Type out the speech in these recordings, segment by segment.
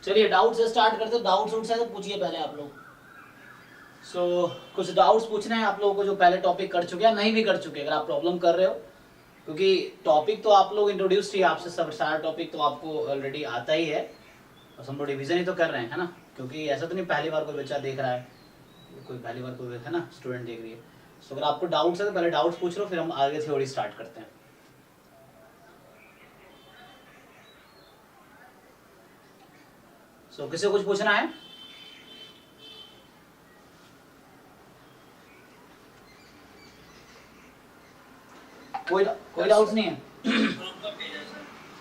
चलिए डाउट से स्टार्ट करते हैं। डाउट्स उठ से तो पूछिए पहले आप लोग। कुछ डाउट्स पूछने हैं आप लोगों को जो पहले टॉपिक कर चुके हैं, नहीं भी कर चुके, अगर आप प्रॉब्लम कर रहे हो, क्योंकि टॉपिक तो आप लोग इंट्रोड्यूस ही आपसे, सब सारा टॉपिक तो आपको ऑलरेडी आता ही है, बस हम लोग रिविजन ही तो कर रहे हैं, है ना। क्योंकि ऐसा तो नहीं पहली बार कोई बच्चा देख रहा है, कोई पहली बार कोई है ना स्टूडेंट देख रही है। अगर आपको डाउट्स है तो पहले डाउट्स पूछ लो, फिर हम आगे थ्योरी स्टार्ट करते हैं। किसी को कुछ पूछना है? कोई डाउट्स नहीं है?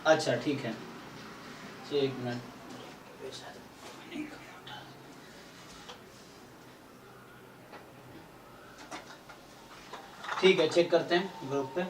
अच्छा ठीक है, एक मिनट। ठीक है, चेक करते हैं ग्रुप पे।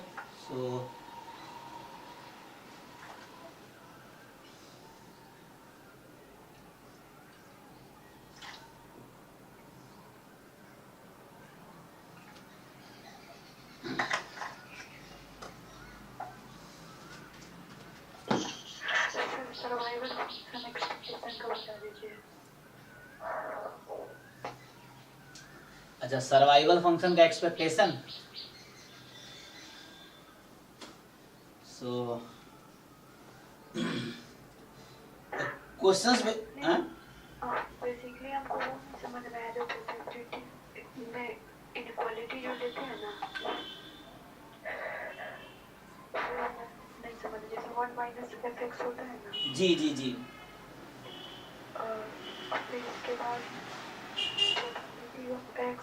अच्छा, सर्वाइवल फंक्शन का एक्सपेक्टेशन। क्वेश्चंस में बेसिकली हमको वो समझ में आया जो प्रोबेबिलिटी में इनइक्वालिटी जो लेते हैं ना, नहीं समझ, जैसे 1 माइनस fx होता है ना। जी जी जी। फिर इसके बाद probability of x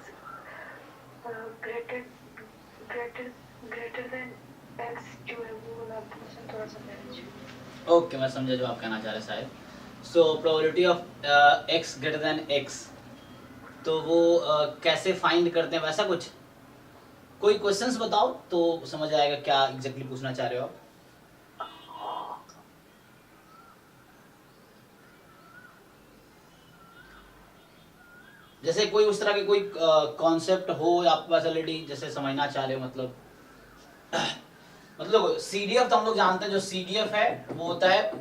greater than x जो है वो वाला क्वेश्चन थोड़ा सा मैनेज। ओके, मैं समझा जो आप कहना चाह रहे हैं शायद। Probability of x greater than x, तो वो कैसे फाइंड करते हैं, वैसा कुछ। कोई क्वेश्चंस बताओ तो समझ आएगा क्या एग्जैक्टली पूछना चाह रहे हो आप। जैसे कोई उस तरह के कोई कॉन्सेप्ट हो या आपके पास ऑलरेडी जैसे समझना चाह रहे हो, मतलब CDF तो हम लोग जानते हैं, जो CDF है वो होता है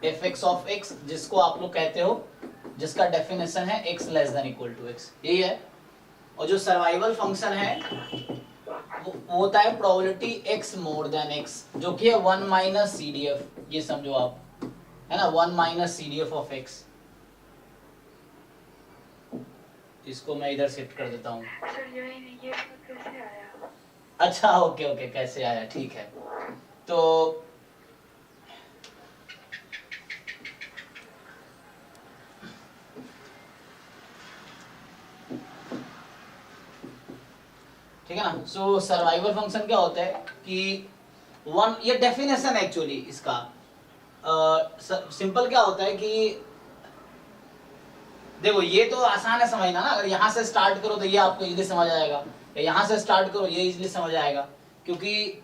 fx ऑफ x, जिसको आप लोग कहते हो, जिसका डेफिनेशन है x less than equal to x, यही है। और जो सर्वाइवल फंक्शन है वो होता है probability x more than x, जो कि है 1 माइनस CDF, ये समझो आप, है ना, 1 माइनस CDF ऑफ x। इसको मैं इधर शिफ्ट कर देता हूँ। सर ये कैसे आया? अच्छा ओके ओके, कैसे आया, ठीक है। तो ठीक है ना। सर्वाइवल फंक्शन क्या होता है कि ये डेफिनेशन एक्चुअली इसका सिंपल क्या होता है कि देखो, ये तो आसान है समझना ना, अगर यहाँ से स्टार्ट करो तो ये आपको इजीली समझ आएगा, या यहाँ से स्टार्ट करो ये इजीली समझ आएगा, क्योंकि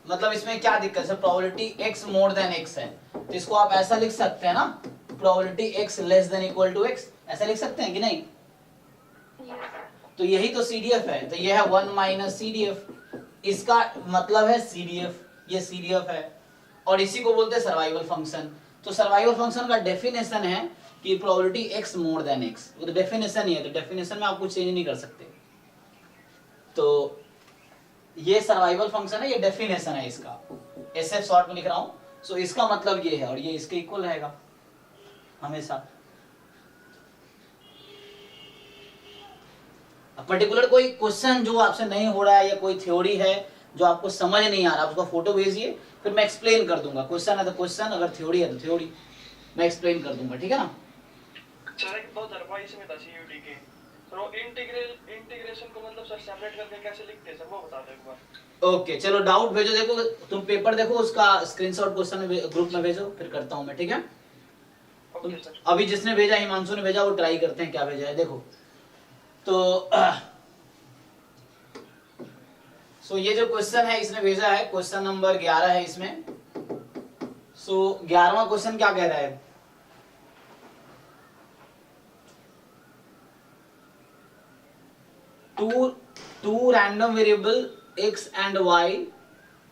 मतलब इसमें क्या दिक्कत है, probability x more than x है, तो इसको आप ऐसा लिख सकते हैं ना, probability x less than equal to x, ऐसा लिख सकते हैं कि नहीं? तो यही तो CDF है, तो ये है 1 माइनस CDF, इसका मतलब है CDF, ये CDF है, और इसी को बोलते हैं सर्वाइवल फंक्शन। तो सर्वाइवल फंक्शन का डेफिनेशन है कि probability x more than x, वो तो डेफिनेशन ही है, तो डेफिनेशन में आप कुछ चेंज नहीं कर सकते। तो ये सर्वाइवल फंक्शन है, ये डेफिनेशन है इसका, SF शॉर्ट में लिख रहा हूं। सो इसका मतलब ये है, और ये इसके इक्वल रहेगा हमेशा। पर्टिकुलर कोई क्वेश्चन जो आपसे नहीं हो रहा है, या कोई थ्योरी है जो आपको समझ नहीं आ रहा, उसका फोटो भेजिए, फिर मैं एक्सप्लेन कर दूंगा। क्वेश्चन है तो क्वेश्चन, अगर थ्योरी है तो थ्योरी, मैं एक्सप्लेन कर दूंगा, ठीक है ना। सर एक बहुत अरबा इसमें था CUD के, सर वो इंटीग्रेशन को मतलब सर सेपरेट करके कैसे लिखते हैं सर, वो बता दो एक बार। ओके चलो डाउट भेजो, देखो तुम पेपर देखो, उसका स्क्रीनशॉट क्वेश्चन ग्रुप में भेजो, फिर करता हूं मैं, ठीक है। Okay sir. अभी जिसने भेजा, हिमांशु ने भेजा, वो ट्राई करते हैं क्या भेजा है, देखो। तो ये जो क्वेश्चन है इसने भेजा है, क्वेश्चन नंबर 11 है इसमें। 11वां क्वेश्चन क्या कह रहा है, two random variable x and y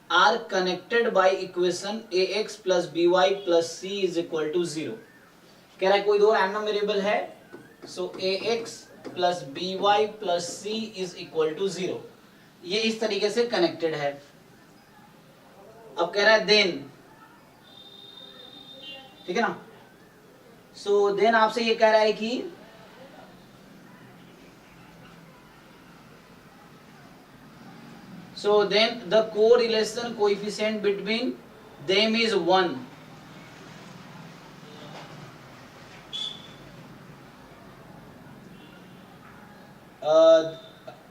are connected by equation ax plus by plus c is equal to 0. कह रहा है कोई दो रैंडम वेरिएबल है, so ax plus by plus c is equal to 0। ये इस तरीके से कनेक्टेड है। अब कह रहा है देन, ठीक है ना, सो देन आपसे ये कह रहा है कि so then the correlation coefficient between them is 1।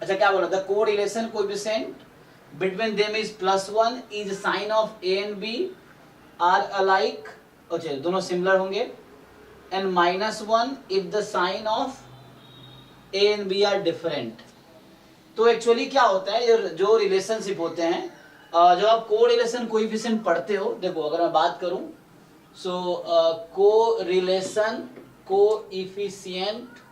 अच्छा क्या बोला, the correlation coefficient between them is +1 is sign of A and B are alike, अच्छा दोनों सिमिलर होंगे, and -1 if the sign of A and B are different. तो actually क्या होता है, ये जो रिलेशनशिप होते हैं, जब आप कोरिलेशन कोएफिशिएंट पढ़ते हो, देखो अगर मैं बात करूं, so correlation coefficient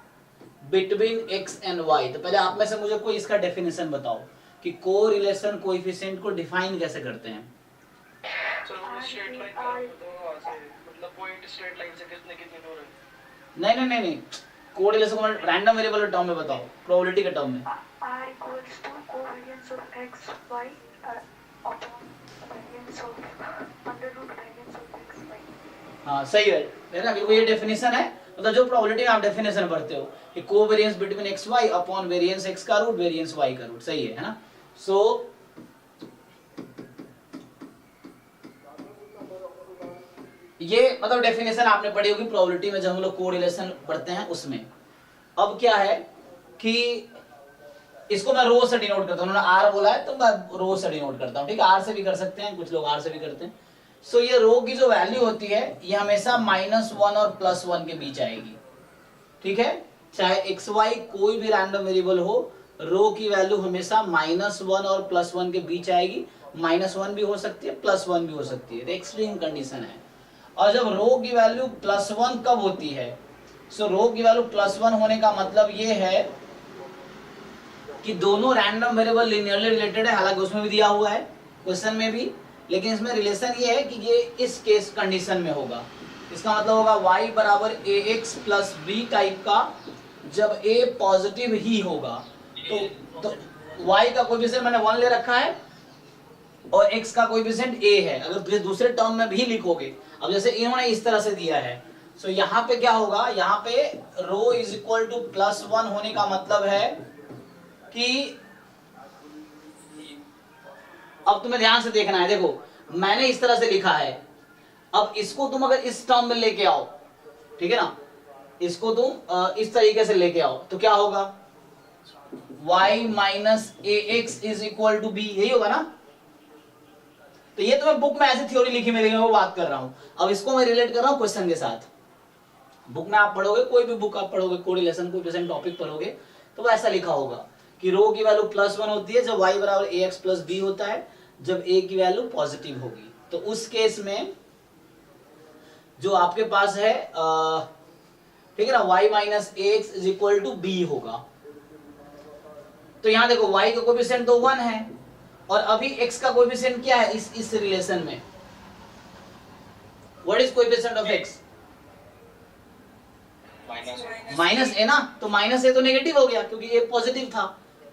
between x and y, तो पहले आप में से मुझे कोई इसका डेफिनेशन बताओ कि कोरिलेशन कोएफिशिएंट को डिफाइन कैसे करते हैं। सर वो स्ट्रेट लाइन का दो से मतलब पॉइंट स्ट्रेट लाइन से कितने कितने दूर है? नहीं, कोरिलेशन को रैंडम वेरिएबल के टर्म में बताओ, प्रोबेबिलिटी के टर्म में। R equals to covariance of x y upon variance of under root variance of x y। हाँ सही है ना, बिल्कुल ये डेफिनेशन है, मतलब जो प्रोबेबिलिटी में आप डेफिनेशन पढ़ते हो कि covariance between X Y upon variance X का रूट वेरिएंस वाई का रूट, सही है ना। सो ये मतलब डेफिनेशन आपने पढ़ी होगी प्रोबेबिलिटी में, जब हम लोग कोरिलेशन पढ़ते हैं उसमें। अब क्या है कि इसको मैं रो से डिनोट करता हूं, उन्होंने आर बोला है तो मैं रो से डिनोट करता हूं, ठीक है, आर से भी कर सकते हैं, कुछ लोग आर से भी करते हैं। सो ये रो की जो वैल्यू होती है ये हमेशा -1 और +1 के बीच आएगी, ठीक है, चाहे एक्स वाई कोई भी रैंडम वेरिएबल हो, रो की वैल्यू हमेशा -1 और +1 के बीच आएगी। -1 भी हो सकती है, +1 भी हो सकती है, एक्सट्रीम कंडीशन है। और जब रो की वैल्यू +1 कब होती है, सो रो की वैल्यू +1 होने का मतलब ये है कि दोनों रैंडम वेरिएबल लिनियरली रिलेटेड है, हालांकि उसमें भी दिया हुआ है क्वेश्चन में भी, लेकिन इसमें रिलेशन ये है कि ये इस केस कंडीशन में होगा। इसका मतलब होगा y बराबर ax प्लस b टाइप का, जब a पॉजिटिव ही होगा तो y का कोएफिशिएंट मैंने 1 ले रखा है और x का कोएफिशिएंट a है। अगर दूसरे टर्म में भी लिखोगे, अब जैसे इन्होंने इस तरह से दिया है, सो यहाँ पे क्या होगा, यहाँ पे रो इज इक्वल टू +1 होने का मतलब है कि अब तुम्हें ध्यान से देखना है, देखो मैंने इस तरह से लिखा है, अब इसको तुम अगर इस टर्म में लेके आओ, ठीक है ना, इसको तुम इस तरीके से लेके आओ तो क्या होगा, y minus ax is equal to b, यही होगा ना। तो ये तो मैं बुक में ऐसी थ्योरी लिखी मिलेगी, मैं वो बात कर रहा हूं, अब इसको मैं रिलेट कर रहा हूं क्वेश्चन के साथ। बुक में आप पढ़ोगे, कोई भी बुक आप पढ़ोगे, कोरिलेशन कोएफिशिएंट टॉपिक पढ़ोगे, तो वो ऐसा लिखा होगा कि रो की वैल्यू +1 होती है जब y बराबर ax प्लस b होता है, जब a की वैल्यू पॉजिटिव होगी। तो उस केस में जो आपके पास है, ठीक है ना, y minus ax is equal to b होगा। तो यहां देखो y का कोएफिशिएंट तो 1 है और अभी x का कोएफिशिएंट क्या है इस रिलेशन में, what is coefficient of x, minus a ना, तो माइनस a तो नेगेटिव हो गया क्योंकि a पॉजिटिव था,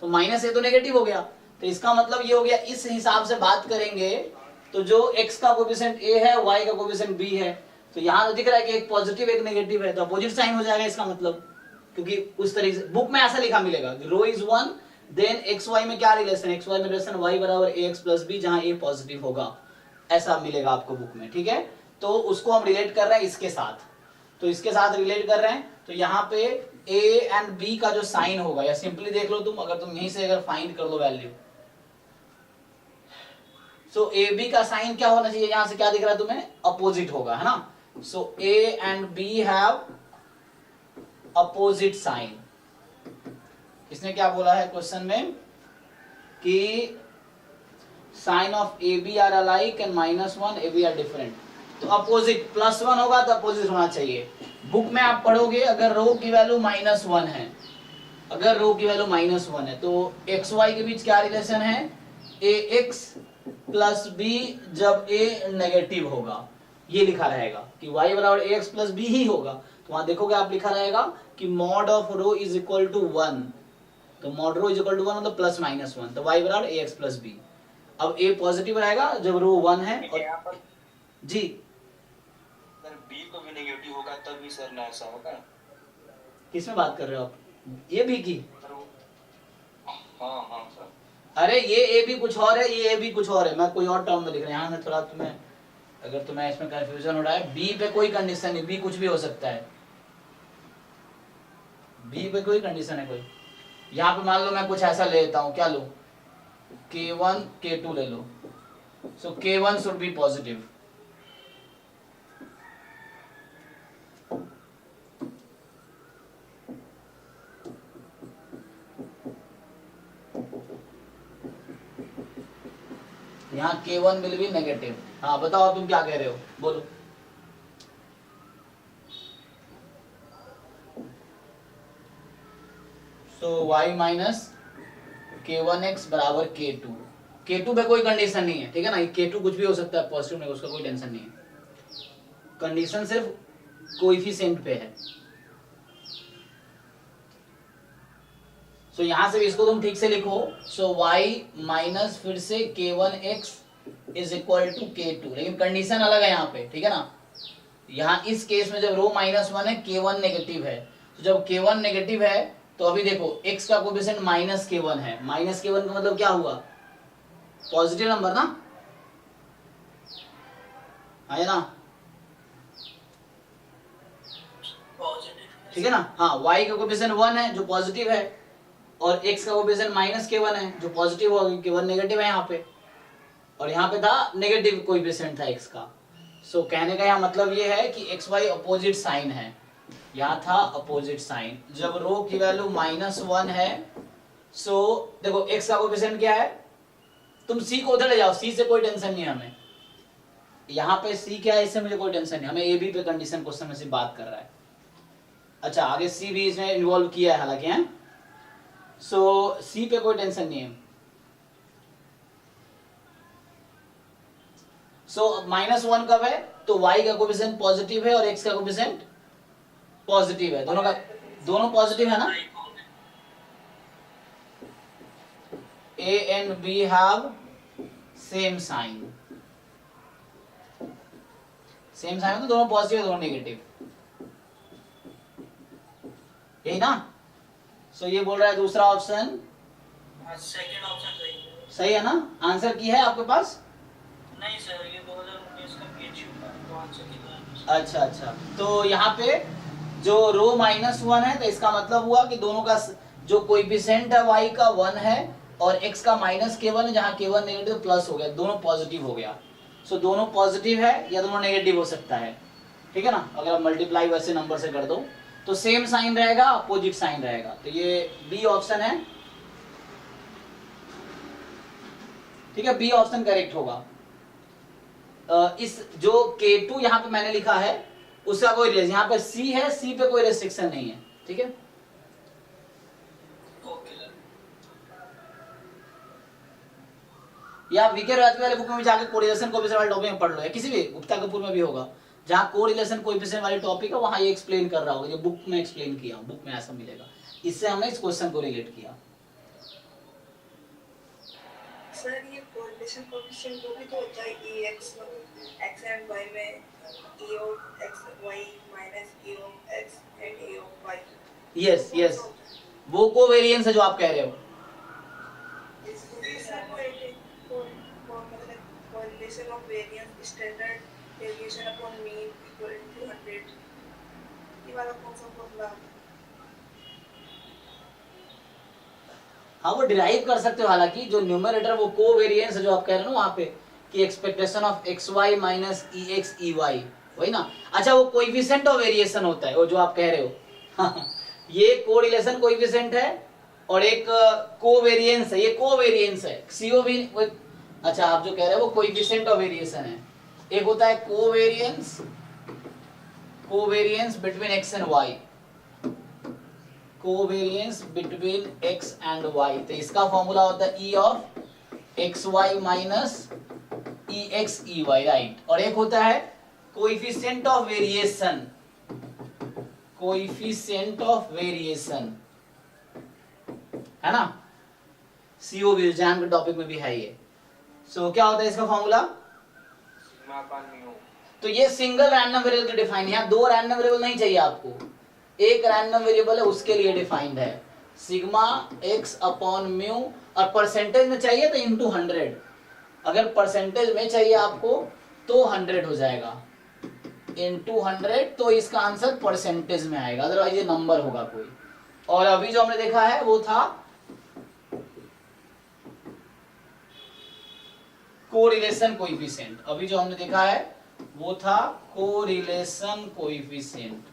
तो माइनस a तो नेगेटिव हो गया। तो इसका मतलब ये हो गया, इस हिसाब से बात करेंगे तो जो x का कोएफिशिएंट a है, y का कोएफिशिएंट b है, तो यहाँ तो दिख रहा है कि एक पॉजिटिव एक नेगेटिव है, तो अपोजिट साइन हो जाएगा इसका मतलब, क्योंकि उस तरीके से बुक में ऐसा लिखा मिलेगा, रो इज 1 देन xy में क्या रिलेशन, xy में रिलेशन y बराबर ax प्लस b, जहां a पॉजिटिव होगा, ऐसा मिलेगा आपको बुक में, ठीक है। तो उसको हम रिलेट कर रहे हैं इसके साथ, तो इसके साथ रिलेट कर रहे हैं, तो यहाँ पे a एंड b का जो साइन होगा, या सिंपली देख लो तुम, अगर तुम यहीं से अगर फाइंड कर लो वैल्यू, सो ए बी का साइन क्या होना चाहिए, यहां से क्या दिख रहा है तुम्हें, अपोजिट होगा, है ना। So A and B have opposite sign. इसने क्या बोला है क्वेश्चन में कि sign of A B are alike and -1 A B are different, तो अपोजिट +1 होगा तो अपोजिट होना चाहिए। बुक में आप पढ़ोगे अगर रो की वैल्यू -1 है, अगर रो की वैल्यू -1 है तो एक्स वाई के बीच क्या रिलेशन है, ax प्लस b जब a नेगेटिव होगा, ये लिखा रहेगा कि y बराबर ax प्लस बी ही होगा। तो वहां देखोगे आप लिखा रहेगा कि mod of rho is equal to 1, तो mod rho is equal to 1 मतलब प्लस माइनस 1, तो y बराबर ax प्लस बी। अब a पॉजिटिव रहेगा जब रो 1 है और यहाँ पर जी सर बी को भी नेगेटिव होगा तब भी सर ना ऐसा होगा। किसमें बात कर रहे हो आप, ये भी की? सर वो हाँ हाँ सर। अरे ये ए भी कुछ और है, ये ए भी कुछ और है, मैं कोई और टर्म में लिख रहा हूँ। यहाँ से थोड़ा तुम्हें अगर तुम्हें इसमें कंफ्यूजन हो रहा है, बी पे कोई कंडीशन नहीं, बी कुछ भी हो सकता है, बी पे कोई कंडीशन है कोई। यहाँ पे मान लो मैं कुछ ऐसा ले लेता हूँ, क्या लो, K1 K2 ले लो, सो K1 शुड बी पॉजिटिव। यहाँ K1 विल बी नेगेटिव। हाँ बताओ तुम क्या कह रहे हो, बोलो। सो y माइनस K1x बराबर K2। K2 पे कोई कंडीशन नहीं है, ठीक है ना, K2 कुछ भी हो सकता है, पॉजिटिव नहीं, उसका कोई टेंशन नहीं है, कंडीशन सिर्फ कोएफिशिएंट पे है। सो यहां से भी इसको तुम ठीक से लिखो, सो y माइनस फिर से K1x is equal to K2, लेकिन कंडीशन अलग है यहाँ पे, ठीक है ना। यहाँ इस केस में जब रो -1 है, K1 नेगेटिव है, तो जब K1 नेगेटिव है तो अभी देखो x का कोएफिशिएंट -K1 है, -K1 का मतलब क्या हुआ, पॉजिटिव नंबर ना, है ना, ठीक है ना। हाँ, y का कोएफिशिएंट 1 है जो पॉजिटिव है, और x का कोएफिशिएंट -K1 है जो पॉजिटिव होगा, K1 नेगेटिव है यहाँ पे, और यहाँ पे था नेगेटिव कोएफिशिएंट था x का। सो कहने का यहाँ मतलब ये है कि x y अपोजिट साइन है, यहाँ था अपोजिट साइन। जब रो की वैल्यू -1 है, सो देखो x का कोएफिशिएंट क्या है, तुम c को उधर ले जाओ, c से कोई टेंशन नहीं है हमें, यहाँ पे c क्या है इससे मुझे कोई टेंशन नहीं, हमें ए बी पे कंडीशन क्वेश्चन में से बात कर रहा है। अच्छा आगे c भी इसमें इन्वॉल्व किया है हालांकि, है सो c पे कोई टेंशन नहीं है। सो -1 कब है, तो y का कोएफिशिएंट पॉजिटिव है और x का कोएफिशिएंट पॉजिटिव है, दोनों पॉजिटिव है ना। A and B have same sign, same sign है तो दोनों पॉजिटिव है दोनों नेगेटिव, यही ना। सो ये बोल रहा है दूसरा ऑप्शन सेकंड ऑप्शन सही है ना। आंसर की है आपके पास? नहीं सर, ये 2019 का PHU का तो आंसर की है। अच्छा अच्छा, तो यहाँ पे जो रो -1 है, तो इसका मतलब हुआ कि दोनों का जो कोएफिशिएंट है y का 1 है और x का -K1 है, जहाँ K1 नेगेटिव प्लस हो गया, दोनों पॉजिटिव हो गया। सो दोनों पॉजिटिव है या दोनों नेगेटिव हो सकता है, ठीक है ना। अगर आप मल्टीप्लाई वैसे नंबर से कर दो तो सेम साइन रहेगा, अपोजिट साइन रहेगा, तो ये बी ऑप्शन है, ठीक है, बी ऑप्शन करेक्ट होगा। इस जो K2 यहाँ पे मैंने लिखा है उसका कोई रेस, यहाँ पे C है, C पे कोई रेस्ट्रिक्शन नहीं है, ठीक है। या वीके राजवी वाले बुक में भी जाके कोरिलेशन कोएफिशिएंट वाले टॉपिक में पढ़ लो, या किसी भी गुप्ता कपूर में भी होगा, जहाँ कोरिलेशन कोएफिशिएंट वाली टॉपिक है वहां ये एक्सप्लेन कर रहा होगा, ये बुक में एक्सप्लेन किया, बुक में ऐसा मिलेगा। इससे हमने इस क्वेश्चन को रिलेट किया। सर ये कोरिलेशन कोएफिशिएंट वो भी तो होता है ex x and y में e of x y minus e of x and e of y। Yes yes, वो कोवेरिएंस है जो आप कह रहे हो। Correlation of variance standard deviation upon mean equal to 100, ये वाला कौन सा फॉर्मूला? हाँ वो डिराइव कर सकते हो, हालांकि जो न्यूमरेटर वो कोवेरिएंस है जो आप कह रहे हो ना वहाँ पे कि expectation of xy minus ex ey, वही ना। अच्छा वो कोएफिशिएंट ऑफ वेरिएशन होता है वो जो आप कह रहे हो ये कोरिलेशन कोएफिशिएंट है और एक कोवेरिएंस है, ये कोवेरिएंस है, CO भी। अच्छा आप जो कह रहे हो वो कोएफिशिएंट ऑफ वेरिएशन है, एक होता है covariance between x and y, covariance between x and y, तो इसका फॉर्मूला होता है e of xy minus ex ey, right. और एक होता है coefficient of variation, coefficient of variation है ना, सीओ विज्ञान के टॉपिक में भी है ये। सो क्या होता है इसका फॉर्मूला? सिग्मा अपान म्यू। तो ये सिंगल रैंडम वेरिएबल के डिफाइन है, दो रैंडम वेरिएबल नहीं चाहिए आपको, एक रैंडम वेरिएबल है उसके लिए डिफाइंड है, सिग्मा एक्स अपॉन म्यू, और परसेंटेज में चाहिए तो इनटू 100, अगर परसेंटेज में चाहिए आपको तो 100 हो जाएगा, इनटू 100, तो इसका आंसर परसेंटेज में आएगा, अदरवाइज ये नंबर होगा कोई। और अभी जो हमने देखा है वो था कोरिलेशन कोएफिशिएंट, अभी जो हमने देखा है वो था कोरिलेशन कोएफिशिएंट।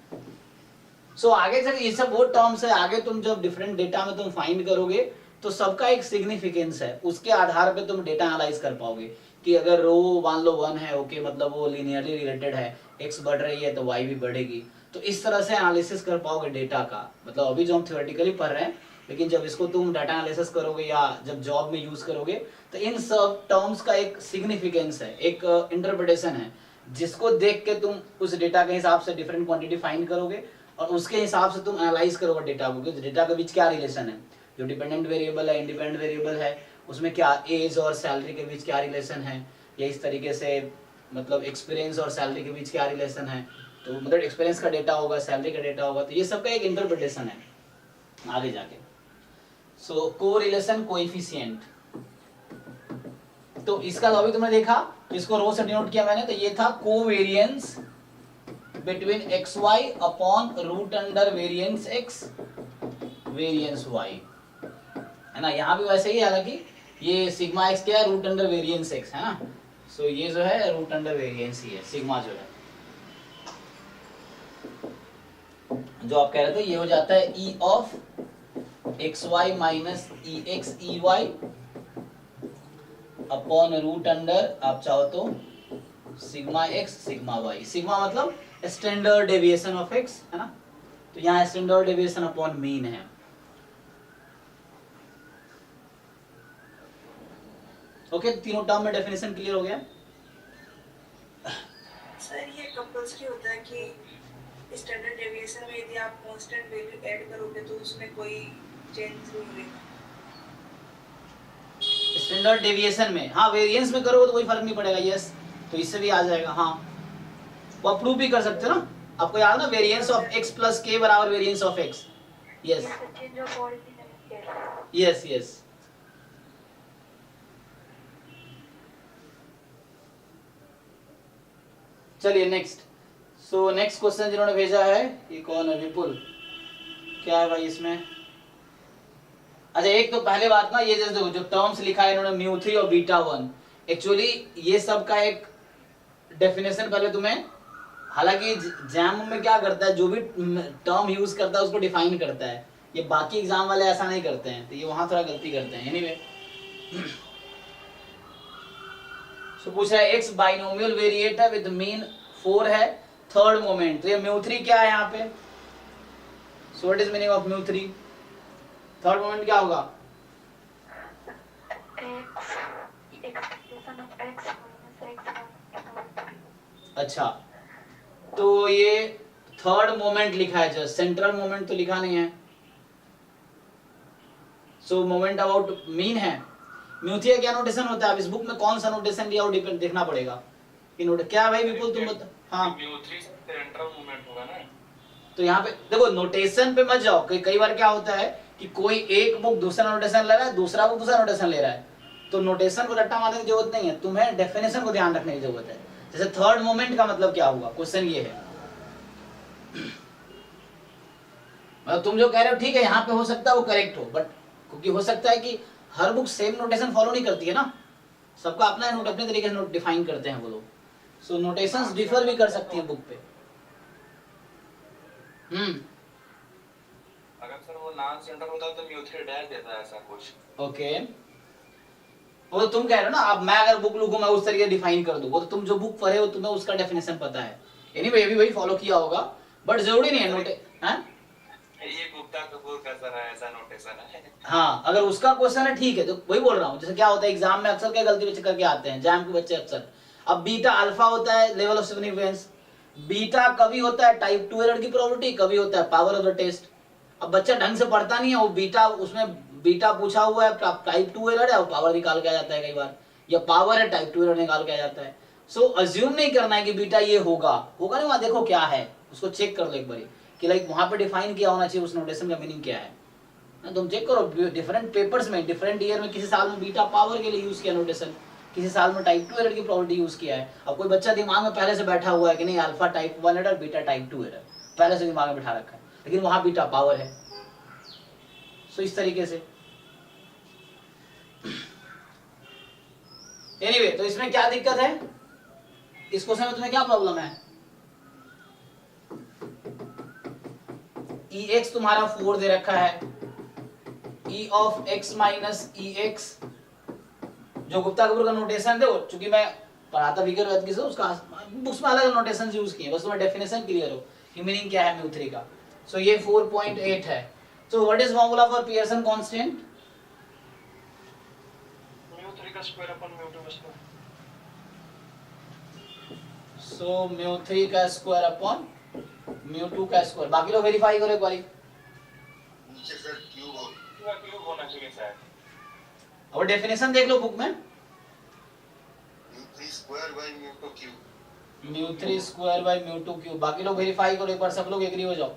सो आगे चल ये सब वो टर्म्स है, आगे तुम जब डिफरेंट डेटा में तुम फाइंड करोगे तो सबका एक सिग्निफिकेंस है, उसके आधार पे तुम डेटा एनालाइज कर पाओगे कि अगर रो मान लो 1 है, ओके, मतलब वो लीनियरली रिलेटेड है, x बढ़ रही है तो y भी बढ़ेगी, तो इस तरह से एनालिसिस कर पाओगे डेटा का। मतलब अभी जो हम थ्योरेटिकली पढ़ रहे हैं, लेकिन जब इसको तुम डाटा एनालिसिस करोगे या जब जॉब में यूज करोगे तो इन सब टर्म्स का एक सिग्निफिकेंस है, एक इंटरप्रिटेशन है, जिसको देख के तुम उस डेटा के हिसाब से डिफरेंट क्वांटिटी फाइंड करोगे और उसके हिसाब से तुम एनालाइज करोगे डेटा को, कि डेटा के बीच क्या रिलेशन है, जो डिपेंडेंट वेरिएबल है, इंडिपेंडेंट वेरिएबल है, उसमें क्या एज और सैलरी के बीच क्या रिलेशन है, या इस तरीके से मतलब एक्सपीरियंस और सैलरी के बीच क्या रिलेशन है, तो मतलब एक्सपीरियंस का डेटा होगा, सैलरी का डेटा होगा, तो ये सब का एक इंटरप्रिटेशन है आगे जाके। सो कोरिलेशन कोएफिशिएंट, तो इसका अभी तुमने देखा, तो इसको रो से डिनोट किया मैंने, तो ये था covariance between X Y upon root under variance X variance Y, है ना। यहाँ भी वैसे ही, हालांकि ये सिग्मा एक्स क्या है, रूट अंडर वेरिएंस एक्स है ना, सो ये जो है रूट अंडर वेरिएंस ही है, सिग्मा जो है, जो आप कह रहे थे ये हो जाता है E of X Y minus E X E Y upon root under, आप चाहो तो sigma X sigma Y, sigma मतलब स्टैंडर्ड डेविएशन ऑफ एक्स, है ना, तो यहाँ स्टैंडर्ड डेविएशन अपॉन मीन है। ओके, तीनों टर्म में डेफिनेशन क्लियर हो गया। सर ये कंपल्सरी होता है कि स्टैंडर्ड डेविएशन में यदि आप कांस्टेंट वैल्यू ऐड करोगे तो उसमें कोई चेंज नहीं होगा? स्टैंडर्ड डेविएशन में, हाँ, वेरिएंस में करोगे तो कोई फर्क नहीं पड़ेगा, यस, तो इससे भी आ जाएगा, हाँ, वो आप प्रूव भी कर सकते हो ना, आपको याद ना, variance of x plus k बराबर variance of x, yes change of origin है। Yes yes. चलिए नेक्स्ट, सो नेक्स्ट क्वेश्चन जिन्होंने भेजा है, ये कौन है, विपुल, क्या है भाई इसमें? अच्छा, एक तो पहले बात ना, ये जैसे जो टर्म्स लिखा है इन्होंने μ3 और β1, एक्चुअली ये सब का एक डेफिनेशन पहले तुम्हें, हालांकि जैम में क्या करता है, जो भी टर्म यूज करता है उसको डिफाइन करता है, ये बाकी एग्जाम वाले ऐसा नहीं करते हैं, तो ये वहां थोड़ा गलती करते हैं। एनीवे, सो पूछ रहा है एक्स बाइनोमियल वेरिएट है विद मीन 4 है, थर्ड मोमेंट, तो ये μ3 क्या है यहाँ पे, so what is meaning of μ3, third moment क्या होगा? अच्छा, तो ये थर्ड मोमेंट लिखा है, जस्ट सेंट्रल मोमेंट तो लिखा नहीं है, सो मोमेंट अबाउट मीन है। म्यूथी का क्या नोटेशन होता है, अब इस बुक में कौन सा नोटेशन लिया, वो डिपेंड देखना पड़ेगा कि नोट क्या है भाई विपुल, तुम बता। हाँ, म्यू3 सेंट्रल मोमेंट होगा ना, तो यहाँ पे देखो, नोटेशन पे मत जाओ, कई बार क्या होता है कि कोई एक बुक दूसरा नोटेशन ले रहा है, दूसरा बुक दूसरा नोटेशन ले रहा है, तो नोटेशन को रट्टा मारने की जरूरत नहीं है, तुम्हें डेफिनेशन को ध्यान रखने की जरूरत है। जैसे थर्ड मोमेंट का मतलब क्या हुआ, क्वेश्चन ये है, मतलब तुम जो कह रहे हो ठीक है, यहाँ पे हो सकता है वो करेक्ट हो, बट क्योंकि हो सकता है कि हर बुक सेम नोटेशन फॉलो नहीं करती है ना, सबका अपना नोट अपने तरीके से नोट डिफाइन करते हैं वो लोग, सो नोटेशंस डिफर भी कर सकती है बुक पे। अगर सर वो नॉन सेंट्रल होता तो म्यू3 डैश देता है ऐसा कुछ। ओके, वो तो तुम कह रहे हो ना, अब मैं अगर बुक लिखूं मैं उस तरीके डिफाइन कर दूं, वो तो तुम जो बुक पढ़े हो तुम्हें उसका डेफिनेशन पता है, एनीवे ये भी वही फॉलो किया होगा, बट जरूरी नहीं है नोटे, हैं? ये गुप्ता कपूर का सर ऐसा नोटेशन है। हाँ, अगर उसका क्वेश्चन है ठीक है, तो वही बोल रहा हूँ, जैसे क्या होता है एग्जाम में अक्सर क्या गलती बच्चे करके आते हैं, जैम के बच्चे अक्सर, अब बीटा अल्फा होता है लेवल ऑफ सिग्निफिकेंस, बीटा कभी होता है टाइप 2 एरर की प्रोबेबिलिटी, कभी होता है पावर ऑफ द टेस्ट। अब बच्चा ढंग से पढ़ता नहीं है, वो बीटा, उसमें बीटा पूछा हुआ है टाइप 2 एरर है और पावर निकाल के आ जाता है कई बार, या पावर है टाइप 2 एरर निकाल के आ जाता है। सो अज्यूम नहीं करना है कि बीटा ये होगा नहीं, वहां देखो क्या है, उसको चेक कर लो एक बार कि लाइक वहां पे डिफाइन किया होना चाहिए उस नोटेशन का मीनिंग क्या है। तुम चेक करो डिफरेंट पेपर्स में, डिफरेंट ईयर में, किसी साल में बीटा पावर के लिए यूज किया नोटेशन, किसी साल में टाइप 2 एरर की प्रोबेबिलिटी यूज किया है। अब कोई बच्चा दिमाग में पहले से बैठा हुआ है कि नहीं alpha type 1 error, beta type 2 error, पहले से दिमाग में बैठा रखा है, लेकिन वहां बीटा पावर है। सो इस तरीके से एनीवे, तो इसमें क्या दिक्कत है, इस क्वेश्चन में तुम्हें क्या प्रॉब्लम है? EX तुम्हारा 4 दे रखा है, E of x minus EX जो गुप्ता कपूर का नोटेशन थे, चूंकि मैं पढ़ाता विकर वैद से, उसका बुक्स में अलग नोटेशन यूज किए, बस तुम्हें डेफिनेशन क्लियर हो कि मीनिंग क्या है म्यू 3 का। सो ये 4.8 है। सो what is formula for Pearson constant? Mu 3 का स्क्वायर अपन म्यू 2 का स्क्वायर। सो म्यू 3 का स्क्वायर अपॉन म्यू 2 का स्क्वायर। बाकी लोग वेरीफाई करो एक बार। नीचे सर क्यूब होना चाहिए शायद। और डेफिनेशन देख लो बुक में, mu 3 square by mu 2 cube. Mu 3 square by mu 2 cube. बाकी लोग वेरीफाई करो एक बार, सब लोग एग्री हो जाओ।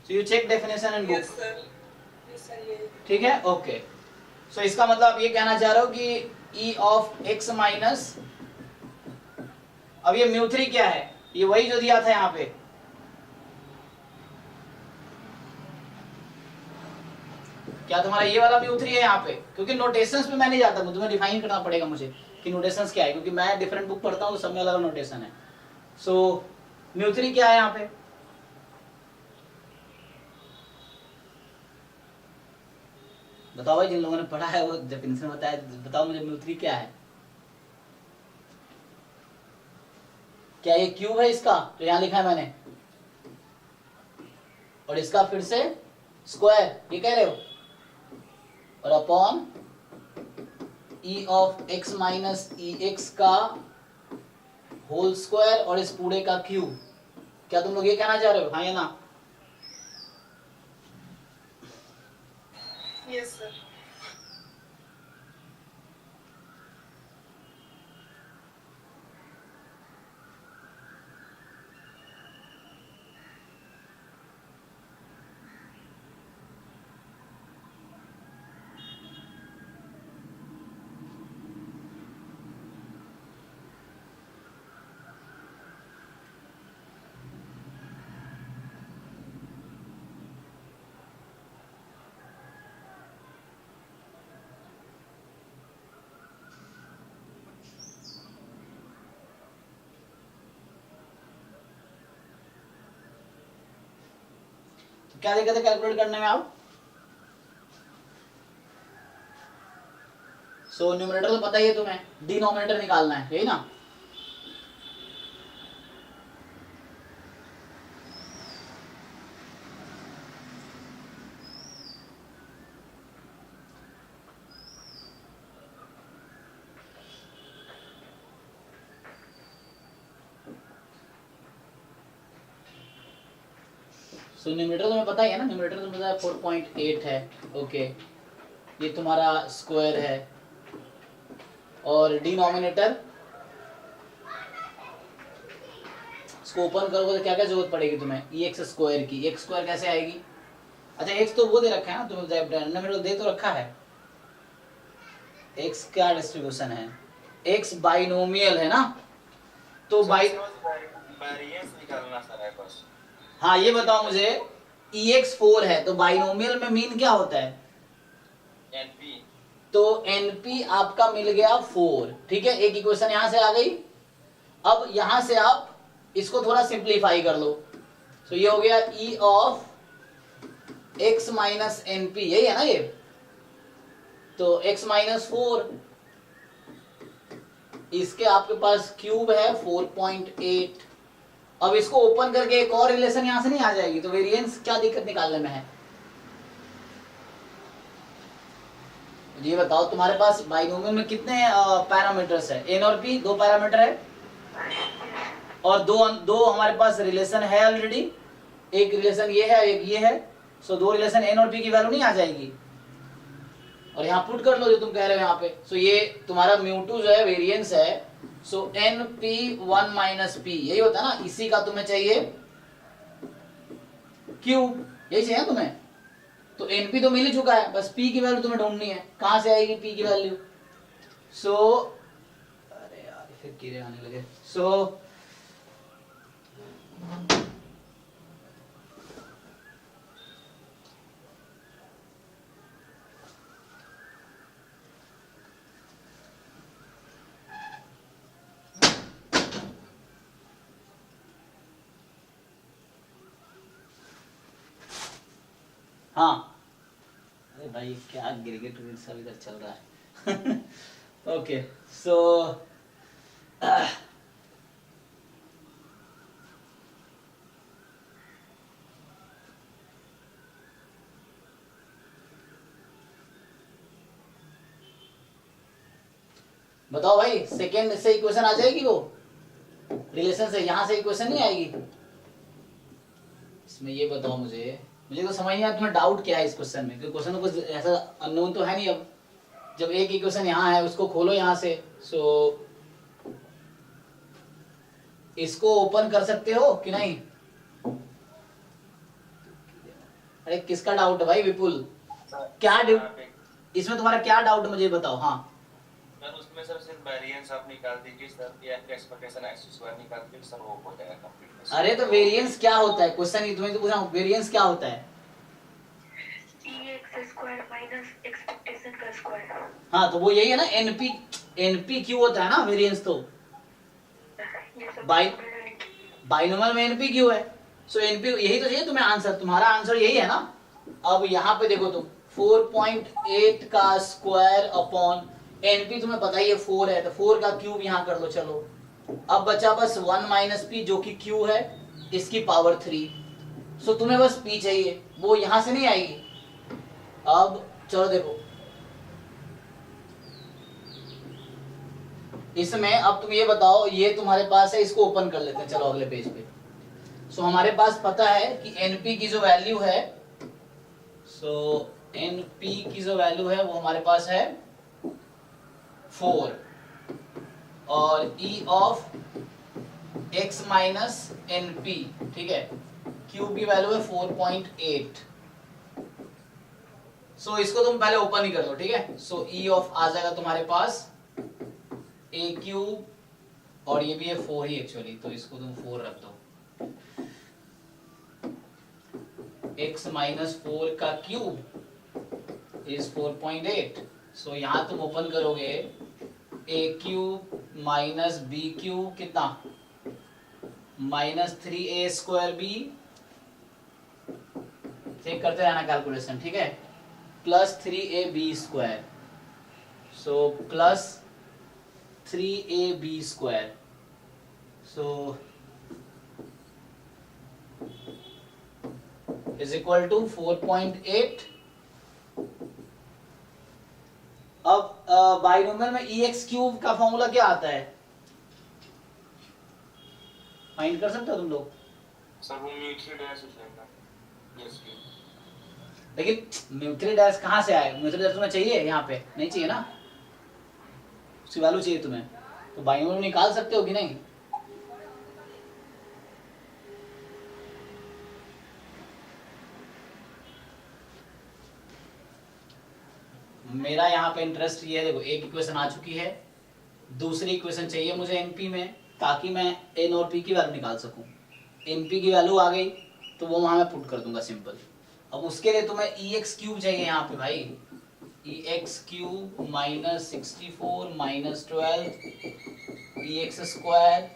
So you check definition and yes book, sir, yes sir, ये ठीक है, ओके। सो इसका मतलब आप ये कहना चाह रहे हो कि E ऑफ x माइनस, अब ये म्यू 3 क्या है, ये वही जो दिया था यहाँ पे, क्या तुम्हारा ये वाला म्यू 3 है यहाँ पे? क्योंकि नोटेशंस पे मैं नहीं जाता, तुम्हें डिफाइन करना पड़ेगा मुझे कि नोटेशंस क्या है, क्योंकि मैं डिफरेंट बुक पढ़ता हूँ तो सब में अलग नोटेशन है। सो म्यू 3 क्या है यहाँ पे? बताओ भाई, जिन लोगों ने पढ़ा है वो डेफिनेशन बताया, बताओ मुझे म्यू 3 क्या है? क्या ये क्यूब है इसका जो यहाँ लिखा है मैंने, और इसका फिर से स्क्वायर, ये कह रहे हो, और upon E of x minus EX का होल स्क्वायर और इस पूरे का क्यूब। क्या तुम लोग ये कहना चाह रहे हो, हाँ या ना? Yes sir. क्या दिक्कत है कैलकुलेट करने में आप? सो न्यूमरेटर तो पता ही है तुम्हें, डिनोमिनेटर निकालना है, यही ना? सो न्यूमरेटर तुम्हें पता ही है ना, न्यूमरेटर तुम्हें पता है 4.8 है, ओके। ये तुम्हारा स्क्वायर है, और डिनोमिनेटर इसको ओपन करोगे तो क्या क्या जरूरत पड़ेगी तुम्हें? EX स्क्वायर की। x स्क्वायर कैसे आएगी? अच्छा x तो वो दे रखा है ना तुम्हें, डिनोमिनेटर दे तो रखा है। x क्या डिस्ट्रीब्यूशन है? x बाइनोमियल है ना, तो बाई वेरिएंस निकालना सर है बस। हाँ ये बताओ मुझे, EX 4 है तो बाइनोमियल में मीन क्या होता है? NP। तो NP आपका मिल गया 4, ठीक है, एक इक्वेशन यहां से आ गई। अब यहां से आप इसको थोड़ा सिंप्लीफाई कर लो, तो ये हो गया E of x minus NP, यही है ना ये, तो x माइनस 4, इसके आपके पास क्यूब है 4.8। अब इसको ओपन करके एक और रिलेशन यहां से नहीं आ जाएगी, तो वेरिएंस क्या दिक्कत निकालने में है? ये बताओ तुम्हारे पास बाइनोमियल में कितने पैरामीटर्स है? n और p, 2 पैरामीटर है। और दो हमारे पास रिलेशन है ऑलरेडी, एक रिलेशन ये है एक ये है, सो दो रिलेशन n और p की वैल्यू नहीं आ जाएगी, और यहाँ पुट कर लो जो तुम कह रहे हो यहाँ पे। सो ये तुम्हारा म्यू2 जो है वेरिएंस है, सो np1 माइनस p यही होता है ना, इसी का तुम्हें चाहिए क्यूब, यही चाहिए ना तुम्हें। तो np तो मिल ही चुका है, बस p की वैल्यू तुम्हें ढूंढनी है, कहां से आएगी p की वैल्यू। सो अरे यार फिर कीड़े आने लगे। सो हाँ, अरे भाई क्या गिरगिट सब इधर चल रहा है। ओके सो बताओ भाई, सेकेंड से इक्वेशन आ जाएगी वो रिलेशन से, यहां से इक्वेशन नहीं आएगी इसमें, ये बताओ मुझे तो समझ नहीं आया तुम्हें डाउट क्या है इस क्वेश्चन में, क्योंकि क्वेश्चन में कुछ ऐसा अननोन तो है नहीं। अब जब एक इक्वेशन यहाँ है उसको खोलो यहाँ से, सो इसको ओपन कर सकते हो कि नहीं। अरे किसका डाउट है भाई विपुल, क्या इसमें तुम्हारा क्या डाउट मुझे बताओ। हाँ सर उसमें सर सिर्फ वेरिएंस आप निकाल दीजिए सर, या एक्सपेक्टेशन x² निकाल दीजिए सर, वो हो जाएगा कंप्लीट। अरे तो वेरिएंस क्या होता है, क्वेश्चन ही तुम्हें तो पूछा हूं, वेरिएंस क्या होता है। EX² माइनस एक्सपेक्टेशन का स्क्वायर। हाँ तो वो यही है ना, np क्यू होता है ना वेरिएंस, तो बाइनोमियल में np क्यू है, सो np यही तो चाहिए तुम्हें आंसर, तुम्हारा आंसर यही है ना। अब यहाँ पे देखो तुम 4.8 का स्क्वायर अपॉन np तुम्हें पता ही है 4 है, तो 4 का क्यूब यहाँ कर लो। चलो अब बचा बस 1 माइनस p जो कि q है, इसकी पावर 3। सो तुम्हें बस p चाहिए, वो यहां से नहीं आएगी। अब चलो देखो इसमें, अब तुम ये बताओ, ये तुम्हारे पास है, इसको ओपन कर लेते हैं चलो अगले पेज पे। सो हमारे पास पता है कि np की जो वैल्यू है, सो np की जो वैल्यू है वो हमारे पास है 4, और e of x minus np, ठीक है, q की वैल्यू है 4.8। सो इसको तुम पहले ओपन ही कर लो, ठीक है। सो e ऑफ आ जाएगा तुम्हारे पास a क्यूब, और ये भी है 4 ही एक्चुअली, तो इसको तुम 4 रख दो, x माइनस 4 का क्यूब इज 4.8। सो यहां तुम ओपन करोगे a cube minus b cube कितना, माइनस 3a²b, चेक करते रहना कैलकुलेशन, ठीक है, plus 3ab², so plus 3ab², so is equal to 4.8। अब बाइनोमियल में ex³ का फॉर्मूला क्या आता है, फाइंड कर सकते हो तुम लोग। सर वो म्यू3 डैश हो जाएगा, यस लेकिन म्यू3 कहां से आएगा, म्यू3 तुम्हें चाहिए, यहाँ पे नहीं चाहिए ना, उसकी वैल्यू चाहिए तुम्हें, तो बाइनोमियल निकाल सकते हो कि नहीं। मेरा यहाँ पे इंटरेस्ट ये है, देखो एक इक्वेशन आ चुकी है, दूसरी इक्वेशन चाहिए मुझे np में, ताकि मैं n और p की वैल्यू निकाल सकूं। np की वैल्यू आ गई तो वो वहां मैं पुट कर दूंगा सिंपल। अब उसके लिए तुम्हें ex³ चाहिए यहाँ पे भाई, ex³ minus 64 minus 12 ex²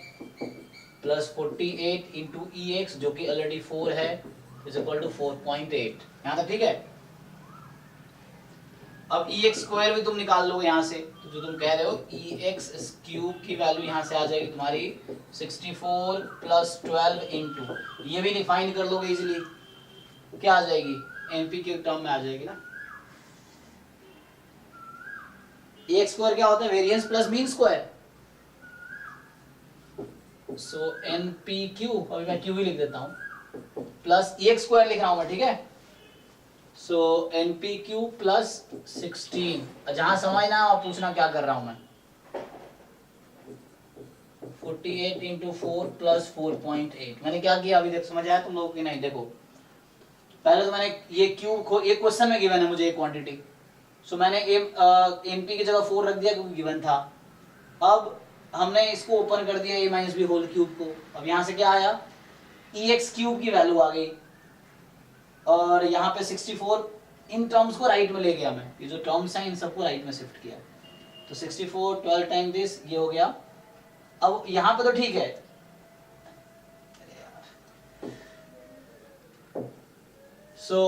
plus 48 into ex जो कि ऑलरेडी 4 है, इज इक्वल टू 4.8। यहाँ तक ठीक है। अब ex² भी तुम निकाल लो यहाँ से, तो जो तुम कह रहे हो ex³ की वैल्यू यहाँ से आ जाएगी तुम्हारी 64 प्लस 12 इंटू, ये भी डिफाइन कर लोगे इजीली, क्या आ जाएगी, np के टर्म में आ जाएगी ना। ex² क्या होता है, वेरिएंस प्लस मीन स्क्वायर, सो एन पी क्यू, अभी मैं क्यू ही लिख देता हूँ, प्लस ई एक्स स्क्वायर लिख रहा हूँ मैं, ठीक है। सो एन पी क्यू प्लस 16, जहां समझ ना आप पूछना क्या कर रहा हूं मैं। 48 इंटू 4 प्लस 4.8, मैंने क्या किया अभी देख, समझ आया तुम लोगों की नहीं? देखो पहले तो मैंने ये क्यूब को एक क्वेश्चन में गिवन है मुझे एक क्वांटिटी, सो मैंने एम पी की जगह 4 रख दिया क्योंकि गिवन था। अब हमने इसको ओपन कर दिया a minus B whole cube को, अब यहाँ से क्या आया, ई एक्स क्यूब की वैल्यू आ गई, और यहाँ पे 64, इन टर्म्स को राइट में ले गया मैं, ये जो टर्म्स हैं इन सबको राइट में शिफ्ट किया, तो 64 12 टाइम दिस, ये हो गया। अब यहाँ पे तो ठीक है, सो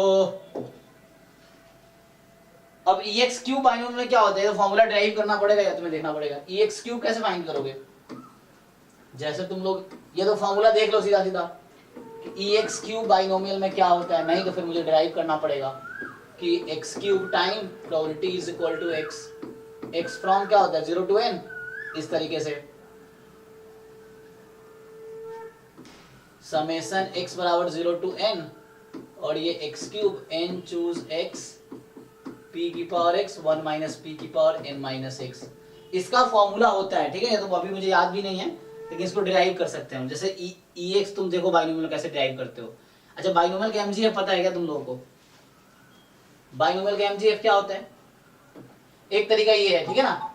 अब ई एक्स क्यूब बाइनोमियल में क्या होता है, तो फॉर्मूला ड्राइव करना पड़ेगा या तुम्हें देखना पड़ेगा। ई एक्स क्यूब कैसे फाइंड करोगे, जैसे तुम लोग ये तो फॉर्मूला देख लो सीधा सीधा, ई एक्स क्यूब बाइनोमियल में क्या होता है, नहीं तो फिर मुझे ड्राइव करना पड़ेगा कि X cube time probability is equal to X, X from क्या होता है 0 to n, इस तरीके से समेशन x बराबर 0 to n, और ये x cube n choose x p की पावर x 1 माइनस p की पावर n माइनस x, इसका फॉर्मूला होता है, ठीक है। ये तो अभी मुझे याद भी नहीं है, लेकिन इसको डिराइव कर सकते हैं, जैसे ई एक्स तुम देखो बाइनोमियल कैसे डिराइव करते हो। अच्छा बाइनोमियल का एमजीएफ पता है क्या तुम लोगों को, बाइनोमियल का एमजीएफ क्या होता है, एक तरीका ये है, ठीक है ना,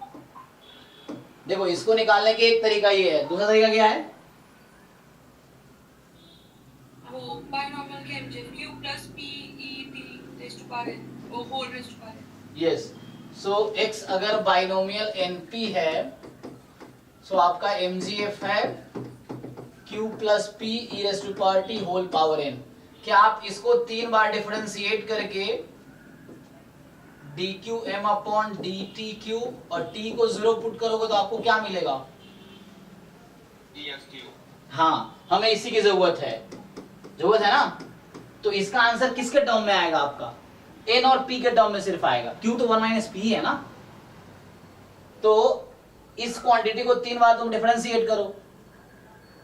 देखो इसको निकालने के एक तरीका ये है, दूसरा तरीका क्या है, वो बाइनोमियल के MGF q plus p e p raise to power n वो whole raise to power n। Yes, so x अगर बाइनोमियल np है, सो आपका mgf है q plus p e raise to power t whole power n। क्या आप इसको 3 बार डिफरेंशिएट करके dqm अपॉन dt क्यूब और t को 0 पुट करोगे तो आपको क्या मिलेगा, हाँ हमें इसी की जरूरत है ना, तो इसका आंसर किसके टर्म में आएगा आपका, n और p के टर्म में सिर्फ आएगा, q तो 1 माइनस p है ना, तो इस क्वांटिटी को 3 बार तुम डिफरेंशिएट करो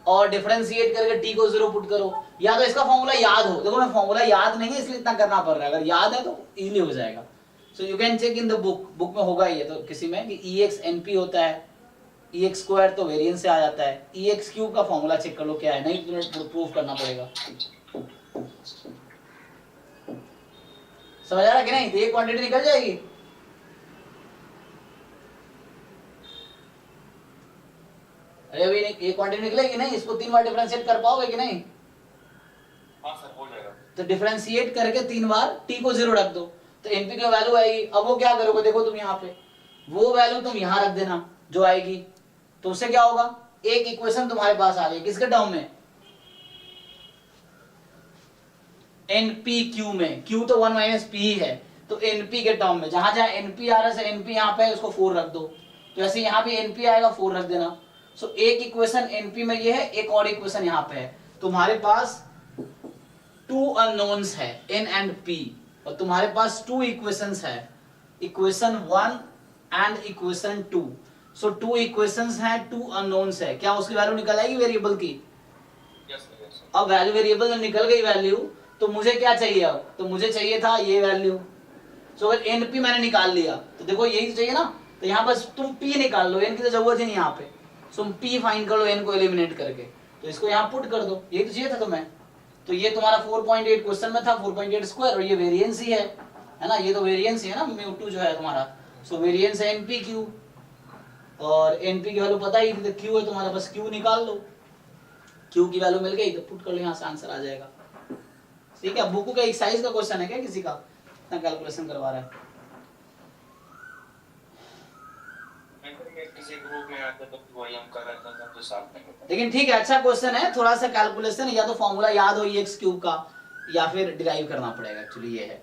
और डिफरेंशिएट करके t को 0 पुट करो, या तो इसका फॉर्मूला याद हो, देखो मैं फॉर्मूला याद नहीं है इसलिए इतना करना पड़ रहा है, अगर याद है तो इजीली हो जाएगा। So you can check in the book में होगा ये तो किसी में कि ई एक्स एन पी होता है, ई एक्स स्क्वायर तो वेरिएंस से आ जाता है, ई एक्स क्यूब का फॉर्मूला चेक कर लो क्या है, नहीं तो तुम्हें प्रूफ करना पड़ेगा। समझ आ रहा कि नहीं, तो ये क्वांटिटी निकल जाएगी। अरे अभी ये क्वांटिटी निकलेगी नहीं, इसको 3 बार डिफरेंशिएट कर पाओगे कि नहीं, हाँ सर हो जाएगा। तो डिफरेंशिएट करके 3 बार t को 0 रख दो तो np की वैल्यू आएगी। अब वो क्या करोगे, देखो तुम यहाँ पे वो वैल्यू तुम यहाँ रख देना जो आएगी, तो उससे क्या होगा, एक इक्वेशन तुम्हारे पास आ गई किसके टर्म में, npq में, q तो 1 माइनस p ही है, तो np के टर्म में जहां जहां np आ रहा है np यहाँ पे उसको 4 रख दो, तो ऐसे यहाँ भी np आएगा 4 रख देना। सो एक इक्वेशन np में ये है, एक और इक्वेशन यहाँ पे है, तुम्हारे पास 2 अननोन्स है n एंड p, और तुम्हारे पास 2 इक्वेशंस है, equation 1 and equation 2। So 2 equations हैं, 2 अननोन्स है, क्या उसकी वैल्यू निकल आएगी वेरिएबल की, अब वैल्यू वेरिएबल जब निकल गई वैल्यू, तो मुझे क्या चाहिए, अब तो मुझे चाहिए था ये वैल्यू। सो अगर np मैंने निकाल लिया तो देखो यही तो चाहिए ना, तो यहाँ बस तुम p निकाल लो, n की तो जरूरत ही नहीं यहाँ पे, सो तुम p फाइंड कर लो n को एलिमिनेट करके, तो इसको यहाँ पुट कर दो, यही तो चाहिए था तुम्हें। तो ये तुम्हारा 4.8 क्वेश्चन में था, 4.8 स्क्वायर, और ये वेरिएंस ही है ना, ये तो वेरिएंस ही है ना, μ2 जो है तुम्हारा, सो वेरिएंस है npq, और np की वैल्यू पता ही थी, तो q है तुम्हारा, बस q निकाल लो, q की वैल्यू मिल गई तो पुट कर लो, यहाँ से आंसर आ जाएगा। ठीक है, बुक का एक्सरसाइज का क्वेश्चन है क्या किसी का, इतना कैलकुलेशन करवा रहा है, किसी ग्रुप में आते तो वही हम कर रहे थे तो साथ नहीं होता। लेकिन ठीक है अच्छा क्वेश्चन है, थोड़ा सा कैलकुलेशन या तो फॉर्मूला याद हो एक्स क्यूब का या फिर डिराइव करना पड़ेगा, एक्चुअली ये है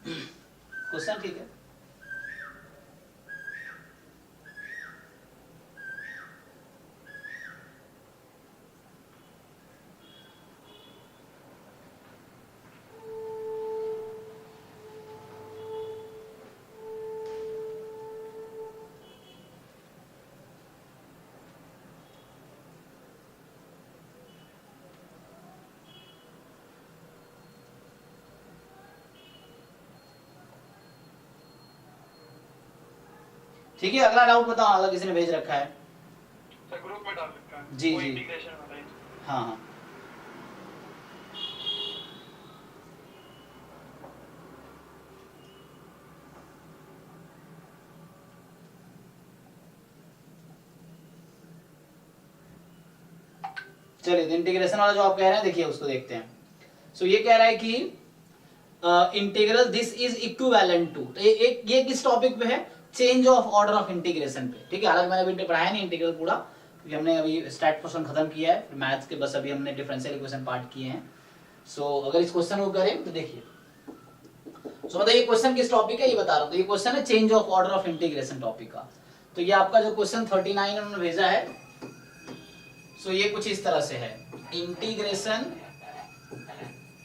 क्वेश्चन, ठीक है। ठीक है, अगला डाउट बताओ, अगला किसी ने भेज रखा है। सर ग्रुप में डाल रखा है जी, वो जी। इंटीग्रेशन बताइए। हाँ हाँ, चलिए तो इंटीग्रेशन वाला जो आप कह रहे हैं देखिए उसको देखते हैं। सो ये कह रहा है कि integral this is equivalent to, ये किस टॉपिक पे है, change of order of integration पे, ठीक है। हालांकि मैंने अभी पढ़ाया नहीं इंटीग्रल पूरा, क्योंकि हमने अभी स्टैट पोर्शन खत्म किया है, मैथ्स के बस अभी हमने डिफरेंशियल इक्वेशन पार्ट किए हैं। सो अगर इस क्वेश्चन को करें तो देखिए, सो मतलब ये क्वेश्चन किस टॉपिक है ये बता रहा हूँ। तो ये क्वेश्चन है change of order of integration topic का। तो ये आपका जो क्वेश्चन 39 उन्होंने भेजा है, सो ये कुछ इस तरह से है, इंटीग्रेशन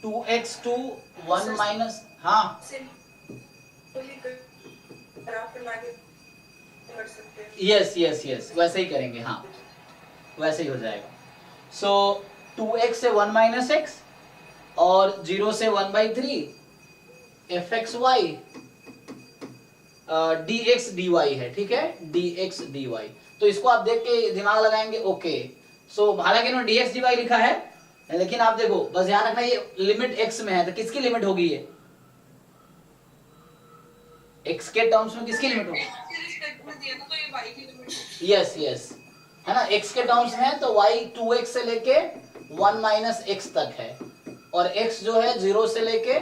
2x to 1 माइनस, हाँ सिंपली ग्राफ बना के कर सकते हैं। यस यस यस, वैसे ही करेंगे, हाँ वैसे ही हो जाएगा। सो 2x से 1 माइनस एक्स और 0 से 1/3 fxy dx dy है, ठीक है, dx dy। तो इसको आप देख के दिमाग लगाएंगे, ओके। सो हालांकि इन्होंने dx dy लिखा है, लेकिन आप देखो बस ध्यान रखना ये लिमिट x में है, तो किसकी लिमिट होगी ये, x के टर्म्स में किसकी लिमिट होगी, यस यस, है ना, x के टर्म्स में है तो y 2x से लेके 1 माइनस x तक है, और x जो है 0 से लेके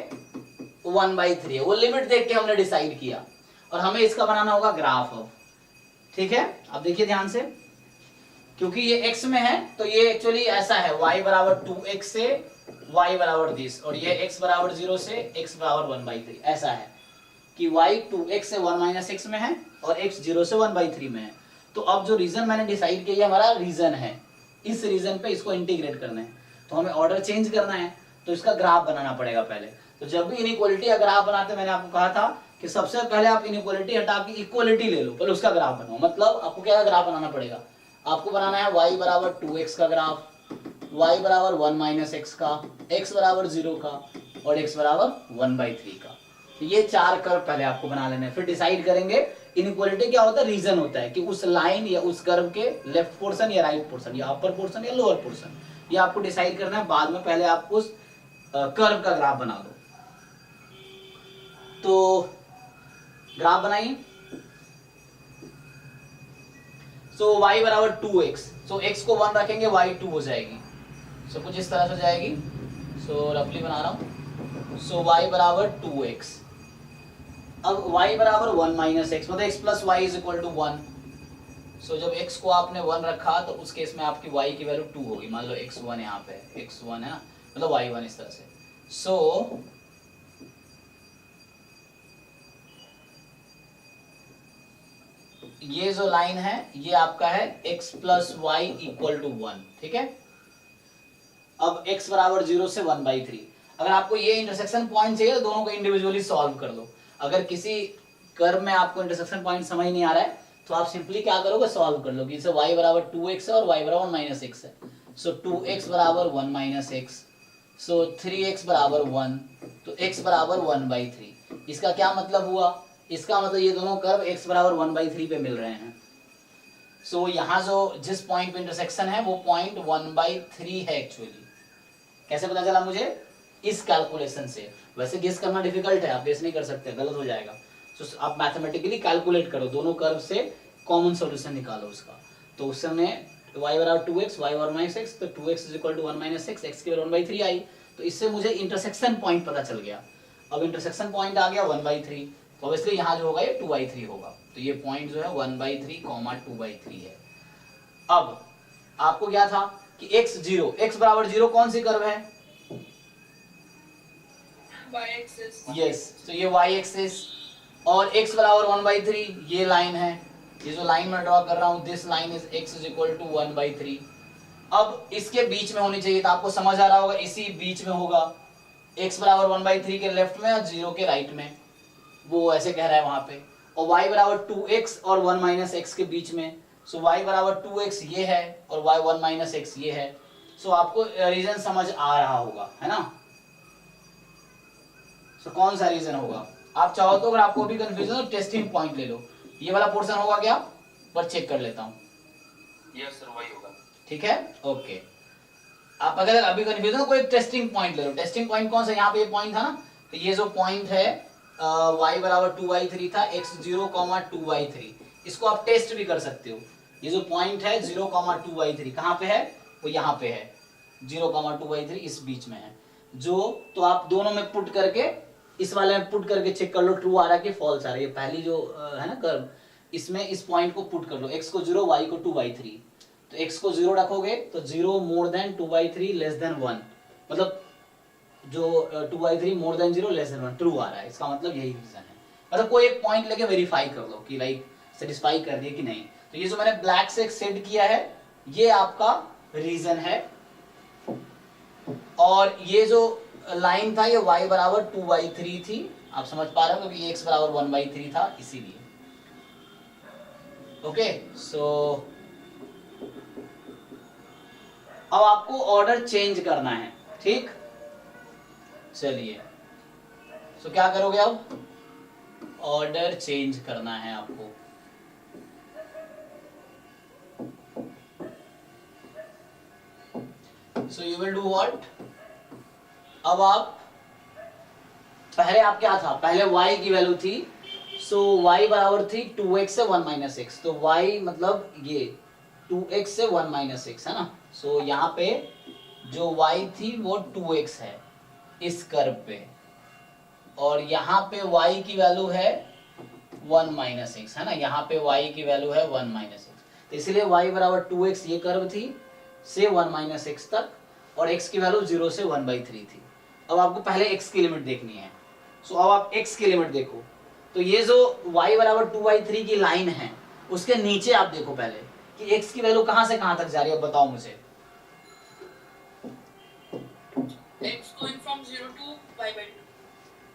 1/3 है। वो लिमिट देख के हमने डिसाइड किया, और हमें इसका बनाना होगा ग्राफ अब, ठीक है। अब देखिए ध्यान से, क्योंकि ये x में है तो ये एक्चुअली ऐसा है, y बराबर 2x से y बराबर दिस, और ये x बराबर 0 से x बराबर 1/3, ऐसा है कि y 2x से 1 माइनस x में है और x 0 से 1/3 में है। तो अब जो रीजन मैंने डिसाइड किया, हमारा रीजन है, इस रीजन पे इसको इंटीग्रेट करना है, तो हमें ऑर्डर चेंज करना है, तो इसका ग्राफ बनाना पड़ेगा पहले। तो जब भी इनइक्वालिटी का ग्राफ बनाते मैंने आपको कहा था कि सबसे पहले आप इनइक्वालिटी हटा के इक्वालिटी ले लो, पहले उसका ग्राफ बनाओ। मतलब आपको क्या ग्राफ बनाना पड़ेगा, आपको बनाना है y बराबर 2x का ग्राफ, y बराबर 1 माइनस x का, x बराबर 0 का, और x बराबर 1/3 का। तो ये 4 कर्व पहले आपको बना लेने, फिर डिसाइड करेंगे इनइक्वालिटी क्या होता है, रीजन होता है कि उस लाइन या उस कर्व के लेफ्ट पोर्शन या राइट पोर्शन या अपर पोर्शन या लोअर पोर्शन, ये आपको डिसाइड करना है बाद में। पहले आप उस कर्व का ग्राफ बना दो। तो ग्राफ बनाइए। सो y बराबर 2x, सो x को 1 रखेंगे, y 2 हो जाएगी, सो कुछ इस तरह से हो जाएगी। सो रफली बना रहा हूं। सो y बराबर 2x, अब y बराबर 1 माइनस x, मतलब x plus y is equal to 1। So जब x को आपने 1 रखा तो उस केस में आपकी y की वैल्यू 2 होगी। मान लो x1 यहाँ पे, x1 है ना, मतलब y1 इस तरह से। सो ये जो लाइन है ये आपका है x plus Y equal to 1, ठीक है। अब x बराबर 0 से 1/3। अगर आपको ये इंटरसेक्शन पॉइंट चाहिए तो दोनों को इंडिविजुअली सॉल्व कर लो। अगर किसी कर्व में आपको इंटरसेक्शन पॉइंट समझ नहीं आ रहा है तो आप सिंपली क्या करोगे, सॉल्व कर लो कि इसे y बराबर 2x है और y बराबर 1 माइनस x है। सो 2x बराबर 1 माइनस x, सो 3x बराबर 1, तो x बराबर 1/3। इसका क्या मतलब हुआ, इसका मतलब ये दोनों कर्व x बराबर 1/3 पे मिल रहे हैं। सो यहाँ जो जिस पॉइंट पे इंटरसेक्शन है वो पॉइंट 1/3 है एक्चुअली। कैसे पता चला मुझे, इस कैलकुलेशन से। वैसे गेस करना डिफिकल्ट है, आप गेस नहीं कर सकते, गलत हो जाएगा। तो आप मैथमेटिकली कैलकुलेट करो, दोनों कर्व से कॉमन सॉल्यूशन निकालो उसका। तो उस समय y बराबर 2x, y बराबर -x, तो 2x is equal to 1 minus x, x की वैल्यू 1/3 आई। तो इससे मुझे इंटरसेक्शन पॉइंट पता चल गया। अब इंटरसेक्शन पॉइंट आ गया 1/3, तो ऑब्वियसली यहाँ जो होगा ये 2/3 होगा। तो ये पॉइंट जो है 1/3, 2/3 है। अब आपको क्या था कि x0, x बराबर 0 कौन सी कर्व है, यस, तो ये y एक्सिस, और x बराबर 1/3 ये लाइन है। ये जो लाइन मैं ड्रॉ कर रहा हूं, this line is x is equal to 1/3। अब इसके बीच में होनी चाहिए, तो आपको समझ आ रहा होगा इसी बीच में होगा, x बराबर 1/3 के लेफ्ट में और 0 के राइट में, वो ऐसे कह रहा है वहां पे। और y बराबर 2x और 1 माइनस x के बीच में, सो y बराबर 2x ये है और y 1 माइनस x ये है। सो आपको रीजन समझ आ रहा होगा, है ना। सो कौन सा रीजन होगा, आप चाहो तो अगर आपको भी कंफ्यूजन हो टेस्टिंग पॉइंट ले लो। ये वाला पोर्शन होगा क्या, पर चेक कर लेता हूँ। यस सर वही होगा। ठीक है, ओके। आप अगर अभी कंफ्यूज हो कोई टेस्टिंग पॉइंट ले लो। टेस्टिंग पॉइंट कौन सा, यहाँ पे ये पॉइंट था ना, तो ये जो पॉइंट है y बराबर 2y3 था, x0, 2y3, इसको आप टेस्ट भी कर सकते हो। ये जो पॉइंट है 0, 2y3 कहाँ पे है, वो यहाँ पे है, 0, 2y3 इस बीच में है जो, तो आप दोनों में पुट करके, इस वाले में पुट करके चेक कर लो ट्रू आ रहा है कि फॉल्स आ रहा है। ये पहली जो है ना कर्व, इसमें इस पॉइंट को पुट कर लो, x को 0, y को 2y3, तो x को 0 रखोगे तो 0 more than 2y3 less than 1, मतलब जो 2y3 more than 0 less than 1 true आ रहा है, इसका मतलब यही रीजन है। मतलब कोई एक पॉइंट लेके वेरीफाई कर लो कि लाइक सेटिस्फाई कर दिए कि नहीं। तो ये जो मैंने ब्लैक से सेट किया है ये आपका रीजन है, और ये जो लाइन था ये y बराबर 2y3 थी, आप समझ पा रहे हो क्योंकि x बराबर 1/3 था इसीलिए। ओके, सो अब आपको ऑर्डर चेंज करना है, ठीक। चलिए, सो क्या करोगे अब, ऑर्डर चेंज करना है आपको। So you will do what, अब आप पहले आप क्या था, पहले y की वैल्यू थी, सो y बराबर थी 2x से 1 - x, तो y मतलब ये 2x से 1 - x है ना। सो यहाँ पे जो y थी वो 2x है इस कर्व पे, और यहाँ पे y की वैल्यू है 1 - x है ना, यहाँ पे y की वैल्यू है 1 - x, तो इसलिए y बराबर 2x ये कर्व थी से 1 - x तक, और x की वैल्यू 0 से 1/3 थी। अब आपको पहले x की लिमिट देखनी है। सो अब आप x की लिमिट देखो, तो ये जो y बराबर 2/3 की लाइन है उसके नीचे आप देखो पहले कि x की वैल्यू कहां से कहां तक जा रही है, बताओ मुझे। x going from 0 to y/2।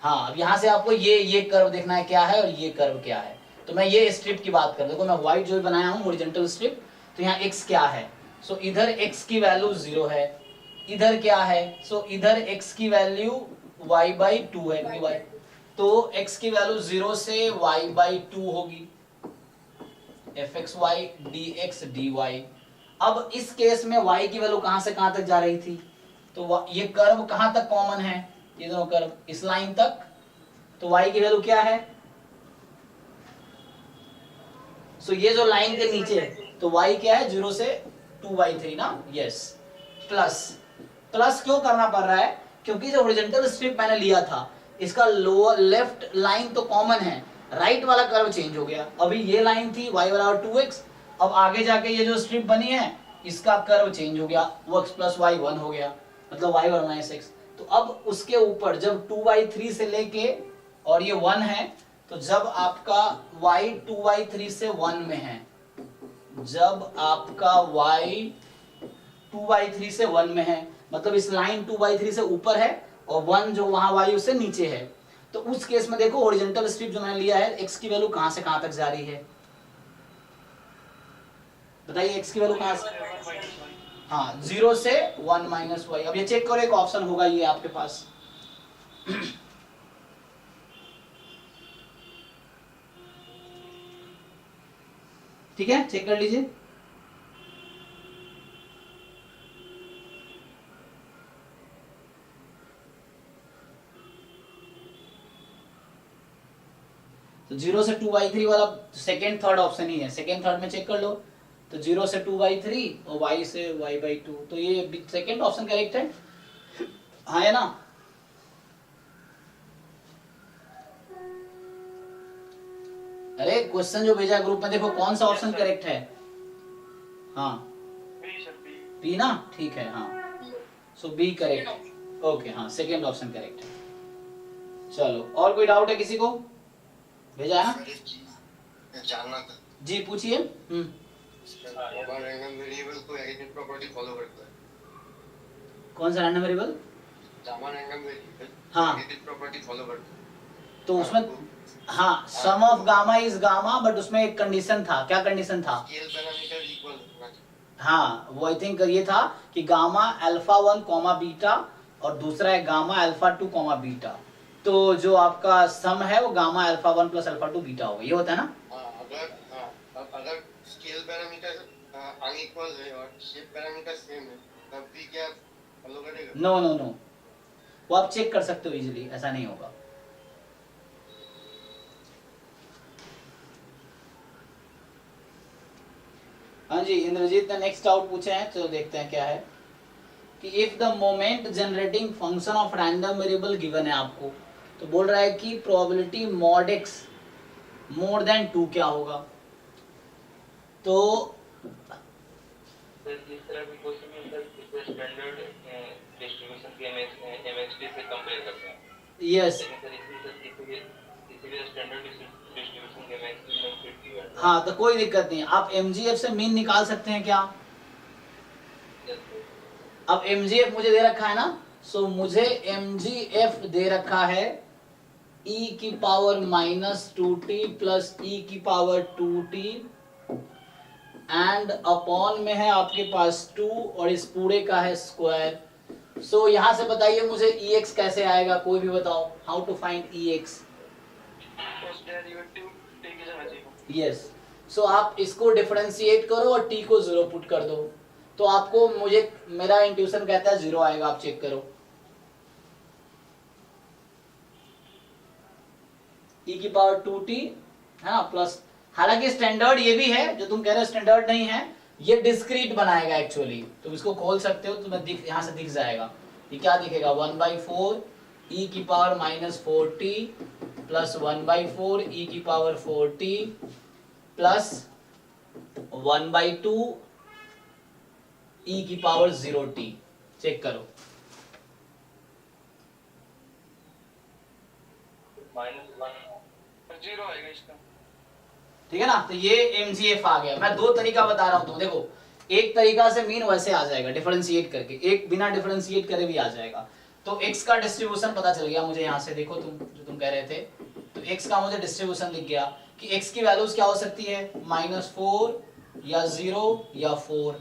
हाँ, अब यहाँ से आपको ये कर्व देखना है क्या है और ये कर्व क्या है। तो मैं ये स्ट्रिप की बात कर, देखो मैं व्हाइट जो बनाया हूँ हॉरिजॉन्टल स्ट्रिप, तो यहाँ x क्या है, सो इधर x की वैल्यू 0 है, इधर क्या है, सो इधर x की वैल्यू y/2 है क्योंकि y, तो x की वैल्यू 0 से y/2 होगी, fxy dx dy। अब इस केस में y की वैल्यू कहां से कहां तक जा रही थी, तो ये कर्व कहां तक कॉमन है, ये दोनों कर्व इस लाइन तक, तो y की वैल्यू क्या है, सो ये जो लाइन के नीचे, तो y क्या है 0 से 2/3 ना, यस। प्लस क्यों करना पड़ रहा है, क्योंकि जो हॉरिजॉन्टल स्ट्रिप मैंने लिया था इसका लोअर लेफ्ट लाइन तो कॉमन है, राइट वाला कर्व चेंज हो गया। अभी ये लाइन थी y बराबर 2x, अब आगे जाके ये जो स्ट्रिप बनी है इसका कर्व चेंज हो गया, वो x + y 1 हो गया, मतलब y बराबर -x। तो अब उसके ऊपर जब 2/3 से लेके और ये 1 है, तो जब आपका y 2/3 से 1 में है, जब आपका y 2/3 से 1 में है, मतलब इस लाइन 2/3 से ऊपर है और 1 जो वहां y उससे नीचे है, तो उस केस में देखो हॉरिजॉन्टल स्ट्रिप जो मैंने लिया है x की वैल्यू कहां से कहां तक जा रही है, बताइए x की वैल्यू कहां से, हाँ 0 से 1 - y। अब ये चेक करो, एक ऑप्शन होगा ये आपके पास, ठीक है, चेक कर लीजिए। तो 0 से 2/3 वाला सेकेंड थर्ड ऑप्शन ही है, सेकेंड थर्ड में चेक कर लो, तो 0 से 2/3 और y से y/2, तो ये सेकेंड ऑप्शन करेक्ट है, हाँ है ना। अरे क्वेश्चन जो भेजा ग्रुप में देखो कौन सा ऑप्शन करेक्ट है, हाँ बी ना, ठीक है, हाँ सो बी करेक्ट, ओके, हाँ सेकेंड ऑप्शन करेक्ट है। चलो, और कोई डाउट है किसी को, भेजा है ना, जानना था जी पूछिए। रैंडम वेरिएबल को एडिट प्रॉपर्टी फॉलो करता है, कौन सा random variable, gamma random variable हाँ एडिट प्रॉपर्टी फॉलो करता है, तो उसमें हाँ sum of gamma is gamma, but उसमें एक कंडीशन था, क्या कंडीशन था, स्केल पैरामीटर इक्वल होना चाहिए। हाँ वो आई थिंक ये था कि गामा α1 बीटा और दूसरा है गामा α2 बीटा, तो जो आपका सम है वो गामा α1 + α2 बीटा होगा, ये होता है ना। हाँ, अगर स्केल पैरामीटर अनइक्वल है और शेप पैरामीटर सेम है तब भी क्या फॉलो करेगा? नो नो नो, वो आप चेक कर सकते हो इजीली, ऐसा नहीं होगा। हाँ जी, इंद्रजीत ने नेक्स्ट डाउट पूछे हैं, तो देखते हैं क्या है कि if the moment generating function of random variable given है आपको, तो बोल रहा है कि probability mod x more than 2 क्या होगा। तो सर इस तरह की क्वेश्चन में सर इसे स्टैंडर्ड डिस्ट्रीब्यूशन के एमएक्सटी से कंपेयर करते हैं। यस, लेकिन सर इसीलिए स्टैंडर्ड डिस्ट्रीब्यूशन के एमएक्सटी में फिट किया है। हाँ तो कोई दिक्कत नहीं, आप एमजीएफ से मीन निकाल सकते हैं क्या? अब एमजीएफ मुझे दे रखा है ना, सो मुझे एमजीएफ दे रखा है e की पावर -2t प्लस e की पावर 2t एंड अपॉन में है आपके पास 2 और इस पूरे का है स्क्वायर। सो यहां से बताइए मुझे ex कैसे आएगा, कोई भी बताओ, how to find ex। First derivative T की जगह जी। यस, सो आप इसको डिफरेंशिएट करो और t को 0 पुट कर दो, तो आपको मुझे मेरा इंट्यूशन कहता है 0 आएगा। आप चेक करो, e की पावर 2t है ना प्लस, हालांकि स्टैंडर्ड ये भी है जो तुम कह रहे हो स्टैंडर्ड नहीं है, ये डिस्क्रीट बनाएगा एक्चुअली, तुम इसको खोल सकते हो, तुम्हें दिख यहाँ से दिख जाएगा। ये क्या दिखेगा 1/4 e की पावर -4t प्लस 1/4 e की पावर 4t प्लस 1/2 e की पावर 0t। चेक करो, -1 0 आएगा इसका। ठीक है ना। तो ये एमजीएफ आ गया। मैं दो तरीका बता रहा हूं, तो देखो एक तरीका से मीन वैसे आ जाएगा डिफरेंशिएट करके, एक बिना डिफरेंशिएट करे भी आ जाएगा। तो x का डिस्ट्रीब्यूशन पता चल गया मुझे यहाँ से, देखो तुम जो तुम कह रहे थे, तो x का मुझे डिस्ट्रीब्यूशन दिख गया कि x की वैल्यूज क्या हो सकती है -4 या 0 या 4।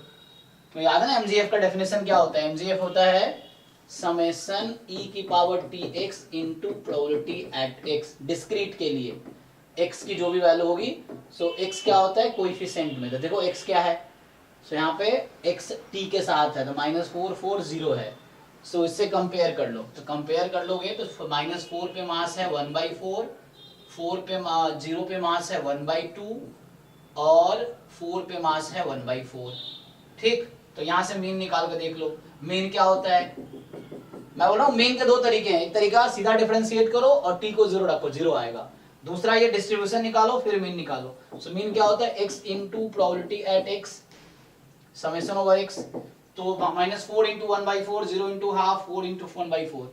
तो याद है ना एमजीएफ का डेफिनेशन क्या होता है, एमजीएफ होता है समेशन e की power tx into probability at x, discrete के लिए x की जो भी वैल्यू होगी। सो x क्या होता है कोएफिशिएंट में, तो देखो x क्या है, सो यहाँ पे x t के साथ है, तो -4 4 0 है। सो इससे कंपेयर कर लो, तो कंपेयर कर लोगे तो -4 पे मास है 1/4, 4 पे 0 पे मास है 1/2 और 4 पे मास है 1/4। ठीक, तो यहाँ से मीन निकाल के देख लो, मीन क्या होता है। मैं बोल रहा हूँ मीन के दो तरीके हैं, एक तरीका सीधा डिफरेंशिएट करो और t को 0 रखो, 0 आएगा। दूसरा ये डिस्ट्रीब्यूशन निकालो फिर मीन निकालो। सो मीन क्या होता है x into probability at x summation over x, तो -4 into 1/4, 0 into half, 4 into 1/4,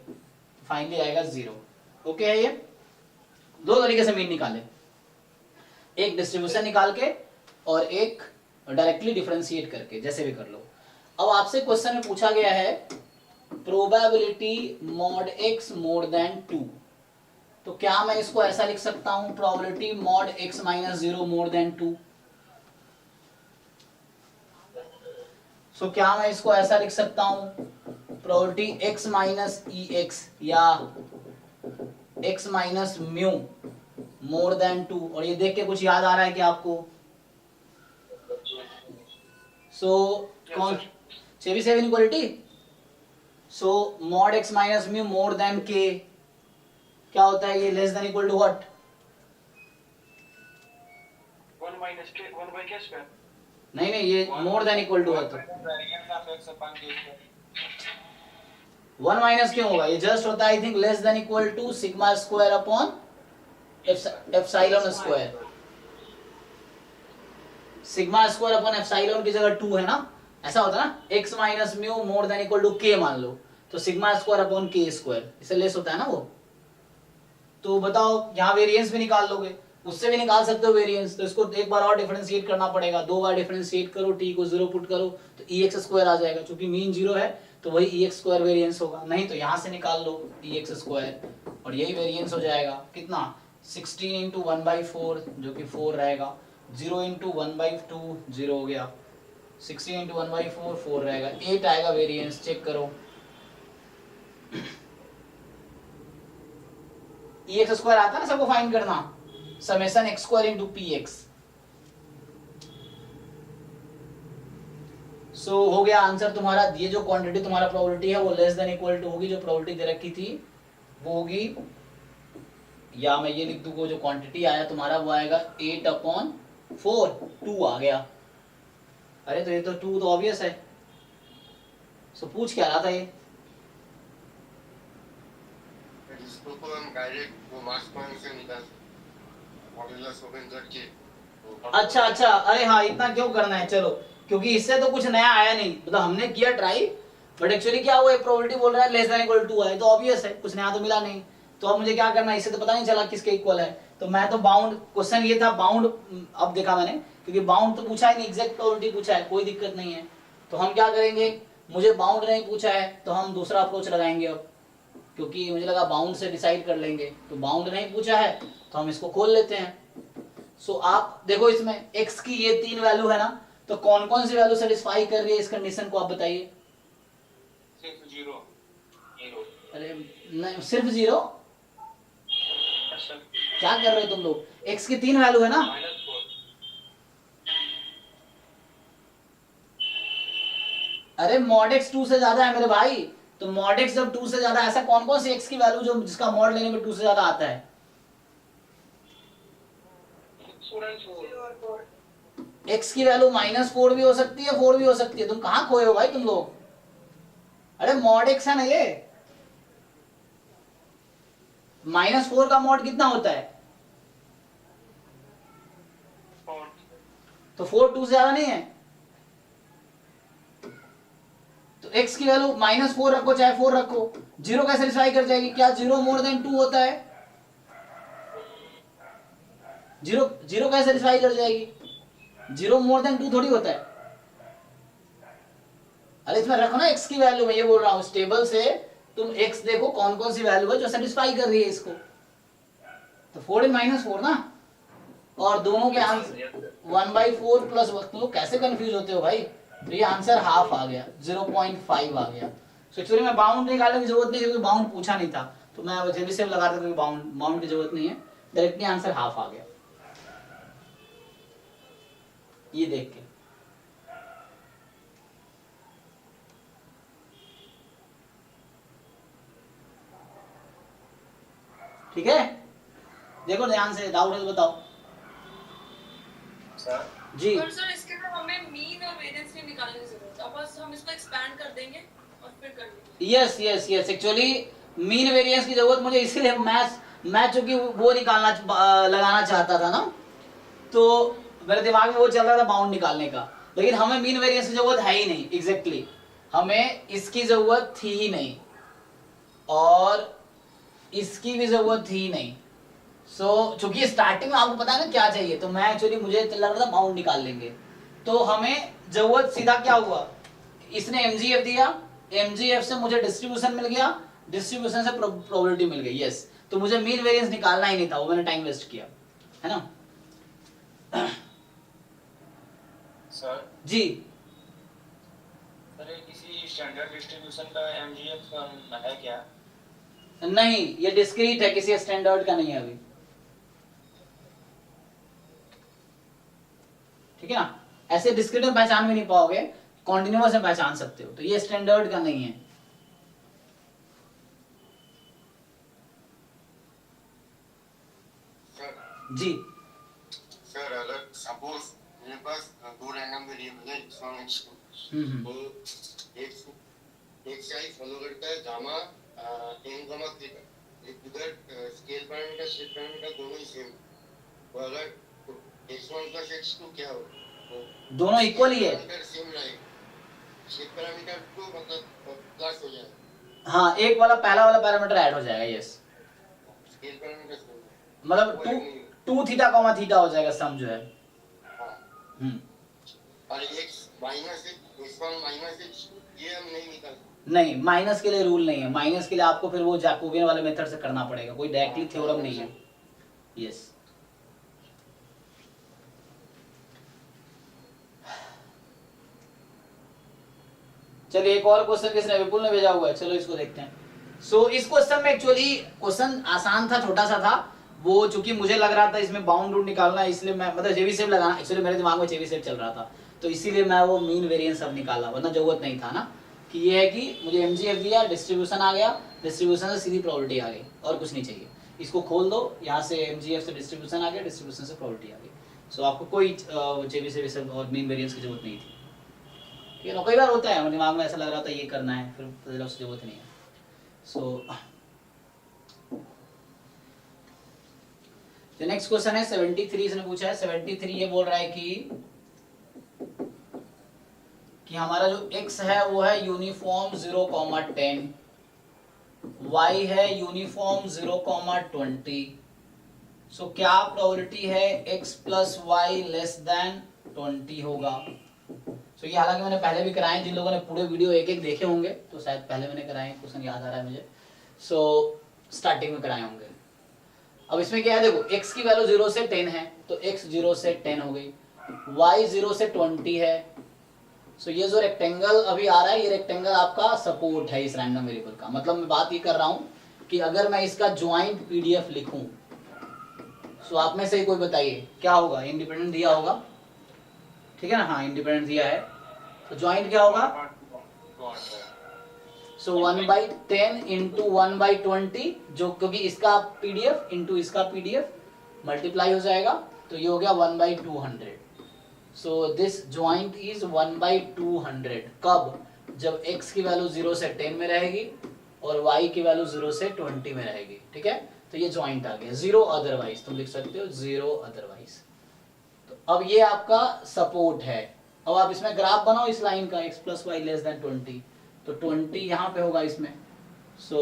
finally आएगा 0। ओके है, ये दो तरीके से मीन निकाले, एक डिस्ट्रीब्यूशन निकाल के और एक डायरेक्टली डिफरेंशिएट करके, जैसे भी कर लो। अब आपसे क्वेश्चन में पूछा गया है probability mod x more than 2, तो क्या मैं इसको ऐसा लिख सकता हूं probability mod x -0 more than 2। सो क्या मैं इसको ऐसा लिख सकता हूं प्रोबेबिलिटी x -ex या x म्यू मोर देन 2। और ये देख के कुछ याद आ रहा है क्या आपको? सो कौन Chebyshev inequality, so mod x mu more than k क्या होता है, ये less than equal to what? 1 - k 1/k square. नहीं नहीं, ये more than equal to what? Variance of x upon k square. 1 minus क्यों होगा, ये जस्ट होता है I think less than equal to sigma square upon epsilon square. Sigma square upon epsilon की जगह 2 है ना, ऐसा होता है ना। x minus mu more than equal to k मान लो, तो sigma square upon k square, इससे लेस होता है ना वो। तो बताओ यहाँ वेरिएंस भी निकाल लोगे, उससे भी निकाल सकते हो वेरिएंस, तो इसको एक बार और डिफरेंशिएट करना पड़ेगा, 2 बार डिफरेंशिएट करो, t को 0 पुट करो तो ex स्क्वायर आ जाएगा, क्योंकि मीन 0 है तो वही ex स्क्वायर वेरिएंस होगा। नहीं तो यहाँ से निकाल लो ex स्क्वायर और यही वेरिएंस हो जाएगा कितना 16 इंटू 1/4 जो कि 4 रहेगा, 0 इंटू 1/2 0 हो गया, 16 इंटू 1/4 4 रहेगा, 8 आएगा वेरिएंस। चेक करो ex स्क्वायर आता है ना सबको फाइंड करना, summation x square into px, सो हो गया आंसर तुम्हारा। ये जो क्वांटिटी तुम्हारा प्रोबेबिलिटी है वो लेस देन इक्वल टू होगी, जो प्रोबेबिलिटी दे रखी थी वो होगी, या मैं ये लिख दूंगा, जो क्वांटिटी आया तुम्हारा वो आएगा 8/4, 2 आ गया। अरे तो ये तो 2 तो ऑब्वियस है। सो पूछ क्या रहा था ये? इसको तो हम डायरेक्ट वो मास पॉइंट से निकाल मॉड्यूलस ऑफ इनवर्ट के। अच्छा अच्छा, अरे हाँ, इतना क्यों करना है? चलो, क्योंकि इससे तो कुछ नया आया नहीं, मतलब हमने किया ट्राई, बट एक्चुअली क्या हुआ, प्रोबेबिलिटी बोल रहा है लेस देन इक्वल टू है, तो ऑब्वियस है, कुछ नया तो मिला नहीं। तो अब मुझे क्या करना है, इससे तो पता नहीं चला किसके इक्वल है। तो मैं तो बाउंड, क्वेश्चन ये था बाउंड, अब देखा मैंने, क्योंकि बाउंड तो पूछा है नहीं, एग्जैक्ट प्रोबेबिलिटी पूछा है, कोई दिक्कत नहीं है। तो हम क्या करेंगे, मुझे बाउंड नहीं पूछा है तो हम दूसरा अप्रोच लगाएंगे अब, क्योंकि मुझे लगा बाउंड से डिसाइड कर लेंगे। तो बाउंड नहीं पूछा है तो हम इसको खोल लेते हैं। सो आप देखो, इसमें x की ये 3 वैल्यू है ना, तो कौन कौन सी वैल्यू सेटिस्फाई कर रही है इस कंडीशन को, आप बताइए। सिर्फ 0 0। अरे नहीं, सिर्फ 0? क्या कर रहे हो तुम लोग? x की 3 वैल्यू है ना। -4। अरे मॉड x 2 से ज्यादा है मेरे भाई, तो मॉड x जब 2 से ज्यादा, ऐसा कौन कौन सी x की वैल्यू जो जिसका मॉड लेने में 2 से ज्यादा आता है? स्टूडेंट 4 और 4 x की वैल्यू -4 भी हो सकती है, 4 भी हो सकती है। तुम कहां खोए हो भाई तुम लोग? अरे मॉड x है ना ये, -4 का मॉड कितना होता है? 4 तो 4 2 से ज्यादा नहीं है। तो x की वैल्यू -4 रखो चाहे 4 रखो, 0 कैसे सेटिस्फाई कर जाएगी? क्या 0 मोर देन 2 होता है? 0 कैसे सेटिस्फाई कर जाएगी? 0 मोर देन 2 थोड़ी होता है। अरे इसमें रखो ना x की वैल्यू, मैं ये बोल रहा हूं स्टेबल से तुम x देखो कौन कौन सी वैल्यू है जो सेटिस्फाई कर रही है इसको। तो 4 इन -4 ना, और दोनों के आंसर 1/4 प्लस, तुम लोग कैसे कंफ्यूज होते हो भाई? तो ये आंसर हाफ आ गया, 0.5 आ गया। सो एक्चुअली मैं बाउंड निकालने की जरूरत नहीं, क्योंकि बाउंड पूछा नहीं था, तो मैं जेबीसेफ लगा था, क्योंकि बाउंड की जरूरत नहीं है, डायरेक्टली आंसर हाफ आ गया ये देख के। ठीक है, देखो ध्यान से, डाउट है तो बताओ। सर जी पर सर इसके लिए हमें मीन और वेरिएंस नहीं निकालने की जरूरत है, बस हम इसको एक्सपैंड कर देंगे और फिर कर लेंगे। Yes yes yes, actually mean variance की जरूरत मुझे इसीलिए, मैं चूंकि वो निकालना लगाना चाहता था ना, तो मेरे दिमाग में वो चल रहा था बाउंड निकालने का, लेकिन हमें मीन वेरिएंस की जरूरत है ही नहीं। एग्जैक्टली हमें इसकी जरूरत थी ही नहीं, और इसकी भी जरूरत थी ही नहीं। सो चूंकि स्टार्टिंग में आपको पता है ना क्या चाहिए, तो मैं एक्चुअली मुझे चल रहा था बाउंड निकाल लेंगे। तो हमें जरूरत सीधा क्या हुआ, इसने mgf दिया, mgf से मुझे डिस्ट्रीब्यूशन मिल गया, डिस्ट्रीब्यूशन से प्रोबेबिलिटी मिल गई। यस, तो मुझे मीन वेरिएंस निकालना ही नहीं था, वो मैंने टाइम वेस्ट किया, है ना। सर जी सर, ये किसी स्टैंडर्ड डिस्ट्रीब्यूशन का एमजीएफ है क्या? नहीं, ये डिस्क्रीट है, किसी स्टैंडर्ड का नहीं है अभी, ठीक है ना। ऐसे डिस्क्रीट में पहचान भी नहीं पाओगे, कॉन्टिन्यूअस में पहचान सकते हो, तो ये स्टैंडर्ड का नहीं है। जी सर अगर सपोज मेरे पास 2 रैंडम वेरिएबल है x1 x2, तो एक साइज फॉलो करता है गामा n, थीटा, इधर स्केल पैरामीटर शेप पैरामीटर दोनों ही सेम। तो अगर x1 प्लस x2 क्या हो, तो दोनों इक्वल ही है। सेम रहेगा, शेप पैरामीटर तो मतलब प्लस हो जाएगा। हाँ, एक वाला पहला वाला पैरामीटर ऐड हो जाएगा। यस, स्केल पैरामीटर सेम है, मतलब 2 थीटा कॉमा थीटा हो जाएगा सम जो है। हाँ। और x minus x1 minus x2 ये हम नहीं निकाल सकते। नहीं, माइनस के लिए रूल नहीं है, माइनस के लिए आपको फिर वो जैकोबियन वाले मेथड से करना पड़ेगा, कोई डायरेक्टली थ्योरम नहीं है। यस, चलिए एक और क्वेश्चन किसने, विपुल ने भेजा हुआ है, चलो इसको देखते हैं। सो इस क्वेश्चन में एक्चुअली क्वेश्चन आसान था, छोटा सा था, वो चूंकि मुझे लग रहा था इसमें बाउंड रूट निकालना है, इसलिए मैं मतलब जेबीसेफ लगाना, एक्चुअली मेरे दिमाग में जेबीसेफ चल रहा था, तो इसीलिए मैं वो मीन वेरिएंस अब निकाला, वरना जरूरत नहीं था ना। कि ये है कि मुझे MGF दिया, डिस्ट्रीब्यूशन आ गया, डिस्ट्रीब्यूशन से सीधी प्रोबेबिलिटी आ गई, और कुछ नहीं चाहिए। इसको खोल दो, यहाँ से MGF से डिस्ट्रीब्यूशन आ गया, डिस्ट्रीब्यूशन से प्रोबेबिलिटी आ गई। सो आपको कोई चेबीशेव और मीन वेरिएंस की जरूरत नहीं थी। ठीक है ना, कई बार होता है दिमाग में ऐसा लग रहा था ये करना है, फिर उसकी जरूरत नहीं है। सो नेक्स्ट क्वेश्चन है 73, इसने पूछा है 73, ये बोल रहा है कि हमारा जो x है वो है यूनिफॉर्म 0,10, y है यूनिफॉर्म 0,20। सो क्या प्रोबेबिलिटी है x plus Y less than 20 होगा। सो ये हालांकि मैंने पहले भी कराए, जिन लोगों ने पूरे वीडियो एक एक देखे होंगे तो शायद पहले मैंने कराए, क्वेश्चन याद आ रहा है मुझे। सो स्टार्टिंग में कराए होंगे। अब इसमें क्या है, देखो x की वैल्यू 0 से 10 है, तो x 0 से 10 हो गई, y 0 से 20 है। सो ये जो रेक्टेंगल अभी आ रहा है, ये रेक्टेंगल आपका सपोर्ट है इस रैंडम वेरिएबल का। मतलब मैं बात ये कर रहा हूं कि अगर मैं इसका ज्वाइंट PDF लिखूं, सो आप में से कोई बताइए क्या होगा। इंडिपेंडेंट दिया होगा, ठीक है ना, हाँ इंडिपेंडेंट दिया है, तो ज्वाइंट क्या होगा। सो 1/10 इंटू 1/20, जो क्योंकि इसका PDF इंटू इसका PDF मल्टीप्लाई हो जाएगा, तो ये हो गया 1/200। So this joint is 1/200। कब, जब x की वैल्यू 0 से 10 में रहेगी और y की वैल्यू 0 से 20 में रहेगी। ठीक है, तो ये ज्वाइंट आ गया। 0 अदरवाइज तुम लिख सकते हो, 0 अदरवाइज। तो अब ये आपका सपोर्ट है। अब आप इसमें ग्राफ बनाओ इस लाइन का, x plus Y less than 20, तो 20 यहाँ पे होगा इसमें। सो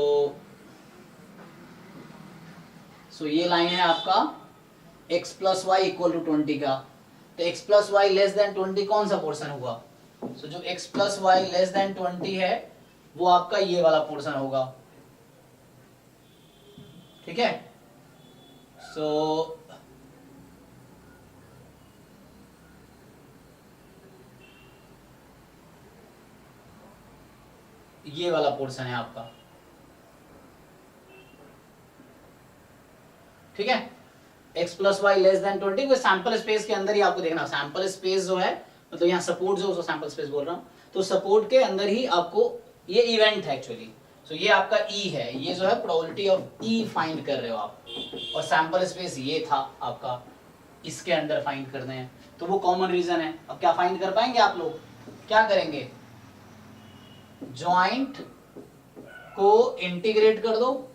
ये लाइन है आपका x plus Y equal to 20 का, तो x plus Y less than 20 कौन सा पोर्शन होगा। सो जो x plus Y less than 20 है वो आपका ये वाला पोर्शन होगा। ठीक है, सो ये वाला पोर्शन है आपका। ठीक है, x plus Y less than 20, वो सैंपल स्पेस के अंदर ही आपको देखना। सैंपल स्पेस जो है, मतलब यहाँ सपोर्ट जो सैंपल स्पेस बोल रहा हूँ, तो सपोर्ट के अंदर ही आपको ये इवेंट है एक्चुअली। सो ये आपका E है, ये जो है प्रोबेबिलिटी ऑफ E फाइंड कर रहे हो आप, और सैंपल स्पेस ये था आपका, इसके अंदर फाइंड करने हैं, तो वो कॉमन रीजन है। अब क्या फाइंड कर पाएंगे आप लोग, क्या करेंगे, ज्वाइंट को इंटीग्रेट कर दो,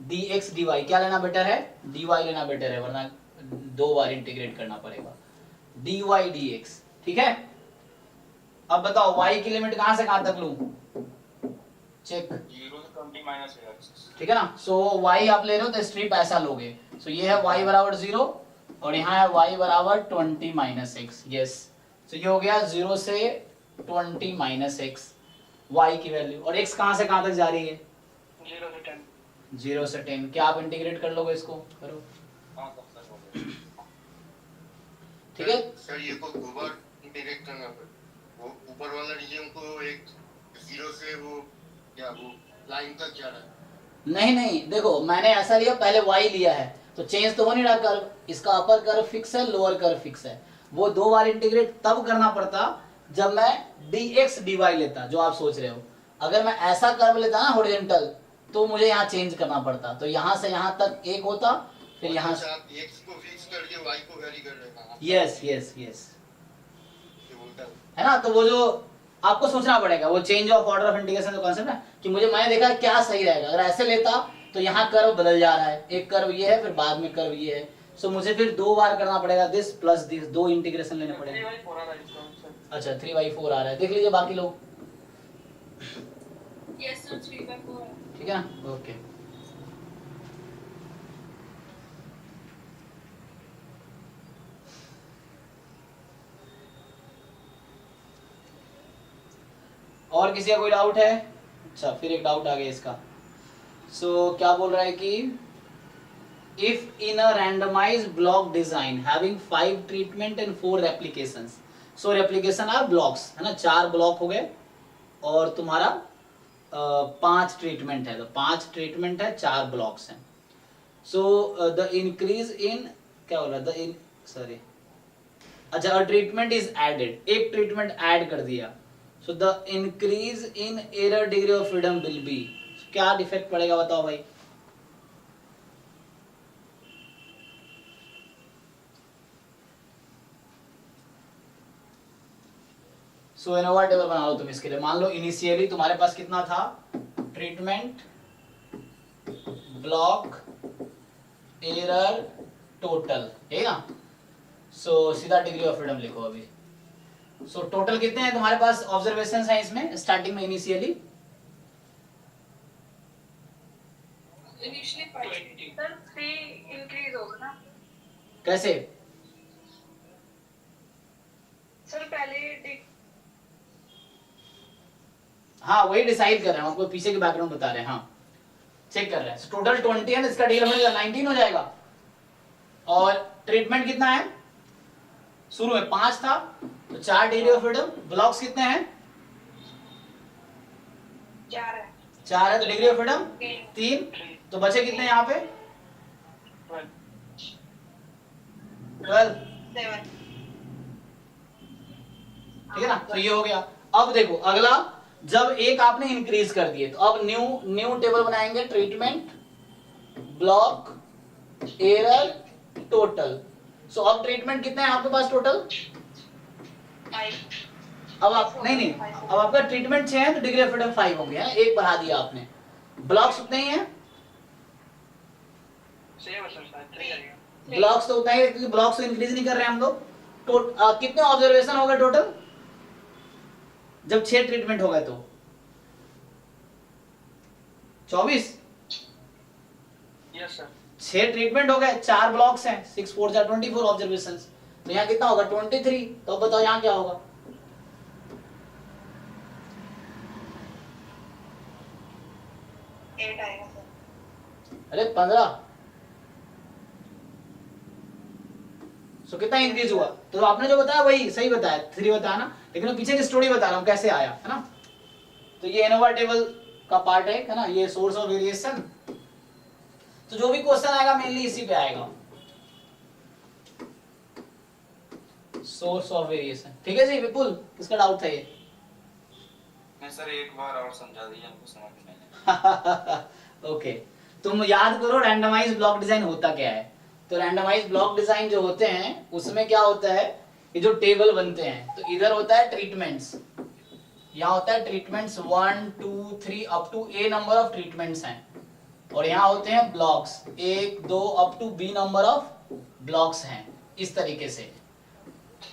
dx dy, क्या लेना बेटर है, dy लेना बेटर है, वरना 2 बार इंटीग्रेट करना पड़ेगा, dy dx। ठीक है, अब बताओ y की लिमिट कहां से कहां तक लूं, चेक 0 से 20 माइनस x। ठीक है ना। सो y आप ले रहे हो तो स्ट्रिप ऐसा लोगे। सो ये है y बराबर 0 और यहाँ है y बराबर 20 माइनस x। यस, तो ये हो गया 0 से 20 माइनस x y की वैल्यू, और x कहां से कहां तक जा रही है, 0 से 10। 0 से 10। क्या आप इंटीग्रेट कर लोगे इसको, करो। ठीक है सर, ये को 2 बार इंटीग्रेट करना पड़ेगा। वो ऊपर वाला रीजन को एक 0 से वो क्या वो लाइन तक जा रहा है। नहीं, देखो मैंने ऐसा लिया, पहले y लिया है तो चेंज तो हो नहीं रहा कर्व, इसका अपर कर्व फिक्स है, लोअर कर्व फिक्स है। वो 2 बार इंटीग्रेट तब करना पड़ता जब मैं dx dy लेता, जो आप सोच रहे हो। अगर मैं ऐसा कर्व लेता ना हॉरिजॉन्टल, तो मुझे यहाँ चेंज करना पड़ता, तो यहाँ से यहाँ तक 1 होता, फिर यहाँ से आप x को फिक्स करके y को वेरी कर लेना। यस है ना। तो वो जो आपको सोचना पड़ेगा, वो change of order of integration का कांसेप्ट है कि मुझे, मैंने देखा क्या सही रहेगा। अगर ऐसे लेता तो यहाँ कर्व बदल जा रहा है, एक कर्व ये है, फिर बाद में कर्व ये है। सो मुझे फिर 2 बार करना पड़ेगा, दिस प्लस दिस, 2 इंटीग्रेशन लेने पड़ेगा। 3/4 आ रहा है इसका। अच्छा 3/4 आ रहा है, देख लीजिए बाकी लोग। Yes sir, 3/4. ठीक है ना, ओके। और किसी का कोई डाउट है? अच्छा, फिर एक डाउट आ गया इसका। सो क्या बोल रहा है कि if in a randomised block design having 5 treatment and 4 replications, so replication are blocks, है ना, 4 ब्लॉक हो गए और तुम्हारा 5 ट्रीटमेंट है, तो 5 ट्रीटमेंट है, 4 ब्लॉक्स हैं। सो द इंक्रीज इन, क्या बोल रहा है, अच्छा, अ ट्रीटमेंट इज एडेड, एक ट्रीटमेंट ऐड कर दिया, so the increase in error degree of freedom will be, क्या डिफेक्ट पड़ेगा बताओ भाई? सो एनोवा टेबल बना लो तुम इसके लिए। मान लो इनिशियली तुम्हारे पास कितना था, ट्रीटमेंट, ब्लॉक, एरर, टोटल, है ना? सो सीधा डिग्री ऑफ फ्रीडम लिखो अभी। सो टोटल कितने हैं तुम्हारे पास ऑब्जर्वेशंस हैं इसमें स्टार्टिंग में इनिशियली? इनिशियली 5 सर 3 इंक्रीज होगा ना कैसे? सर? पहले हाँ वही डिसाइड कर रहे हैं, आपको पीछे के बैकग्राउंड बता रहे हैं। हाँ चेक कर रहे हैं। टोटल 20 है, इसका डिग्री ऑफ फ्रीडम 19 हो जाएगा। और ट्रीटमेंट कितना है? शुरू में 5 था तो 4 डिग्री ऑफ फ्रीडम। ब्लॉक्स कितने हैं? 4 है। 4 है तो डिग्री ऑफ फ्रीडम 3, तो बचे कितने यहाँ पे? 12, 7 ठीक है ना? तो ये हो गया। अब देखो अगला, जब एक आपने इंक्रीज कर दिए तो अब न्यू टेबल बनाएंगे, ट्रीटमेंट, ब्लॉक, एरर, टोटल। सो अब ट्रीटमेंट कितने हैं आपके पास टोटल? 5। अब आप नहीं, अब आपका ट्रीटमेंट 6 है तो डिग्री ऑफ फ्रीडम 5 हो गया है, एक बढ़ा दिया आपने। ब्लॉक्स उतने ही हैं? सेम है सर, शायद 3 आएगा। ब्लॉक्स तो उतना ही है क्योंकि ब्लॉक्स तो इंक्रीज नहीं कर रहे हैं हम लोग। कितने ऑब्जर्वेशन हो गए टोटल जब 6 ट्रीटमेंट हो गए तो? 24। Yes sir. 6 ट्रीटमेंट हो गए, 4 ब्लॉक्स हैं, 6 4 जा 24 ऑब्जर्वेशंस। तो यहाँ कितना होगा? 23। तो अब बताओ यहाँ क्या होगा? 8 आएगा सर। अरे 15। सो कितना इंक्रीज हुआ? तो आपने जो बताया वही सही बताया, 3 बताया ना, लेकिन मैं पीछे की स्टोरी बता रहा हूँ कैसे आया, है ना? तो ये एनोवा टेबल का पार्ट है ना, ये सोर्स ऑफ वेरिएशन। तो जो भी क्वेश्चन आएगा मेनली इसी पे आएगा, सोर्स ऑफ वेरिएशन। ठीक है जी विपुल, किसका डाउट था ये? नहीं सर, एक बार और समझा दीजिए, हमको समझ में नहीं आया। ओके, तुम याद करो रैंडमाइज ब्लॉक डिजाइन होता क्या है। तो रैंडमाइज ब्लॉक डिजाइन जो होते हैं उसमें क्या होता है, ये जो टेबल बनते हैं तो इधर होता है ट्रीटमेंट्स, यहाँ होता है treatments 1 2 3 up to A number of treatments हैं, और यहाँ होते हैं blocks 1 2 up to B number of blocks हैं, इस तरीके से।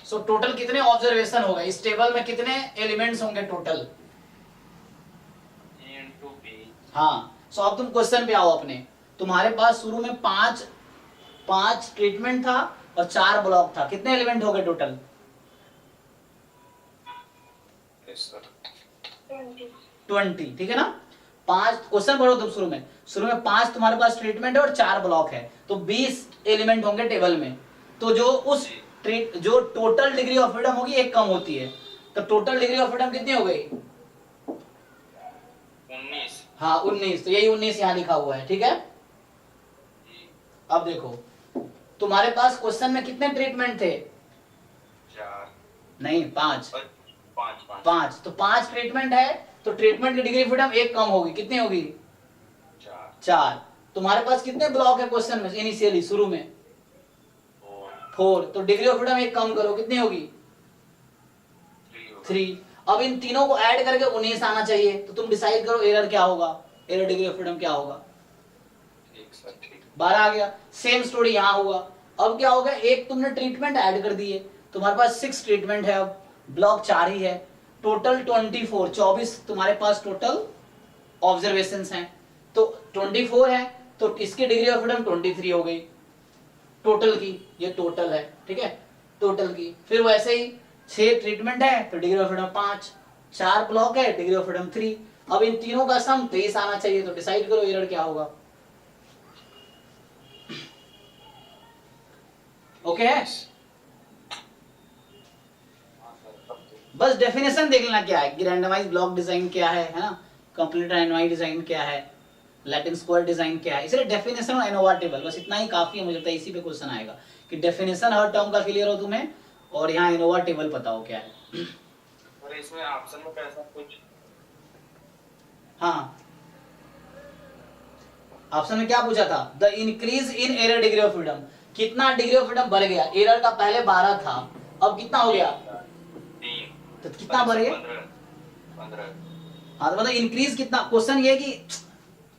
सो टोटल कितने ऑब्जर्वेशन हो गए इस टेबल में? कितने एलिमेंट्स होंगे टोटल? A into B। हाँ, सो अब तुम क्वेश्चन पे आओ अपने। तुम्हारे पास शुरू में 5 ट्रीटमेंट था और 4 ब्लॉक था, कितने एलिमेंट हो गए टोटल? Yes sir. 20, ठीक है ना? 5 क्वेश्चन पढ़ो तुम। शुरू में 5 तुम्हारे पास ट्रीटमेंट है और 4 ब्लॉक है, तो 20 एलिमेंट होंगे टेबल में। तो जो टोटल डिग्री ऑफ फ्रीडम होगी एक कम होती है, तो टोटल डिग्री ऑफ फ्रीडम कितनी हो गई? 19। हाँ 19, तो यही 19 यहाँ लिखा हुआ है, ठीक है? अब देखो तुम्हारे पास क्वेश्चन में कितने ट्रीटमेंट थे? 4 नहीं 5। 5 तो 5 ट्रीटमेंट है तो ट्रीटमेंट की डिग्री फ्रीडम एक कम होगी, कितनी होगी? 4। तुम्हारे पास कितने ब्लॉक है क्वेश्चन में इनिशियली शुरू में? 4। तो डिग्री ऑफ फ्रीडम एक कम करो, कितनी होगी? 3। अब इन तीनों को ऐड करके 19 आना चाहिए, तो तुम डिसाइड करो एरर क्या होगा, एरर डिग्री ऑफ फ्रीडम क्या होगा? 12 आ गया। सेम स्टोरी यहाँ हुआ। अब क्या होगा, एक तुमने ट्रीटमेंट ऐड कर दिए, तुम्हारे पास 6 ट्रीटमेंट है, अब ब्लॉक 4 ही है, टोटल 24 तुम्हारे पास टोटल ऑब्जर्वेशंस हैं। तो 24 है तो इसकी डिग्री ऑफ फ्रीडम 23 हो गई टोटल की, ये टोटल है, ठीक है? टोटल की। फिर वैसे ही 6 ट्रीटमेंट है तो डिग्री ऑफ फ्रीडम 5, 4 ब्लॉक है, डिग्री ऑफ फ्रीडम 3। अब इन तीनों का सम 23 आना चाहिए, तो डिसाइड करो एरर क्या होगा। ओके है? बस डेफिनेशन देख लेना क्या है कि रैंडमाइज ब्लॉक डिजाइन क्या है ना, कंप्लीट रैंडमाइज डिजाइन क्या है, लैटिन स्क्वायर डिजाइन क्या है, इसलिए डेफिनेशन और एनोवा टेबल बस इतना ही काफी है। मुझे लगता है इसी पे क्वेश्चन आएगा कि डेफिनेशन हर टर्म का क्लियर हो तुम्हें, और यहाँ इनोवा टेबल पता हो क्या है। और इसमें ऑप्शन में कैसा कुछ, हाँ ऑप्शन में क्या पूछा था, the increase in error degree of freedom, कितना डिग्री ऑफ फ्रीडम बढ़ गया, एरर का पहले 12 था अब कितना हो गया, 3, तो कितना बढ़ गया, 15। हाँ तो मतलब इंक्रीज कितना, क्वेश्चन ये कि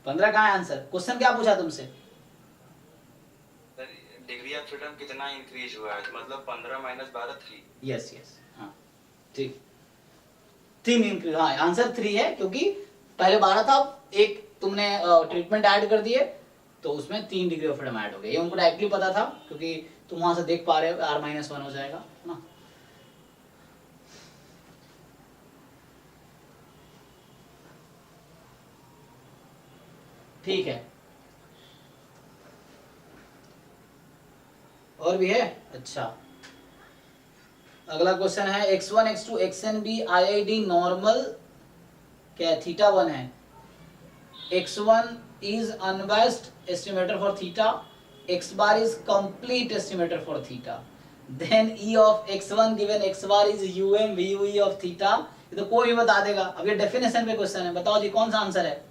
15 कहाँ है आंसर, क्वेश्चन क्या पूछा तुमसे, डिग्री ऑफ फ्रीडम कितना इंक्रीज हुआ है, मतलब 15 - 12 3। यस यस हाँ ठीक, 3 इंक्रीज, हाँ आंसर 3 है क्योंकि पहले 12 था, एक तुमने ट्रीटमेंट ऐड कर दिए तो उसमें 3 डिग्री ऑफ फ्रीडम ऐड हो गया, ये उनको डायरेक्टली पता था क्योंकि तुम वहां से देख पा रहे हो R-1 हो जाएगा ना। ठीक है, और भी है, अच्छा अगला क्वेश्चन है x1 x2 xnb IID normal क्या है, θ1 है, x1 is unbiased estimator for theta, x bar is complete estimator for theta, then E of x1 given x bar is um VUE of theta, ये तो कोई भी बता देगा। अब ये डेफिनेशन पे क्वेश्चन है, बताओ जी कौन सा आंसर है,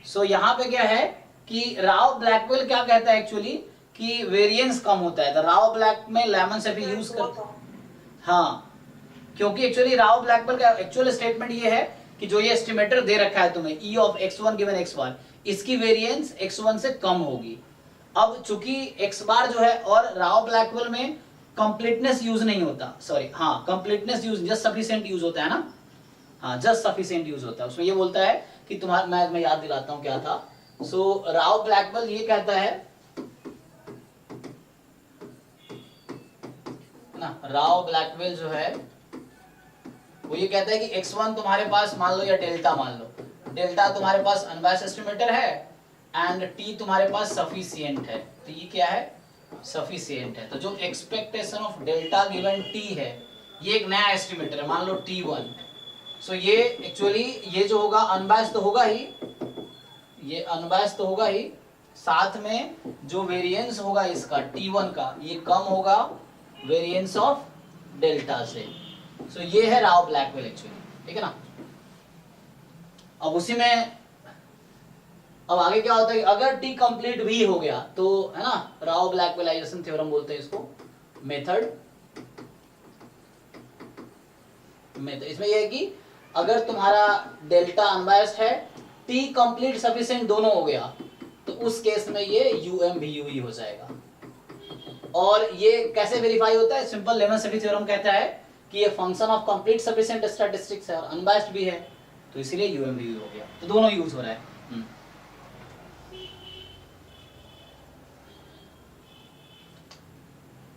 सो यहाँ पे क्या है कि राव ब्लैकवेल क्या कहता है एक्चुअली कि वेरिएंस कम होता है, तो राव ब्लैक में लेमन से भी यूज कर, हाँ क्योंकि एक्चुअली राव ब्लैकवेल का एक्चुअल स्टेटमेंट ये है कि जो ये एस्टिमेटर दे रखा है तुम्हें E of x1 given x bar, इसकी वेरिएंस x1 से कम होगी। अब चूंकि x बार जो है और राव ब्लैकवेल में कंप्लीटनेस यूज नहीं होता, सॉरी हाँ completeness use just sufficient use होता है ना, हाँ जस्ट सफिशिएंट यूज होता है, उसमें ये बोलता है कि तुम्हारा मैं याद दिलाता हूं क्या था, सो राव ब्लैकवेल ये कहता है ना, राव ब्लैकवेल जो है वो ये कहता है कि x1 तुम्हारे पास मान लो या डेल्टा मान लो, डेल्टा तुम्हारे पास अनबायस्ड एस्टिमेटर है एंड t तुम्हारे पास सफिशिएंट है, तो ये क्या है सफिशिएंट है, तो जो expectation of delta given t है ये एक नया एस्टिमेटर है, मान लो t1, सो ये एक्चुअली ये जो होगा अनबायस्ड तो होगा ही, ये अनबायस्ड तो होगा ही, साथ में जो वेरिएंस होगा इसका t1 का ये कम होगा वेरिएंस ऑफ डेल्टा से, सो ये है राव ब्लैकवेल एक्चुअली, ठीक है ना। अब उसी में अब आगे क्या होता है, अगर t कंप्लीट भी हो गया तो है ना, राव ब्लैकवेलाइजेशन थ्योरम बोलते हैं इसको, मेथड इसमें यह है कि अगर तुम्हारा डेल्टा अनबायस्ड है, t कंप्लीट सफिशिएंट दोनों हो गया, तो उस केस में ये UMVUE हो जाएगा। और ये कैसे वेरीफाई होता है, सिंपल लेमन-सेफी थ्योरम कहता है कि ये function of complete sufficient statistics है और अनबायस्ड भी है, तो इसीलिए UMVUE हो गया, तो दोनों यूज हो रहा है।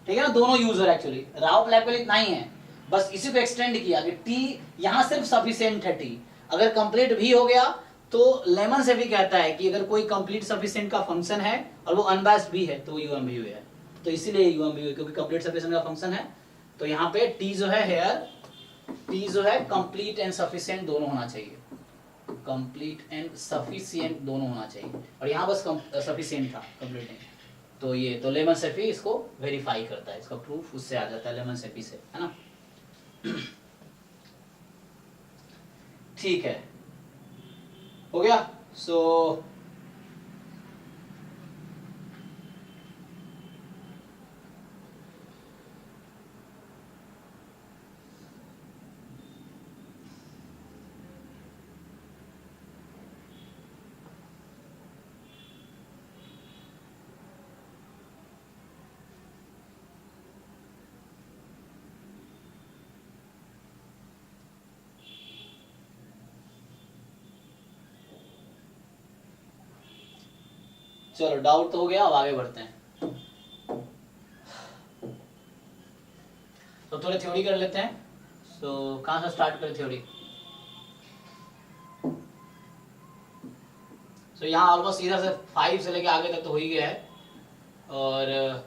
ठीक है ना, दोनों यूज हो रहा है एक्चुअली, राव ब्लैकवेल इतना ही है, बस इसी को एक्सटेंड किया कि t यहां सिर्फ सफिशिएंट है, t अगर कंप्लीट भी हो गया तो लेमन से भी कहता है कि अगर कोई कंप्लीट सफिशिएंट का फंक्शन है और वो अनबायस्ड भी है तो वो UMVUE है, तो इसीलिए UMVUE क्योंकि कंप्लीट सफिशिएंट का फंक्शन है, तो यहाँ पे t जो है हेयर t जो है कंप्लीट एंड सफिशिएंट दोनों होना चाहिए, कंप्लीट एंड सफिशिएंट दोनों होना चाहिए, और यहाँ बस सफिशिएंट था कंप्लीट नहीं, तो ये तो लेमन सेफी इसको वेरीफाई करता है, इसका प्रूफ उससे आ जाता है लेमन सेफी से, है ना। ठीक है, हो गया, सो चलो डाउट तो हो गया, अब आगे बढ़ते हैं, तो थोड़ी थ्योरी कर लेते हैं। तो कहाँ से स्टार्ट करें थ्योरी, तो यहाँ ऑलमोस्ट इधर से 5 से लेके आगे तक तो हो ही गया है, और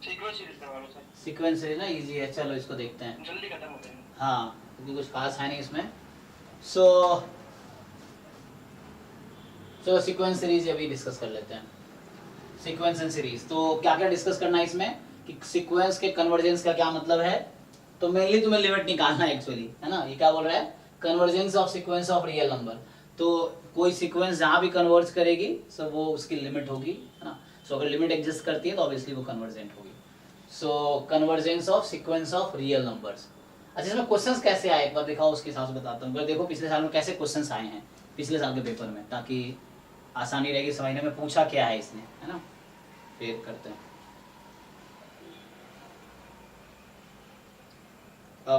सीक्वेंस सीरीज ना इजी है, चलो इसको देखते हैं, जल्दी खत्म होते हैं, हाँ क्योंकि कुछ खास है नहीं इसमें। सो चलो सीक्वेंस सीरीज अभी डिस्कस कर लेते हैं। सीक्वेंस एंड सीरीज, तो क्या क्या डिस्कस करना है इसमें कि सीक्वेंस के कन्वर्जेंस का क्या मतलब है। तो मेनली तुम्हें लिमिट निकालना है एक्चुअली, है ना। ये क्या बोल रहा है, convergence of sequence of real number. तो कोई सीक्वेंस जहाँ भी कन्वर्ज करेगी सो वो उसकी लिमिट होगी, है ना। सो अगर लिमिट एग्जिस्ट करती है तो ऑब्वियसली वो कन्वर्जेंट होगी। So convergence of sequence of real numbers. अच्छा, इसमें क्वेश्चंस कैसे आए एक बार दिखाओ, उसके हिसाब से बताता हूँ। देखो पिछले साल में कैसे क्वेश्चंस आए हैं पिछले साल के पेपर में, ताकि आसानी रहेगी समझने में पूछा क्या है इसने, है ना। फिर करते हैं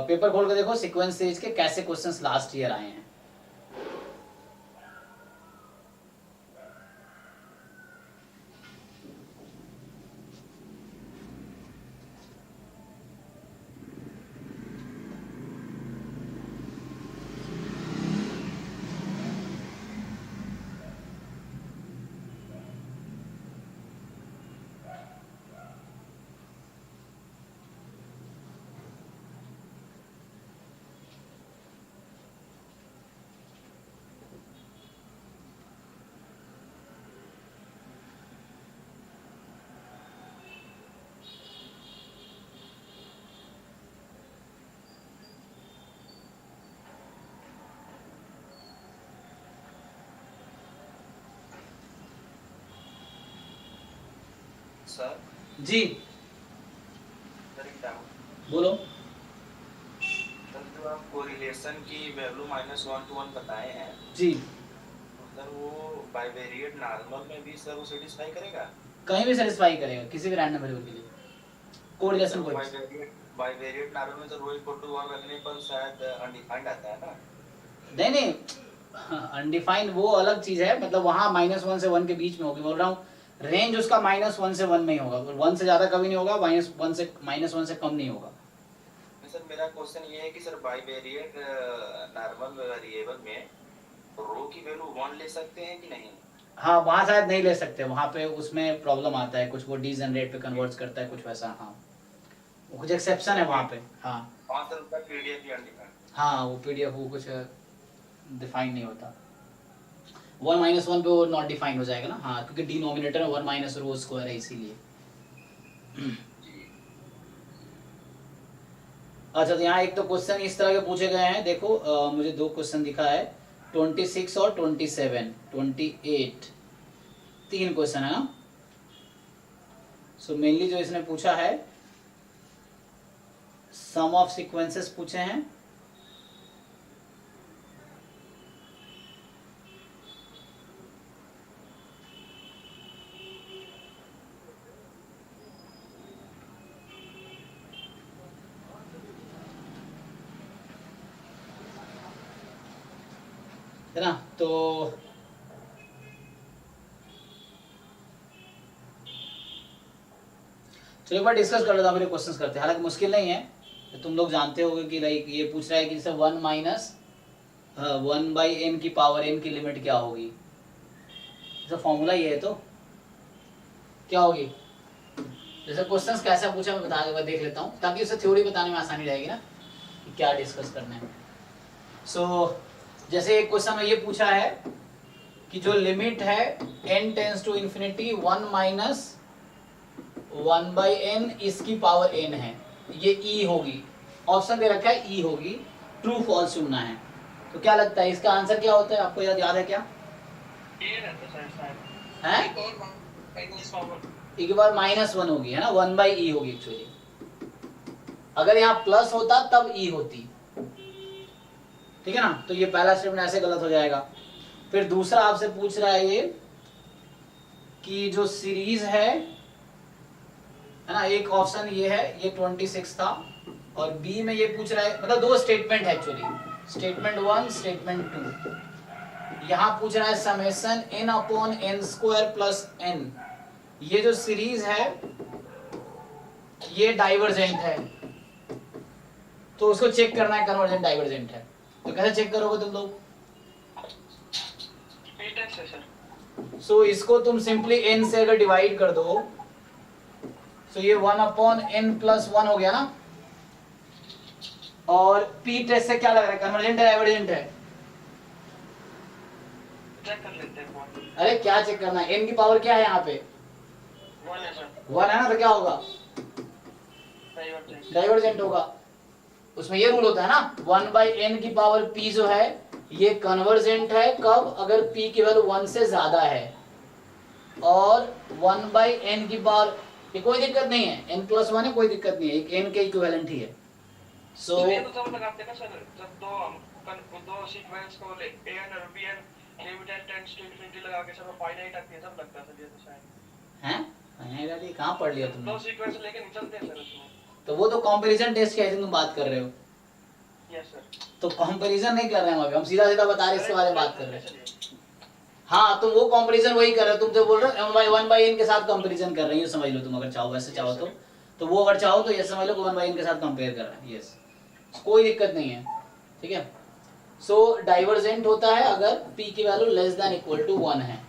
पेपर खोल के देखो सीक्वेंस सीरीज के कैसे क्वेश्चंस लास्ट ईयर आए हैं। सर जी सर एक डाउट, बोलो। सर जो आप कोरिलेशन की वैल्यू -1 to 1 बताए हैं, जी तो सर वो बाइवेरिएट नॉर्मल में भी सर वो सेटिस्फाई करेगा? कहीं भी सेटिस्फाई करेगा किसी भी रैंडम वेरिएबल के लिए कोरिलेशन कोई बाइवेरिएट नॉर्मल में तो रो इक्वल टू 1 रखने पर शायद अनडिफाइंड आता है ना। नहीं अनडिफाइंड वो अलग चीज है, मतलब वहाँ -1 से 1 के बीच में होगी। बोल रहा हूँ रेंज उसका -1 से 1 में ही होगा, 1 से ज्यादा कभी नहीं होगा, -1 से कम नहीं होगा। सर मेरा क्वेश्चन ये है कि सर बाइवेरिएट नॉर्मल वेरिएबल में रो की वैल्यू 1 ले सकते हैं कि नहीं? हाँ वहाँ शायद नहीं ले सकते, वहाँ पे उसमें प्रॉब्लम आता है कुछ, वो डीजनरेट पे कन्वर्ट करता है कुछ वैसा। हाँ कुछ एक्सेप्शन है वहाँ पे। हाँ सर उसका पीडीएफ भी अनडिफाइंड। हाँ वो पीडीएफ वो कुछ डिफाइन नहीं होता, 1 - 1 पे वो नॉट डिफाइन हो जाएगा ना। हाँ क्योंकि डिनोमिनेटर में 1 - रो स्क्वायर है इसीलिए। अच्छा तो यहाँ एक तो क्वेश्चन इस तरह के पूछे गए हैं, देखो मुझे 2 क्वेश्चन दिखा है, 26 और 27, 28 3 क्वेश्चन है ना। सो मेनली जो इसने पूछा है सम ऑफ सीक्वेंसेस पूछे हैं, है ना। तो चलो एक बार डिस्कस कर लेता हूँ, मेरे क्वेश्चंस करते हैं, हालांकि मुश्किल नहीं है, तो तुम लोग जानते होगे कि लाइक ये पूछ रहा है कि जैसे 1 - 1/n की लिमिट क्या होगी। जैसे फॉर्मूला ये है तो क्या होगी, जैसे क्वेश्चंस कैसा पूछा मैं बता देगा, देख लेता हूँ ताकि उसे थ्योरी बताने में आसानी रहेगी ना कि क्या डिस्कस करना है। सो जैसे एक क्वेश्चन में ये पूछा है कि जो लिमिट है n tends to infinity 1 - 1/n इसकी पावर n है, ये e होगी, ऑप्शन दे रखा है e होगी, ट्रू फॉल्स चुनना है। तो क्या लगता है इसका आंसर क्या होता है, आपको याद है क्या? ये रहता सर शायद है e के पावर -1 होगी, है ना, 1/e होगी एक्चुअली। अगर यहाँ प्लस होता तब e होती, ठीक है ना। तो ये पहला स्टेटमेंट ऐसे गलत हो जाएगा। फिर दूसरा आपसे पूछ रहा है ये कि जो सीरीज है ना, एक ऑप्शन ये है, ये 26 था, और बी में ये पूछ रहा है, मतलब 2 स्टेटमेंट है एक्चुअली, स्टेटमेंट 1 स्टेटमेंट 2। यहाँ पूछ रहा है समेशन n/n² + n। ये जो सीरीज है ये डाइवर्जेंट है, तो उसको चेक करना है कन्वर्जेंट डाइवर्जेंट है। तो कैसे चेक करोगे तुम लोग? p-test है सर। सो इसको तुम सिंपली n से अगर डिवाइड कर दो, सो ये 1/n + 1 हो गया ना। और p टेस्ट से क्या लग रहा है, कन्वर्जेंट है डाइवर्जेंट है? चेक कर लेते हैं अरे क्या चेक करना है, n की पावर क्या है यहाँ पे 1 है सर, 1 है ना, तो क्या होगा डाइवर्जेंट। डाइवर्जेंट होगा। उसमें ये रूल होता है ना 1/n की पावर p जो है ये कन्वर्जेंट है कब, अगर p की वैल्यू 1 से ज्यादा है, और 1/n की पावर ये कोई दिक्कत नहीं है, n+1 है कोई दिक्कत नहीं है, एक n के इक्विवेलेंट ही है। सो तो ये तो तब लगाते हैं ना सर जब दो सीक्वेंस को an और bn limit tends to infinity लगा के सब फाइनाइट आती है तब लगता है सर ये तो शायद हैं फाइनाइट कहाँ पढ़ लिया तुमने? दो सीक्वेंस लेके नहीं चलते हैं सर उसमें। तो वो तो कंपैरिजन टेस्ट की आई थिंक तुम बात कर रहे हो, यस सर, तो कंपैरिजन नहीं कर रहे हैं हम अभी, हम सीधा सीधा बता रहे हैं, इसके बारे में बात कर रहे हैं। हाँ तुम वो कंपैरिजन वही कर रहे हो, तुम जो बोल रहे हो 1/n के साथ कंपैरिजन कर रहे हो, ये समझ लो तुम, अगर चाहो वैसे चाहो तो वो अगर चाहो तो ये समझ लो 1/n के साथ कंपेयर कर रहा है। यस कोई दिक्कत नहीं है, ठीक है। सो डाइवर्जेंट होता है अगर p की value less than equal to 1 है।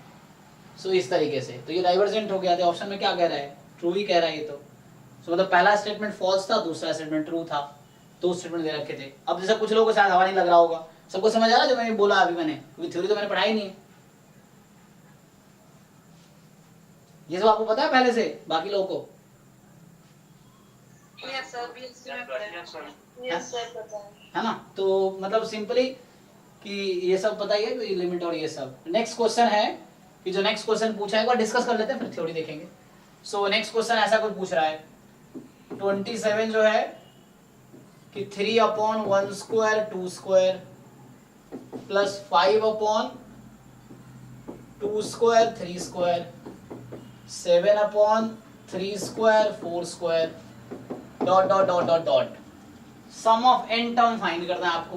सो इस तरीके से तो ये डाइवर्जेंट हो गया। तो ऑप्शन में क्या कह रहा है, ट्रू ही कह रहा है ये तो। सो मतलब पहला स्टेटमेंट फॉल्स था, दूसरा स्टेटमेंट ट्रू था, दो स्टेटमेंट दे रखे थे। अब जैसे कुछ लोगों को शायद हवा नहीं लग रहा होगा, सबको समझ आ रहा है जो मैंने बोला अभी, मैंने क्योंकि थ्योरी तो मैंने पढ़ाई नहीं है, ये सब आपको पता है पहले से, बाकी लोगों को यस सर, बीएससी में पढ़ा है। यस सर, पता है ना। तो मतलब सिंपली कि ये सब पता ही है कि लिमिट और ये सब। नेक्स्ट क्वेश्चन है कि जो नेक्स्ट क्वेश्चन पूछा है एक बार डिस्कस कर लेते हैं फिर थ्योरी देखेंगे। सो नेक्स्ट क्वेश्चन ऐसा कुछ पूछ रहा है 27 जो है कि 3/1 square 2 square plus 5/2 square 3 square 7/3 square 4 square dot dot dot dot dot sum of n term find करना है आपको।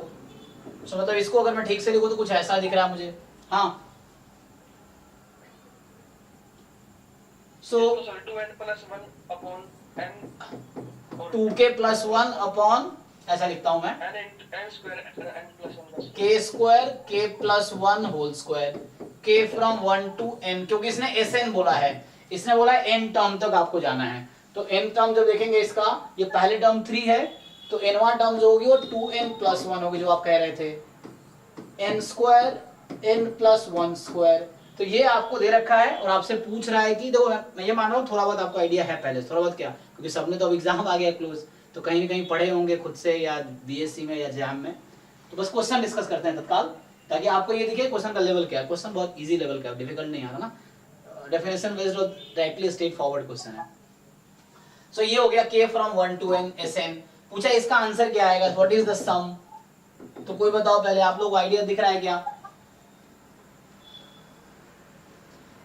सो मतलब इसको अगर मैं ठीक से लिखूं तो कुछ ऐसा दिख रहा है मुझे। हाँ सो 2k + 1 अपॉन ऐसा लिखता हूं मैं k square k + 1 whole square k from 1 to n, क्योंकि इसने sn बोला है, इसने बोला है n टर्म तक आपको जाना है। तो n टर्म जब देखेंगे इसका, ये पहले टर्म 3 है तो nवां टर्म जो होगी वो 2n + 1 होगी, जो आप कह रहे थे n स्क्वायर n + 1 स्क्वायर। तो ये आपको दे रखा है और आपसे पूछ रहा है कि देखो मैं ये मान रहा हूँ थोड़ा बहुत आपको आइडिया है पहले, थोड़ा बहुत क्या, क्योंकि सबने तो अब एग्जाम आ गया क्लोज, तो कहीं ना कहीं पढ़े होंगे खुद से या बीएससी में या जैम में। तो बस क्वेश्चन डिस्कस करते हैं तत्काल, ताकि आपको ये दिखे क्वेश्चन का लेवल क्या है। क्वेश्चन बहुत इजी लेवल का, डिफिकल्ट नहीं आ रहा ना, डेफिनेशन बेस्ड और डायरेक्टली स्ट्रेट फॉरवर्ड क्वेश्चन है। सो ये हो गया k from 1 to n sn। पूछा इसका आंसर क्या आएगा, व्हाट इज द सम। तो कोई बताओ पहले, आप लोगों को आइडिया दिख रहा है क्या?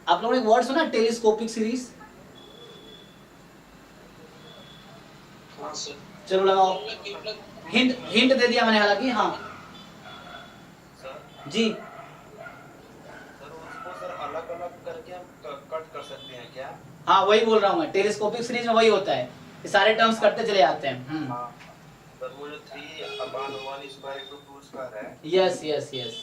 आप लोगों ने वर्ड सुना टेलीस्कोपिक सीरीज? हाँ सर, चलो लगाओ, हिंट हिंट दे दिया मैंने हालांकि। हाँ सर जी, सर उसको सर अलग अलग करके हम कट कर सकते हैं क्या? हाँ वही बोल रहा हूँ मैं, टेलीस्कोपिक सीरीज में वही होता है, ये सारे टर्म्स करते चले जाते हैं। हाँ सर, वो जो 3/1 स्क्वायर * 2 स्क्वायर है, यस यस यस,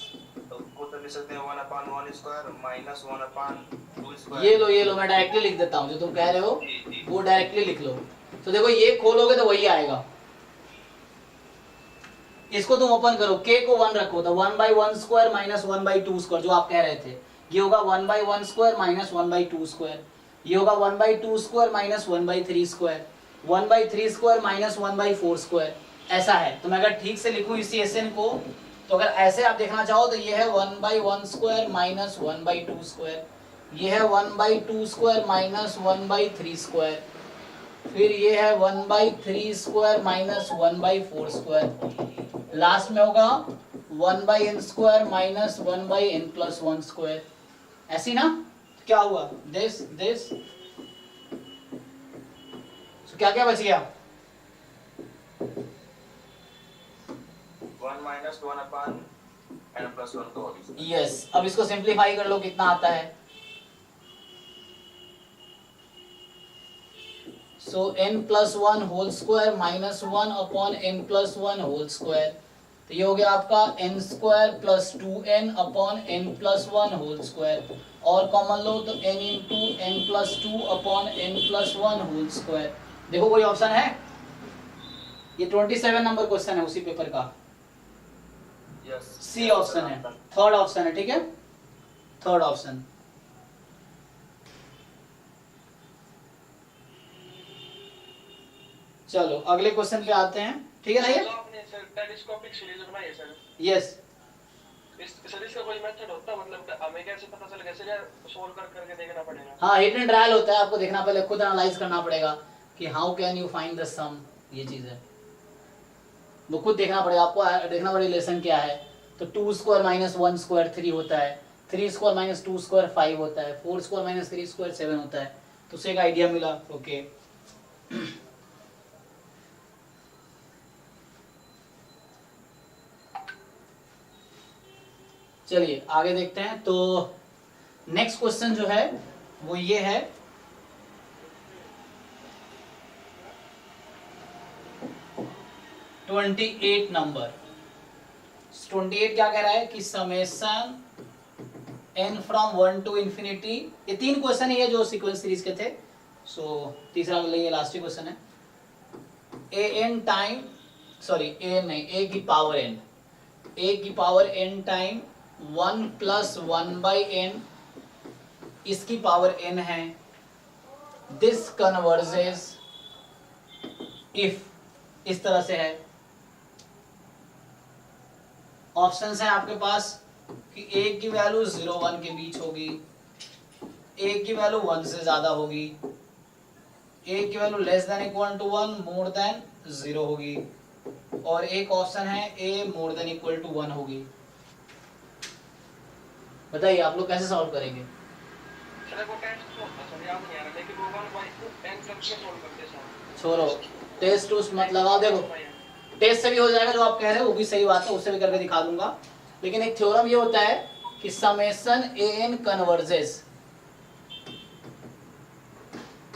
तो उसको तो लिख सकते हैं 1/1 स्क्वायर माइनस 1/2 स्क्वायर। ये लो मैं डायरेक्टली लिख देता हूँ, जो तुम कह रहे हो जी, जी। वो डायरेक्टली लिख लो। तो देखो ये खोलोगे तो वही आएगा, इसको तुम ओपन करो, k को 1 रखो तो 1/1 स्क्वायर माइनस 1/2 स्क्वायर, जो आप कह रहे थे ये होगा 1/1 स्क्वायर माइनस 1/2 स्क्वायर, ये होगा 1/2 square minus 1/3 square, 1/3 square minus 1/4 square, ऐसा है। तो मैं अगर ठीक से लिखूं इसी SN को, तो अगर ऐसे आप देखना चाहो तो ये है 1/1 स्क्वायर माइनस 1/2 स्क्वायर, ये है 1/2 स्क्वायर माइनस 1/3 स्क्वायर, फिर ये है 1/3 स्क्वायर माइनस 1/4 स्क्वायर, लास्ट में होगा 1/n square minus 1/n + 1 square. ऐसी ना, क्या हुआ दिस क्या क्या बच गया? 1 - 1/n + 1 का होगी। यस, अब इसको सिंपलीफाई कर लो, कितना आता है? So n + 1 whole square minus 1/n + 1 whole square, तो ये हो गया आपका n square plus 2n/n + 1 whole square, और कॉमन लो तो n × n + 2/n + 1 whole square. देखो कोई ऑप्शन है? ये 27 नंबर क्वेश्चन है उसी पेपर का, यस, सी ऑप्शन है, थर्ड ऑप्शन है, ठीक है, थर्ड ऑप्शन। चलो अगले क्वेश्चन पे आते हैं, ठीक है ना ये? जो आपने सर टेलीस्कोपिक सीरीज बनाई है सर, यस। इस सीरीज का कोई मेथड होता है, मतलब हमें कैसे पता चलेगा सर, या सोल्व करके देखना पड़ेगा? हाँ, हिट एंड ट्रायल होता है, आपको देखना पहले, खुद एनालाइज करना पड़ेगा कि how can you find the sum, ये चीज है, वो खुद देखना पड़ेगा आपको, देखना पड़ेगा रिलेशन क्या है। तो 2 स्क्वायर माइनस 1 स्क्वायर 3 होता है, 3 स्क्वायर माइनस 2 स्क्वायर 5 होता है, 4 स्क्वायर माइनस 3 स्क्वायर 7 होता है। तो उससे एक आइडिया मिला। ओके चलिए आगे देखते हैं। तो नेक्स्ट क्वेश्चन जो है वो ये है, (28) नंबर। 28 क्या कह रहा है कि summation n from 1 to infinity, ये 3 क्वेश्चन ही है जो सीक्वेंस सीरीज के थे। सो तीसरा मतलब ये लास्ट क्वेश्चन है, an टाइम, सॉरी a नहीं, a की power n time 1 plus 1/n, इसकी पावर n है। दिस कन्वर्जेस इफ, इस तरह से है। ऑप्शंस हैं आपके पास कि a की वैल्यू 0 1 के बीच होगी, a की वैल्यू 1 से ज्यादा होगी, a की value less than equal to 1 more than 0 होगी, और एक ऑप्शन है a more than equal to 1 होगी। बताइए आप लोग कैसे सॉल्व करेंगे? सर वो टेस्ट होता है सर, याद नहीं आ रहा, लेकिन वो 1/n करके सोल्व करते हैं सर। छोड़ो, टेस्ट उस मत लगाओ, देखो टेस्ट से भी हो जाएगा जो आप कह रहे हो, वो भी सही बात है, उससे भी करके दिखा दूंगा। लेकिन एक थ्योरम ये होता है कि समेशन an कन्वर्जेस,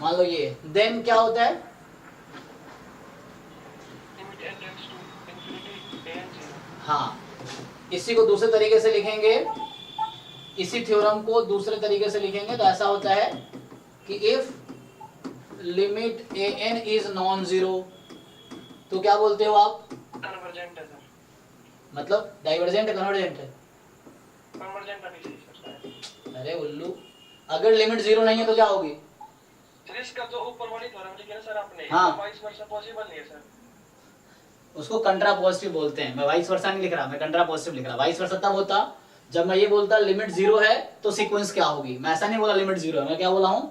मान लो ये, देन क्या होता है, limit n tends to infinity an 0। हाँ, इसी को दूसरे तरीके से लिखेंगे, इसी थ्योरम को दूसरे तरीके से लिखेंगे तो ऐसा होता है कि if limit an is non zero, तो क्या बोलते हो आप? कन्वर्जेंट है सर, मतलब डाइवर्जेंट है, कन्वर्जेंट है? कन्वर्जेंट नहीं सही सर। अरे उल्लू, अगर लिमिट जीरो नहीं है तो क्या होगी? सर इसका जो ऊपर वाली थ्योरम लिखी है ना सर आपने, हाँ। वाइस वर्सा पॉसिबल नहीं है सर। उसको कंट्रा पॉजिटिव बोलते हैं। मैं वाइस वर्सा नहीं लिख रहा, मैं कंट्रा पॉजिटिव लिख रहा। वाइस वर्सा तब होता जब मैं ये बोलता लिमिट जीरो है तो सीक्वेंस क्या होगी। मैं ऐसा नहीं बोला लिमिट जीरो है, मैं क्या बोला हूं,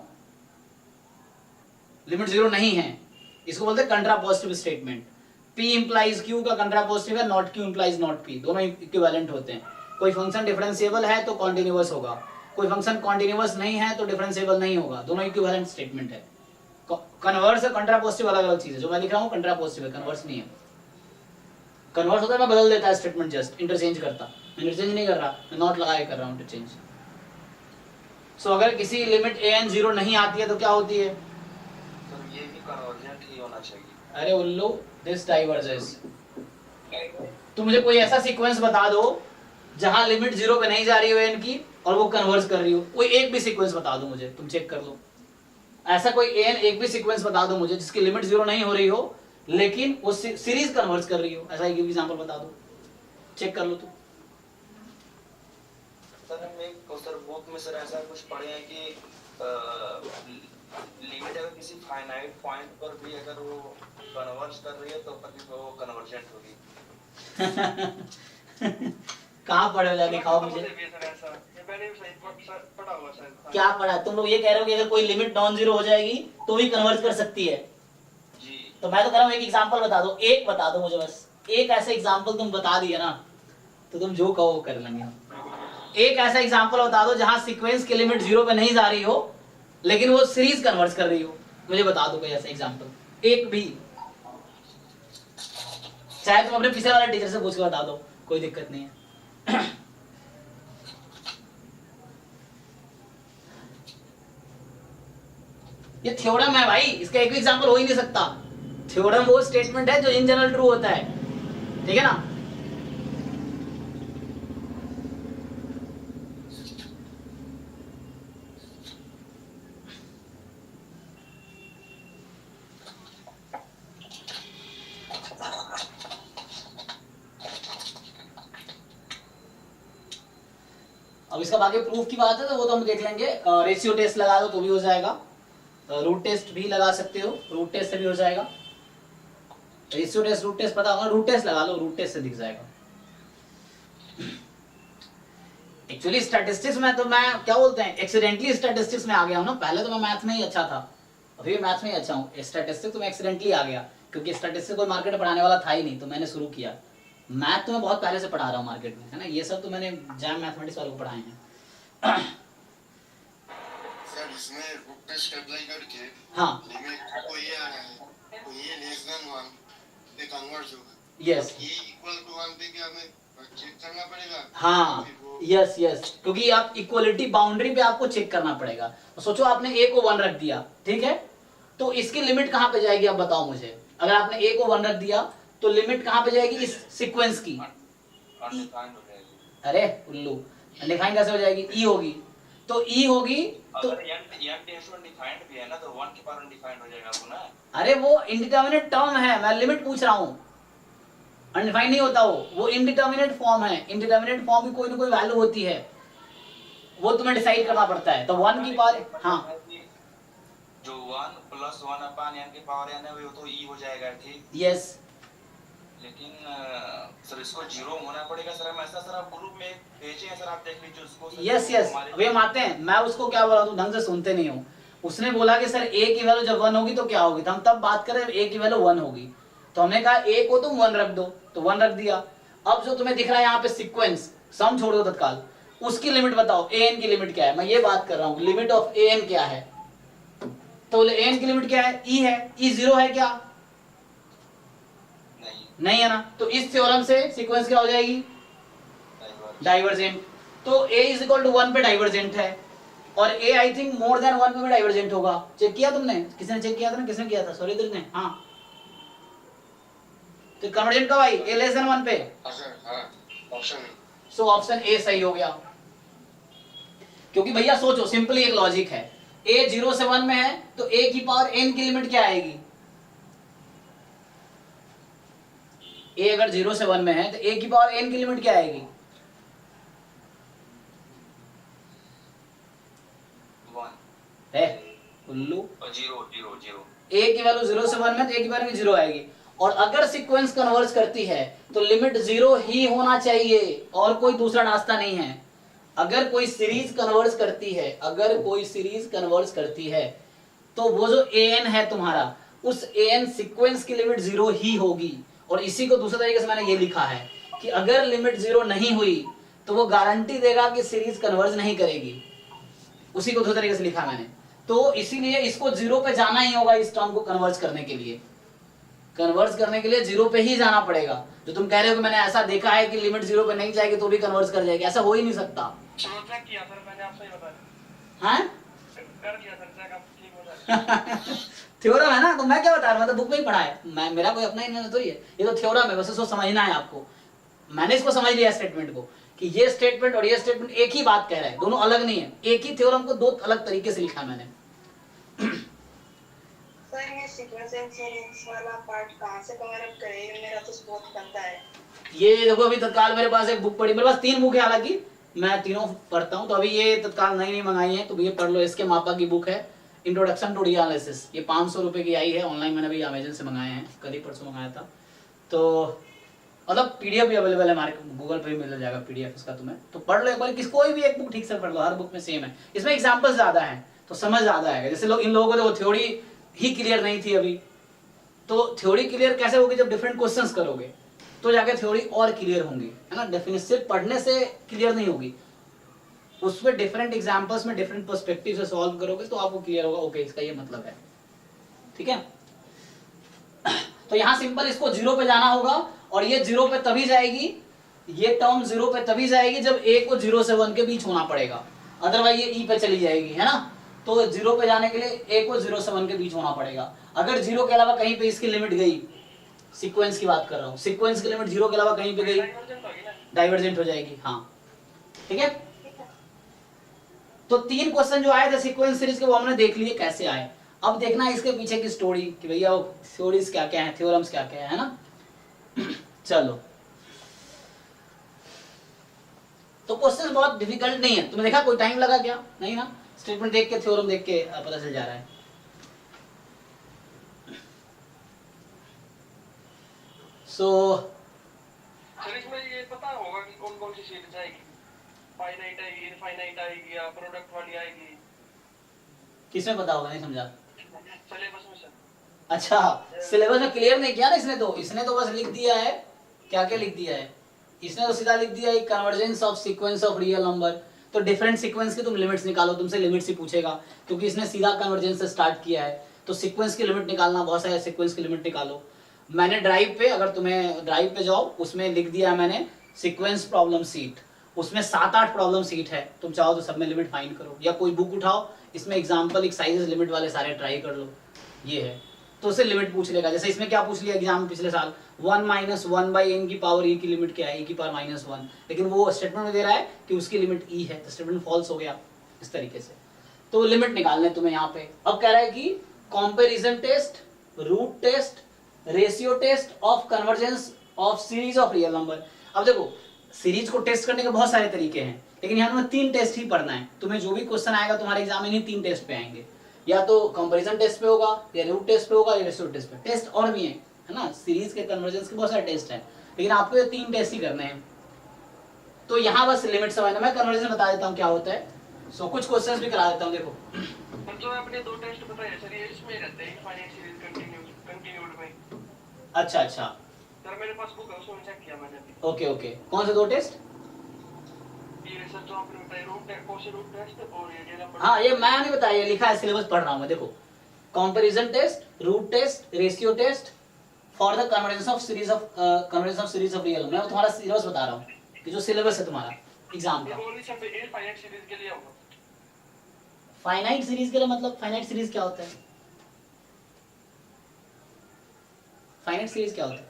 लिमिट जीरो नहीं है, इसको बोलते हैं contrapositive statement. P implies Q का कंट्रा पॉजिटिव है, not Q implies not P, दोनों इक्विवेलेंट होते हैं। कोई फंक्शन डिफरेंशिएबल है तो कॉन्टिन्यूअस होगा, कोई फंक्शन कॉन्टिन्यूअस नहीं है तो डिफरेंशिएबल नहीं होगा, दोनों इक्विवेलेंट स्टेटमेंट है। कन्वर्स और कंट्रा पॉजिटिव अलग अलग चीज है, जो मैं लिख रहा हूँ कंट्रा पॉजिटिव है, कन्वर्स नहीं है। कन्वर्स होता है मैं बदल देता है स्टेटमेंट, जस्ट इंटरचेंज करता, मैं इंटरचेंज नहीं कर रहा, मैं नॉट लगा के कर रहा हूँ इंटरचेंज। सो अगर किसी लिमिट an 0 नहीं आती है तो क्या होती है? तो ये भी कन्वर्जेंट ही होना चाहिए। अरे उल्लू, दिस डाइवर्जेस। तुम मुझे कोई ऐसा सीक्वेंस बता दो जहां लिमिट 0 पे नहीं जा रही हो n की और वो कन्वर्ज कर रही हो, कोई एक भी सीक्वेंस बता दो मुझे, तुम चेक कर लो। ऐसा कोई n एक भी सीक्वेंस बता दो मुझे जिसकी लिमिट 0 नहीं हो रही हो लेकिन वो सीरीज कन्वर्ज कर रही हो, ऐसा एक एग्जांपल बता दो, चेक कर लो तुम। सर हम एक सर बुक में सर ऐसा कुछ पढ़े हैं कि लिमिट अगर किसी फाइनाइट पॉइंट पर भी अगर वो कन्वर्ज कर रही है तो तभी वो कन्वर्जेंट होगी। कहाँ पढ़े हो, दिखाओ मुझे। क्या पढ़ा? तुम लोग ये कह रहे हो कि अगर कोई लिमिट नॉन जीरो हो जाएगी तो भी कन्वर्ज कर सकती है जी। तो मैं तो कह रहा हूँ एक एग्जांपल बता दो, एक बता दो मुझे, बस एक ऐसा एग्जांपल तुम बता दिया ना तो तुम जो कहो वो कर लेंगे। एक ऐसा एग्जांपल बता दो जहां सीक्वेंस की लिमिट 0 पे नहीं जा रही हो लेकिन वो सीरीज कन्वर्ज कर रही हो, मुझे बता दो कोई ऐसा एग्जांपल, एक भी। चाहे तुम अपने पिछले वाले टीचर से पूछ के बता दो, कोई दिक्कत नहीं है। ये थ्योरम है भाई, इसका एक भी एग्जांपल हो ही नहीं सकता। थ्योरम वो स्टेटमेंट है जो इन जनरल ट्रू होता है, ठीक है ना। अब इसका बाकी प्रूफ की बात है तो वो तो हम देख लेंगे। रेशियो टेस्ट लगा दो तो भी हो जाएगा, रूट टेस्ट भी लगा सकते हो, रूट टेस्ट से भी हो जाएगा। रेशियो टेस्ट, रूट टेस्ट पता होगा, रूट टेस्ट लगा लो, रूट टेस्ट से दिख जाएगा। एक्चुअली स्टैटिस्टिक्स में तो मैं क्या बोलते हैं, एक्सीडेंटली स्टैटिस्टिक्स में आ गया हूँ ना। पहले तो मैं मैथ में ही अच्छा था, अभी मैथ में ही अच्छा हूँ। स्टैटिस्टिक्स तो मैं एक्सीडेंटली आ गया, क्योंकि स्टैटिस्टिक्स कोई मार्केट में पढ़ाने वाला था ही नहीं, तो मैंने शुरू किया। मैथ तो मैं बहुत पहले से पढ़ा रहा हूँ मार्केट में, है ना। ये सब तो मैंने जैम मैथमेटिक्स वालों को पढ़ाए हैं। सर इसमें रूट टेस्ट अप्लाई करके हाँ लिमिट को ये आना है, तो ये लेस देन 1 पे कन्वर्ट होगा। यस, ये इक्वल टू 1 पे क्या हमें चेक करना पड़ेगा? हाँ यस यस, क्योंकि आप इक्वलिटी बाउंड्री पे आपको चेक करना पड़ेगा। तो सोचो आपने a को 1 रख दिया, ठीक है, तो इसकी लिमिट कहाँ पे जाएगी आप बताओ मुझे। अगर आपने a को 1 रख दिया तो लिमिट कहाँ पे जाएगी इस सीक्वेंस की? अरे उल्लू, डिफाइन कैसे हो जाएगी? e होगी, तो e होगी तो अगर n टेस्ट वन डिफाइंड भी है ना, तो 1 के पावर अनडिफाइंड हो जाएगा वो ना। अरे वो इंडिटरमिनेट टर्म है, मैं लिमिट पूछ रहा हूँ, अनडिफाइंड नहीं होता वो इनडिटरमिनेट फॉर्म है। इनडिटरमिनेट फॉर्म की कोई ना कोई वैल्यू होती है, वो तुम्हें डिसाइड करना पड़ता है। तो 1 की पावर, हाँ जो 1 + 1 अपान n के पावर n है वो तो e हो जाएगा, ठीक। यस, लेकिन सर इसको 0 होना पड़ेगा सर। हम ऐसा सर आप ग्रुप में भेजे हैं सर, आप देख लीजिए उसको। यस यस, अभी हम आते हैं। मैं उसको क्या बोला, तू ढंग से सुनते नहीं हो। उसने बोला कि सर a की वैल्यू जब 1 होगी तो क्या होगी, तो हम तब बात करें a की वैल्यू 1 होगी, तो हमने कहा a को तुम 1 रख दो, तो 1 रख दिया। अब जो तुम्हें दिख रहा है यहाँ पे सीक्वेंस, सम छोड़ दो तत्काल, उसकी लिमिट बताओ, an की लिमिट क्या है, मैं ये बात कर रहा हूँ, लिमिट ऑफ an क्या है। तो an की लिमिट क्या है? e है, e 0 है क्या? नहीं है ना। तो इस थ्योरम से सीक्वेंस क्या हो जाएगी? डाइवर्जेंट। तो a = 1 पे डाइवर्जेंट है, और a I think more than 1 पे भी डाइवर्जेंट होगा। चेक किया तुमने? किसने चेक किया था ना? किसने किया था? सॉरी ने। हाँ, तो कन्वर्जेंट कब आई? a < 1 पे। ऑप्शन सो ऑप्शन ए सही हो गया, क्योंकि भैया सोचो, सिंपली एक लॉजिक है, a 0 से 1 में है तो a की पावर n की लिमिट क्या आएगी? a अगर 0 से 1 में है तो a की पावर n की लिमिट क्या आएगी? 1 है उल्लू, और 0 0 0। a की वैल्यू 0 से 1 में तो a की वैल्यू 0 आएगी। और अगर सीक्वेंस कन्वर्ज करती है तो लिमिट 0 ही होना चाहिए, और कोई दूसरा रास्ता नहीं है। अगर कोई सीरीज कन्वर्ज करती है, अगर कोई सीरीज कन्वर्ज करती है, तो वो जो an है तुम्हारा, उस an सीक्वेंस की लिमिट 0 ही होगी। और इसी को दूसरे तरीके से मैंने ये लिखा है कि अगर लिमिट 0 नहीं हुई तो वो गारंटी देगा कि सीरीज कन्वर्ज नहीं करेगी। उसी को दूसरे तरीके से लिखा मैंने। तो इसीलिए इसको 0 पे जाना ही होगा, इस टर्म को कन्वर्ज करने के लिए। कन्वर्ज करने के लिए 0 पे ही जाना पड़ेगा। जो तुम कह रहे हो कि मैंने ऐसा देखा है कि लिमिट 0 पे नहीं जाएगी तो भी कन्वर्ज कर जाएगी, ऐसा हो ही नहीं सकता। चेक किया सर मैंने, आपसे ही बता दिया। हाँ कर दिया सर चेक, आप ठीक हो जाएगा। थ्योरम है ना, तो मैं क्या बता रहा हूँ, तो बुक में ही पढ़ा है, मैं मेरा कोई अपना ही नहीं तो ये तो थ्योरम है, बस इसको समझना है आपको। मैंने इसको समझ लिया स्टेटमेंट को, कि ये स्टेटमेंट और ये स्टेटमेंट एक ही बात कह रहा है, दोनों अलग नहीं है। एक ही थ्योरम को दो अलग तरीके से लिखा मैंने। सर ये सीक्वेंस एंड सीरीज वाला पार्ट कहाँ से कवर अप करें? मेरा तो बहुत गंदा है। ये देखो, अभी तत्काल मेरे पास एक बुक पड़ी, मेरे पास 3 बुक है, हालांकि मैं तीनों पढ़ता हूँ। तो अभी ये तत्काल नई मंगाई है, तो ये पढ़ लो। इसके मापा की बुक है, इंट्रोडक्शन टू एनालिसिस। ये 500 रुपए की आई है ऑनलाइन, मैंने अभी अमेजन से मंगाए हैं, कल ही परसों मंगाया था। तो मतलब पीडीएफ भी अवेलेबल है हमारे गूगल पे भी मिल जाएगा पीडीएफ इसका तुम्हें, तो पढ़ लो एक बार। कोई भी एक बुक ठीक से पढ़ लो, हर बुक में सेम है। इसमें एग्जांपल ज्यादा है तो समझ ज्यादा आएगा। जैसे लोग, इन लोगों को देखो थ्योरी ही क्लियर नहीं थी अभी, तो थ्योरी क्लियर कैसे होगी? जब डिफरेंट क्वेश्चंस करोगे तो जाके थ्योरी और क्लियर होंगी, है ना। डेफिनेशन सिर्फ पढ़ने से क्लियर नहीं होगी, उसमें डिफरेंट एग्जांपल्स में डिफरेंट पर्सपेक्टिव से सॉल्व करोगे तो आपको क्लियर होगा, ओके इसका ये मतलब है, ठीक है। तो यहाँ सिंपल इसको 0 पे जाना होगा, और ये 0 पे तभी जाएगी, ये टर्म 0 पे तभी जाएगी जब a को 0 से 1 के बीच होना पड़ेगा, अदरवाइज ये e पे चली जाएगी, है ना। तो 0 पे जाने के लिए a को 0 से 1 के बीच होना पड़ेगा। अगर 0 के अलावा कहीं पे इसकी लिमिट गई, सीक्वेंस की बात कर रहा हूँ, सीक्वेंस की लिमिट 0 के अलावा कहीं पे गई, डाइवर्जेंट हो जाएगी। हाँ ठीक है। तो 3 क्वेश्चन जो आए थे सीक्वेंस सीरीज के, वो हमने देख लिए कैसे आए। अब देखना है इसके पीछे की स्टोरी, कि भैया वो थ्योरीज क्या क्या है, थ्योरम्स क्या क्या है ना। चलो, तो क्वेश्चन बहुत डिफिकल्ट नहीं है। तुमने देखा कोई टाइम लगा क्या? नहीं ना, स्टेटमेंट देख के, थ्योरम देख के पता चल जा रहा है। सो सर इसमें ये पता होगा कि कौन कौन सी सीरीज आएगी, फाइनाइट आएगी, इनफाइनाइट आएगी या प्रोडक्ट वाली आएगी? किसमें पता होगा, नहीं समझा। सिलेबस में सर। अच्छा, सिलेबस में क्लियर नहीं किया ना इसने तो बस लिख दिया है, क्या क्या लिख दिया है इसने तो सीधा लिख दिया है convergence of sequence of real number. तो डिफरेंट सीक्वेंस की तुम लिमिट्स निकालो, तुमसे लिमिट्स ही पूछेगा क्योंकि इसने सीधा कन्वर्जेंस से स्टार्ट किया है। तो सीक्वेंस की लिमिट निकालना, बहुत सारे सीक्वेंस की लिमिट निकालो। मैंने ड्राइव पे, अगर तुम्हें ड्राइव पे जाओ, उसमें लिख दिया है मैंने सीक्वेंस प्रॉब्लम सीट, उसमें 7-8 प्रॉब्लम सीट है, तुम चाहो तो सब में लिमिट फाइंड करो, या कोई बुक उठाओ, इसमें एग्जाम्पल एक्सरसाइजेस लिमिट वाले सारे ट्राई कर लो। ये है, तो उससे लिमिट पूछ लेगा। जैसे इसमें क्या पूछ लिया एग्जाम में पिछले साल, 1 - 1/n की पावर e की लिमिट क्या है, e की पावर -1, लेकिन वो स्टेटमेंट में दे रहा है कि उसकी लिमिट e है, तो स्टेटमेंट फॉल्स हो गया इस तरीके से। तो लिमिट निकालने तुम्हें यहाँ पे। अब कह रहा है कि comparison test, root test, ratio test of convergence of series of real number. अब देखो, सीरीज को टेस्ट करने के बहुत सारे तरीके हैं, लेकिन यहाँ तुम्हें 3 टेस्ट ही पढ़ना है। तुम्हें जो भी क्वेश्चन आएगा तुम्हारे एग्जाम में, 3 टेस्ट पे आएंगे, या तो कंपैरिजन टेस्ट पे होगा, या रूट टेस्ट पे होगा, या रेशियो टेस्ट पे। टेस्ट और भी हैं, है ना, सीरीज के कन्वर्जेंस के बहुत सारे टेस्ट हैं, लेकिन आपको ये 3 टेस्ट ही करने हैं। तो यहाँ बस लिमिट समझना, मैं कन्वर्जेंस बता देता हूँ क्या होता है। सो कुछ क्वेश्चंस भी करा देता हूँ। देखो जो आपने 2 टेस्ट बताए सर, ये इसमें रहते हैं इनफाइनाइट सीरीज कंटिन्यूड में। अच्छा सर मेरे पास बुक है, उसमें चेक किया मैंने अभी। ओके, कौन से 2 टेस्ट? ये सर जो आपने बताया रूट टेस्ट और ये रियल नंबर। हाँ, ये मैं नहीं बताया, ये लिखा है, सिलेबस पढ़ रहा हूँ मैं। देखो, comparison test, root test, ratio test for the convergence of series of real. मैं तुम्हारा सिलेबस बता रहा हूँ कि जो सिलेबस है तुम्हारा एग्जाम का। फाइनाइट सीरीज के लिए होगा। फाइनाइट सीरीज के लिए मतलब, फाइनाइट सीरीज क्या होता है? फाइनाइट सीरीज क्या होता है?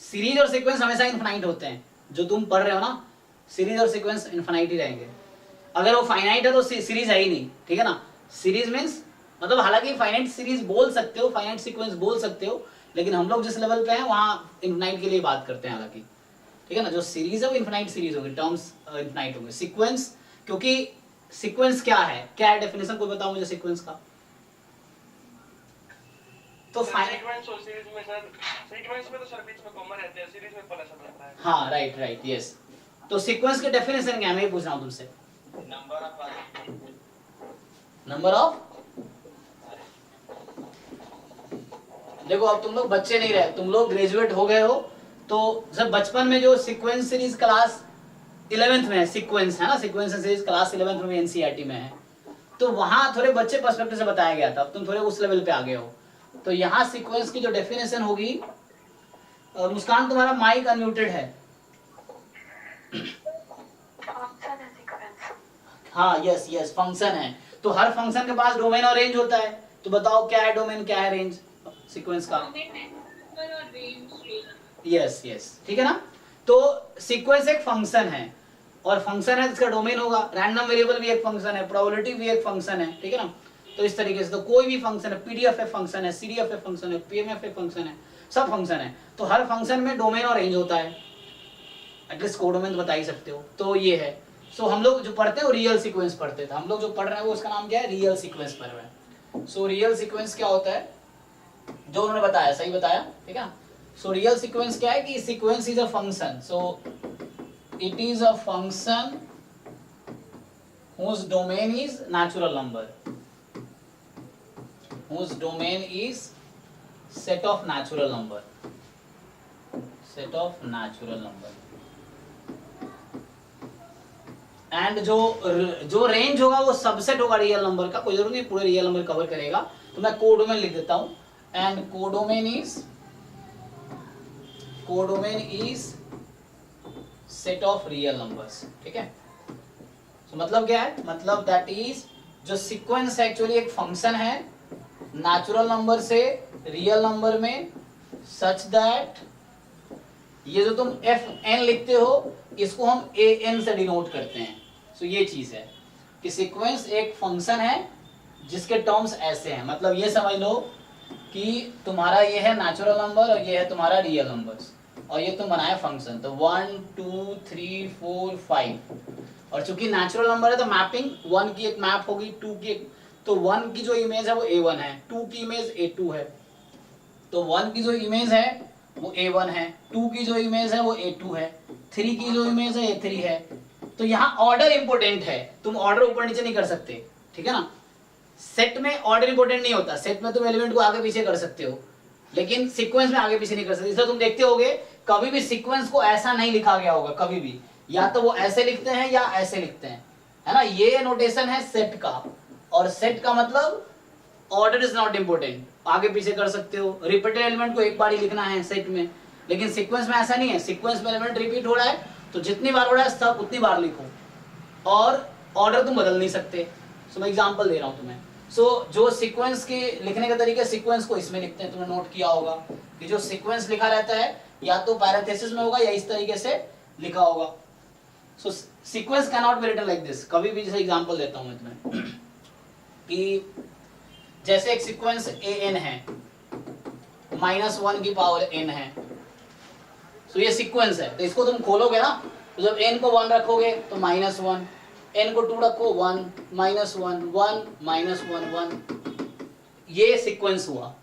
सीरीज और सीक्वेंस हमेशा इनफाइनाइट होते हैं। जो तुम पढ़ रहे हो ना, सीरीज और सीक्वेंस इनफाइनाइट ही रहेंगे। अगर वो फाइनाइट है तो सीरीज है ही नहीं, ठीक है ना। सीरीज मींस मतलब, हालांकि फाइनाइट सीरीज बोल सकते हो, फाइनाइट सीक्वेंस बोल सकते हो, लेकिन हम लोग जिस लेवल पे हैं वहां इनफाइनाइट के लिए बात करते हैं हालांकि, ठीक है ना। जो सीरीज है वो इनफाइनाइट सीरीज होगी, टर्म्स इनफाइनाइट होंगे। सीक्वेंस, क्योंकि सीक्वेंस क्या है डेफिनेशन कोई बताओ मुझे सीक्वेंस का। तो सीक्वेंस और सीरीज में सर, सीक्वेंस में तो सर बीच में कॉमा रहते हैं, सीरीज में प्लस रहता है। हाँ, राइट, यस। तो सीक्वेंस की डेफिनेशन क्या है, मैं ये पूछ रहा हूँ तुमसे। नंबर ऑफ, देखो अब तुम लोग बच्चे नहीं रहे, तुम लोग ग्रेजुएट हो गए हो। तो जब बचपन में जो सीक्वेंस सीरीज क्लास 11th में है, सीक्वेंस है ना, सीक्वेंस सीरीज क्लास 11th में एनसीईआरटी में है, तो वहां थोड़े बच्चे पर्सपेक्टिव से बताया गया था। अब तुम थोड़े उस लेवल पे आ गए हो। तो यहाँ सीक्वेंस की जो डेफिनेशन होगी, मुस्कान तुम्हारा माइक अनम्यूटेड है। फंक्शन है सीक्वेंस। हाँ, यस, फंक्शन है। तो हर फंक्शन के पास डोमेन और रेंज होता है। तो बताओ क्या है डोमेन, क्या है रेंज सीक्वेंस का? यस, ठीक है ना। तो सीक्वेंस एक फंक्शन है, और फंक्शन है जिसका डोमेन होगा। रैंडम वेरिएबल भी एक फंक्शन है, प्रोबेबिलिटी भी एक फंक्शन है, ठीक है ना। तो इस तरीके से तो कोई भी फंक्शन है, पीडीएफ फंक्शन है, सीडीएफ फंक्शन है, पीएमएफ फंक्शन है, सब फंक्शन है। तो हर फंक्शन में डोमेन और रेंज होता है, एटलीस्ट कोडोमेन तो बता ही सकते हो। तो ये है। सो हम लोग जो पढ़ते हैं वो रियल सीक्वेंस पढ़ते थे। हम लोग जो पढ़ रहे हैं वो उसका नाम क्या है, रियल सीक्वेंस पढ़ रहे हैं। सो रियल सीक्वेंस क्या होता है, जो उन्होंने बताया सही बताया, ठीक है। सो रियल सीक्वेंस क्या है कि sequence is a function, so it is a function whose domain is natural number, whose domain is set of natural number, set of natural number, and जो रेंज होगा वो सबसेट होगा real number का। कोई जरूरत नहीं पूरे रियल नंबर कवर करेगा, तो मैं कोडोमेन लिख देता हूं। And codomain is set of real numbers, ठीक है। तो मतलब क्या है, मतलब दैट इज जो सीक्वेंस एक्चुअली एक फंक्शन है नेचुरल नंबर से रियल नंबर में, सच दैट ये जो तुम fn लिखते हो इसको हम an से डिनोट करते हैं। सो ये चीज है कि सीक्वेंस एक फंक्शन है जिसके टर्म्स ऐसे हैं। मतलब ये समझ लो कि तुम्हारा ये है नेचुरल नंबर और ये है तुम्हारा रियल नंबर्स, और ये तुम बनाए फंक्शन। तो 1 2 3 4 5, और चूंकि नेचुरल नंबर है तो मैपिंग 1 की एक मैप होगी, 2 की एक, तो 1 की जो इमेज है वो a1 है, 2 की इमेज a2 है, तो 1 की जो इमेज है वो A1 है, 2 की जो इमेज है वो A2 है, 3 की जो इमेज है A3 है। तो यहाँ ऑर्डर इंपॉर्टेंट है, तुम ऑर्डर ऊपर नीचे नहीं कर सकते, ठीक है ना। सेट में ऑर्डर इंपॉर्टेंट नहीं होता, सेट में तुम एलिमेंट को आगे पीछे कर सकते हो, लेकिन सीक्वेंस में आगे पीछे नहीं कर सकते। इसलिए तुम देखते होगे कभी भी सीक्वेंस को ऐसा नहीं लिखा गया होगा, कभी भी, या तो वो ऐसे लिखते हैं या ऐसे लिखते हैं, है ना। ये नोटेशन है सेट का, और सेट का मतलब ऑर्डर इज नॉट इंपॉर्टेंट, आगे पीछे कर सकते हो। रिपीटेड एलिमेंट को एक बार ही लिखना है सेट में, लेकिन सीक्वेंस में ऐसा नहीं है। सीक्वेंस में एलिमेंट रिपीट हो रहा है तो जितनी बार हो रहा है सब उतनी बार लिखो, और ऑर्डर तुम बदल नहीं सकते। सो मैं एग्जांपल दे रहा हूं तुम्हें। सो जो सीक्वेंस के लिखने का तरीका, सीक्वेंस को इसमें लिखते हैं, तुमने नोट किया होगा कि जो सीक्वेंस लिखा रहता है या तो पैरेंथेसिस में होगा या इस तरीके से लिखा होगा। So sequence can not be written like this. कभी भी, जैसे एग्जांपल देता हूं मैं तुम्हें कि जैसे एक सीक्वेंस an है, -1 की पावर n है, तो ये सीक्वेंस है। तो इसको तुम खोलोगे ना, तो जब n को 1 रखोगे तो -1, n को 2 रखो 1 -1 1 -1 1, ये सीक्वेंस हुआ।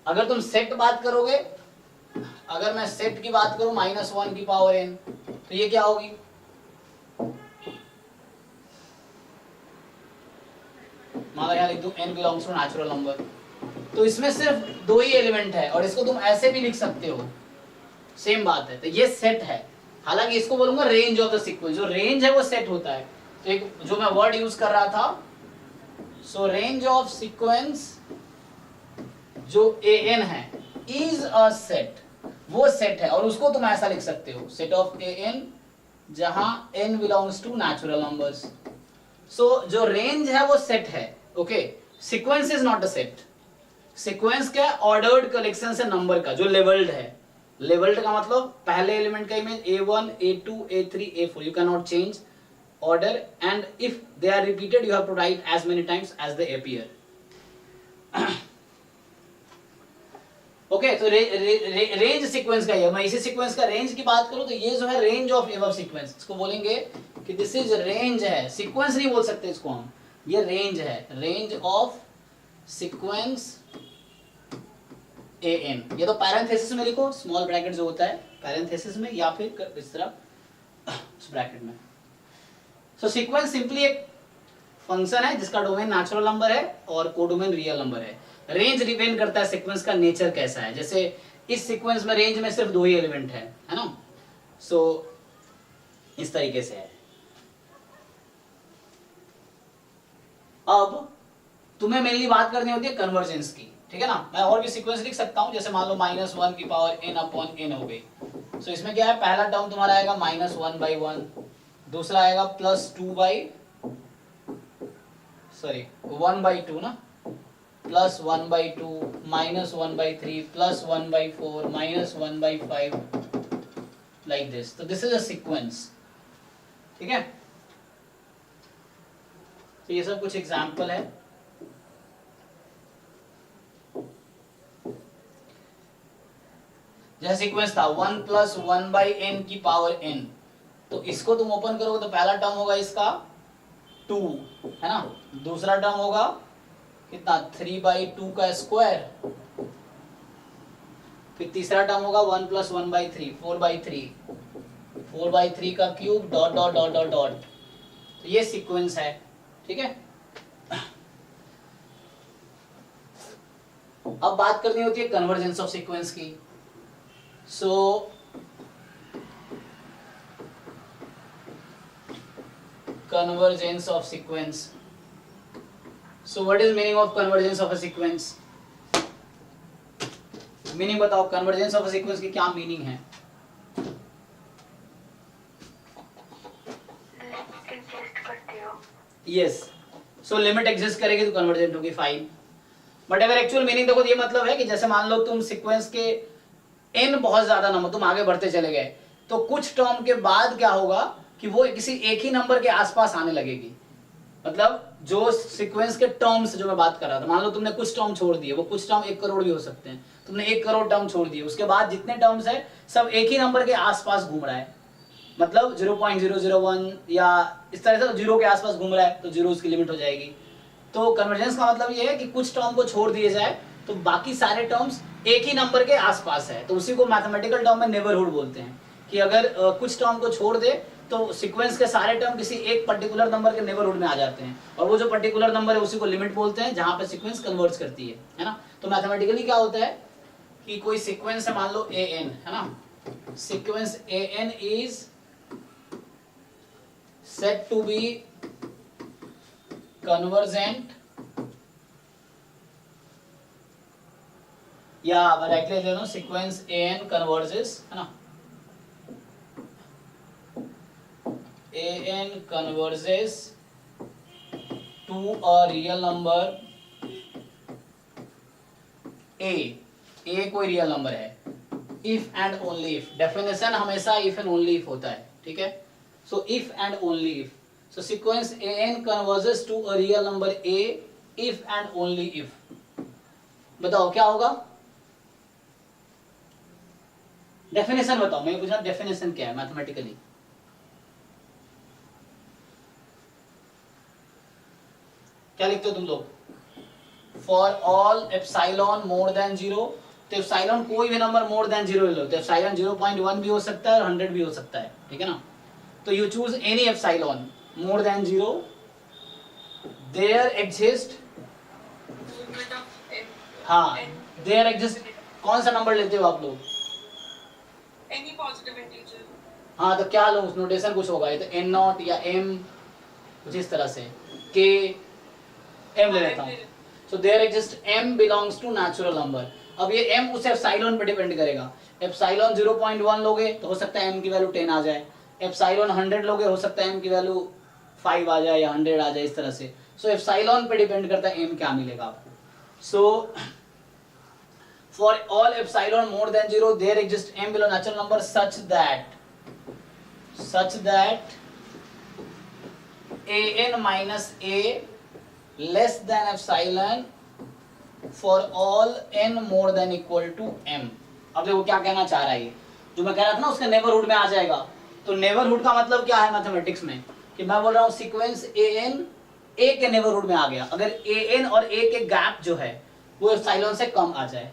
अगर तुम सेट बात करोगे, अगर मैं सेट की बात करूं -1 की पावर n, तो ये क्या होगी, मान यहाँ लिख दूं n belongs to natural number. तो इसमें सिर्फ 2 ही एलिमेंट है, और इसको तुम ऐसे भी लिख सकते हो, सेम बात है। तो ये सेट है, हालांकि इसको बोलूंगा रेंज ऑफ द सीक्वेंस। जो रेंज है वो सेट होता है। तो एक जो मैं वर्ड यूज कर रहा था, सो रेंज ऑफ सीक्वेंस जो an है इज अ सेट, वो सेट है, और उसको तुम ऐसा लिख सकते हो, सेट ऑफ an जहां n belongs to natural numbers. So जो रेंज है वो सेट है, okay. Sequence is not a set. Sequence क्या है, ऑर्डर्ड कलेक्शन से नंबर का, जो लेवल्ड है। लेवल्ड का मतलब पहले एलिमेंट का image A1 A2 A3 A4, you can not change order, and if they are repeated you have to write as many times as they appear. Okay, तो range sequence का, मैं इसी sequence का range की बात करूं तो ये जो है रेंज ऑफ एबव सीक्वेंस, इसको बोलेंगे कि दिस इज रेंज है, सीक्वेंस नहीं बोल सकते इसको हम, ये रेंज है, रेंज ऑफ सीक्वेंस an। ये तो पैरेंथेसिस में लिखो, स्मॉल ब्रैकेट जो होता है पैरेंथेसिस में, या फिर इस तरह ब्रैकेट में। सो सीक्वेंस सिंपली एक फंक्शन है जिसका डोमेन नेचुरल नंबर है और कोडोमेन रियल नंबर है। रेंज डिपेंड करता है सीक्वेंस का नेचर कैसा है। जैसे इस सीक्वेंस में रेंज में सिर्फ 2 ही एलिमेंट है ना। सो इस तरीके से है। अब तुम्हें मेनली बात करनी होती है कन्वर्जेंस की, ठीक है ना। मैं और भी सीक्वेंस लिख सकता हूं, जैसे मान लो -1 की पावर n/n हो गई। सो इसमें क्या है, पहला टर्म तुम्हारा आएगा -1/1, दूसरा आएगा +1/2 ना, +1/2 -1/3 +1/4 -1/5 लाइक दिस। तो दिस इज अ सीक्वेंस, ठीक है। तो ये सब कुछ एग्जांपल है। जैसे सीक्वेंस था 1 + 1/n की पावर n, तो इसको तुम ओपन करोगे तो पहला टर्म होगा इसका 2, है ना। दूसरा टर्म होगा कितना, 3/2 का स्क्वायर। फिर तीसरा टर्म होगा 1 + 1/3 4/3 का cube dot dot dot dot dot. तो ये सीक्वेंस है, ठीक है। अब बात करनी होती है कन्वर्जेंस ऑफ सीक्वेंस की। सो convergence of sequence. So what is meaning of convergence of a sequence? Meaning बताओ, convergence of a sequence की क्या मीनिंग है? Yes. So लिमिट एग्जिस्ट करेगी तो कन्वर्जेंट होगी, फाइन। बट अगर एक्चुअल मीनिंग देखो, ये मतलब है कि जैसे मान लो तुम सीक्वेंस के n बहुत ज्यादा नंबर, तुम आगे बढ़ते चले गए, तो कुछ टर्म के बाद क्या होगा कि वो किसी एक ही नंबर के आसपास आने लगेगी। मतलब जो सीक्वेंस के टर्म्स जो मैं बात कर रहा था, मान लो तुमने कुछ टर्म छोड़ दिए, वो कुछ टर्म 1 करोड़ भी हो सकते हैं, तुमने 1 करोड़ टर्म छोड़ दिए, उसके बाद जितने टर्म्स है सब एक ही नंबर के आसपास घूम रहा है। मतलब 0.001 या इस तरह से 0 के आसपास घूम रहा है, तो 0 उसकी लिमिट हो जाएगी। तो कन्वर्जेंस का मतलब ये है कि कुछ टर्म को छोड़ दिए जाए तो बाकी सारे टर्म्स एक ही नंबर के आसपास है, तो उसी को मैथमेटिकल टर्म में नेबरहुड बोलते हैं। कि अगर कुछ टर्म को छोड़ दे तो सीक्वेंस के सारे टर्म किसी एक पर्टिकुलर नंबर के नेबरहुड में आ जाते हैं, और वो जो पर्टिकुलर नंबर है उसी को लिमिट बोलते हैं, जहां पे सीक्वेंस कन्वर्ज करती है ना। तो मैथमेटिकली क्या होता है कि कोई सीक्वेंस है, मान लो an है ना, sequence an is set to be convergent, या डायरेक्टली ले लो सीक्वेंस an कन्वर्जेस है ना, an converges to a real number a कोई रियल नंबर है, if and only if, definition हमेशा if and only if होता है, ठीक है। so if and only if, so sequence an converges to a real number a if and only if, बताओ क्या होगा, डेफिनेशन बताओ, मैं पूछ रहा हूं डेफिनेशन क्या है मैथमेटिकली। क्या लिखते हो तुम लोग, for all epsilon more than 0, तो एप्सिलॉन कोई भी नंबर मोर देन 0 ले लो, तो एप्सिलॉन 0.1 भी हो सकता है और 100 भी हो सकता है, ठीक है ना। तो you choose any epsilon more than 0, there exist, हाँ देयर एग्जिस्ट, कौन सा नंबर लेते हो आप लोग, एनी पॉजिटिव इंटीजर, हाँ तो क्या लो, उस नोटेशन कुछ होगा, ये तो n0 या m कुछ इस तरह से, k m ले लेता हूँ। So there exist m belongs to natural number. अब ये m उस एप्सिलॉन पे डिपेंड करेगा, एप्सिलॉन 0.1 लोगे तो हो सकता है m की वैल्यू 10 आ जाए, एप्सिलॉन 100 लोगे हो सकता है m की वैल्यू 5 आ जाए या 100 आ जाए, इस तरह से। सो एप्सिलॉन पे डिपेंड करता है m क्या मिलेगा आपको। So for all epsilon more than 0 there exist m below natural number such that an minus a less than epsilon for all n more than equal to m। अब देखो क्या कहना चाह रहा है ये, जो मैं कह रहा था ना उसके नेबरहुड में आ जाएगा। तो नेबरहुड का मतलब क्या है मैथमेटिक्स में, कि मैं बोल रहा हूँ सीक्वेंस an a के नेबरहुड में आ गया, अगर an और a के गैप जो है वो एप्सिलॉन से कम आ जाए,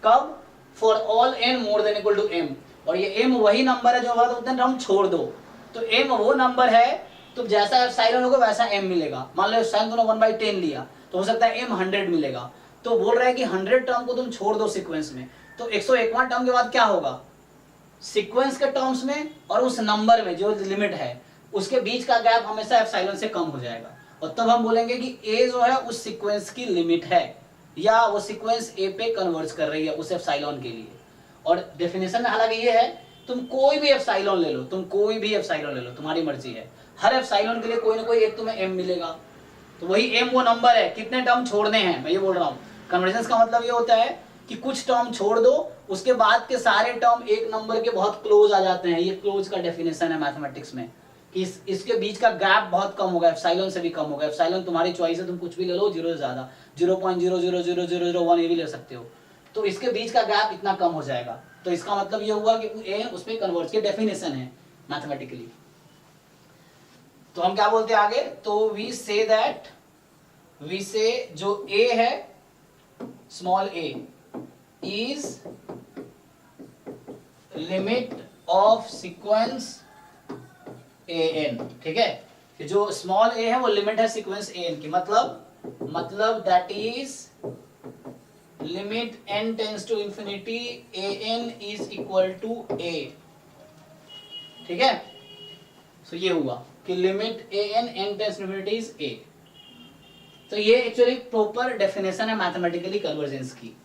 कब, for all n more than equal to m, और ये m वही नंबर है जो हमारा उतने टर्म छोड़ दो, तो m वो नंबर है, तो जैसा एप्सिलॉन होगा वैसा m मिलेगा। मान लो एप्सिलॉन तूने 1/10 लिया तो हो सकता है m 100 मिलेगा, तो बोल रहा है कि 100 टर्म को तुम छोड़ दो सीक्वेंस में, तो 101वां टर्म के बाद क्या होगा, सीक्वेंस के टर्म्स में और उस नंबर में जो लिमिट है उसके बीच का गैप हमेशा एप्सिलॉन से कम हो जाएगा, और तब हम बोलेंगे कि a जो है उस सीक्वेंस की लिमिट है, या वो सीक्वेंस a पे कन्वर्ज कर रही है उस एप्सिलॉन के लिए। और डेफिनेशन में हालांकि ये है, तुम कोई भी एप्सिलॉन ले लो, तुम्हारी मर्जी है, हर एप्सिलॉन के लिए कोई ना कोई एक तुम्हें m मिलेगा, तो वही m वो नंबर है, कितने टर्म छोड़ने हैं, मैं ये बोल रहा हूँ। कन्वर्जेंस का मतलब ये होता है कि कुछ टर्म छोड़ दो, उसके बाद के सारे टर्म एक नंबर के बहुत क्लोज आ जाते हैं, ये क्लोज का डेफिनेशन है मैथमेटिक्स में, कि इसके बीच का गैप बहुत कम होगा, एप्सिलॉन से भी कम होगा। एप्सिलॉन तुम्हारी चॉइस है, तुम कुछ भी ले लो, 0 से ज्यादा 0.0000001 ये भी ले सकते हो, तो इसके बीच का गैप इतना कम हो जाएगा। तो इसका मतलब ये हुआ कि a उस पर कन्वर्ज की डेफिनेशन है मैथमेटिकली। तो हम क्या बोलते हैं आगे, तो वी से जो a है small a is limit of sequence an, ठीक है, कि जो स्मॉल a है वो लिमिट है सीक्वेंस an की, मतलब that is limit n tends to infinity an is equal to a, ठीक है। सो ये हुआ कि limit an n tends to infinity is a। तो ये एक्चुअली प्रॉपर डेफिनेशन है मैथमेटिकली कन्वर्जेंस की,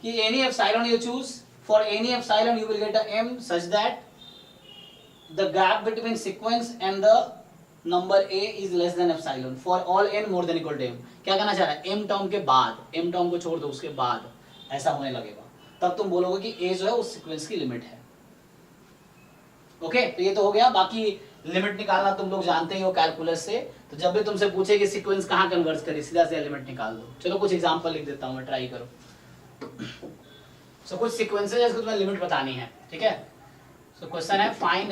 कि any epsilon you choose, for any epsilon you will get a m such that the gap between sequence and the number a is less than epsilon for all n more than equal to m। क्या कहना चाह रहा है, m term के बाद, m term को छोड़ दो उसके बाद ऐसा होने लगेगा, तब तुम बोलोगे कि a जो है उस सीक्वेंस की लिमिट है। ओके, तो ये तो हो गया। बाकी लिमिट निकालना तुम लोग जानते ही हो कैलकुलस से, तो जब भी तुमसे पूछे कि सीक्वेंस कहाँ कन्वर्ज करे, सीधा से लिमिट निकाल दो। चलो कुछ एग्जांपल लिख देता हूँ मैं, ट्राई करो। सो कुछ सीक्वेंसेस है जिसको तुम्हें लिमिट बतानी है, ठीक है। सो क्वेश्चन है फाइंड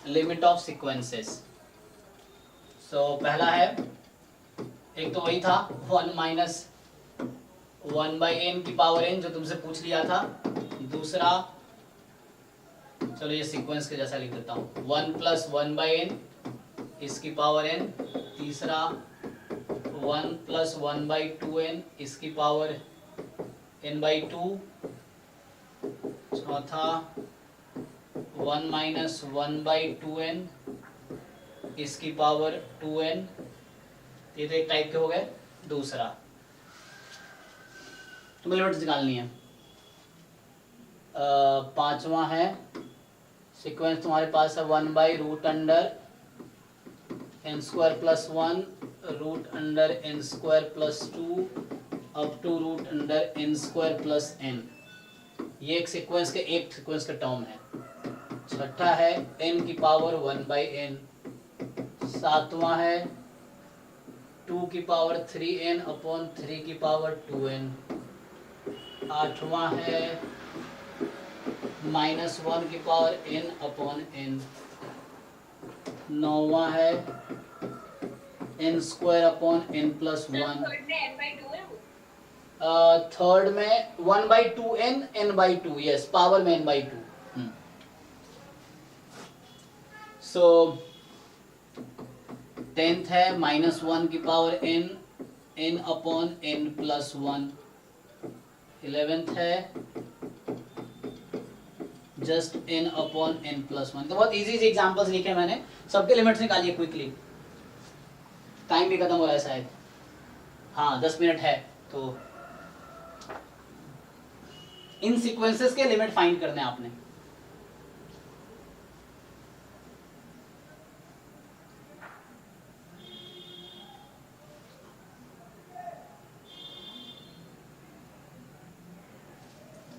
लिमिट ऑफ सीक्वेंसेस। सो पहला है एक तो वही था 1 माइनस 1/n की पावर n जो तुमसे पूछ लिया था। दूसरा, चलो ये सीक्वेंस के जैसा लिख देता हूँ, 1 + 1/n इसकी पावर n। तीसरा 1 + 1/2n इसकी पावर n/2। चौथा 1 माइनस 1/2n इसकी पावर 2n। ये तो एक टाइप के हो गए। दूसरा तुम्हें लिमिट्स निकालनी है। पांचवा है सीक्वेंस तुम्हारे पास है 1/√n² + 1 √n² + 2 up to √n² + n। ये एक सीक्वेंस का टर्म है। छठा है n की पावर 1/n। सातवां है 2 की पावर 3n/3 की पावर 2n। आठवां है -1 की पावर n/n। नौवां है n² n + 1। थर्ड में 1/2n n/2, यस, पावर में n/2। सो 10th है -1 की पावर n n/n + 1। 11th है जस्ट n/n + 1। तो बहुत इजी एग्जांपल्स लिखे मैंने, सबके लिमिट्स निकालिए क्विकली। टाइम भी खत्म हो रहा है शायद, हाँ 10 मिनट है। तो इन सीक्वेंसेस के लिमिट फाइंड करने हैं आपने।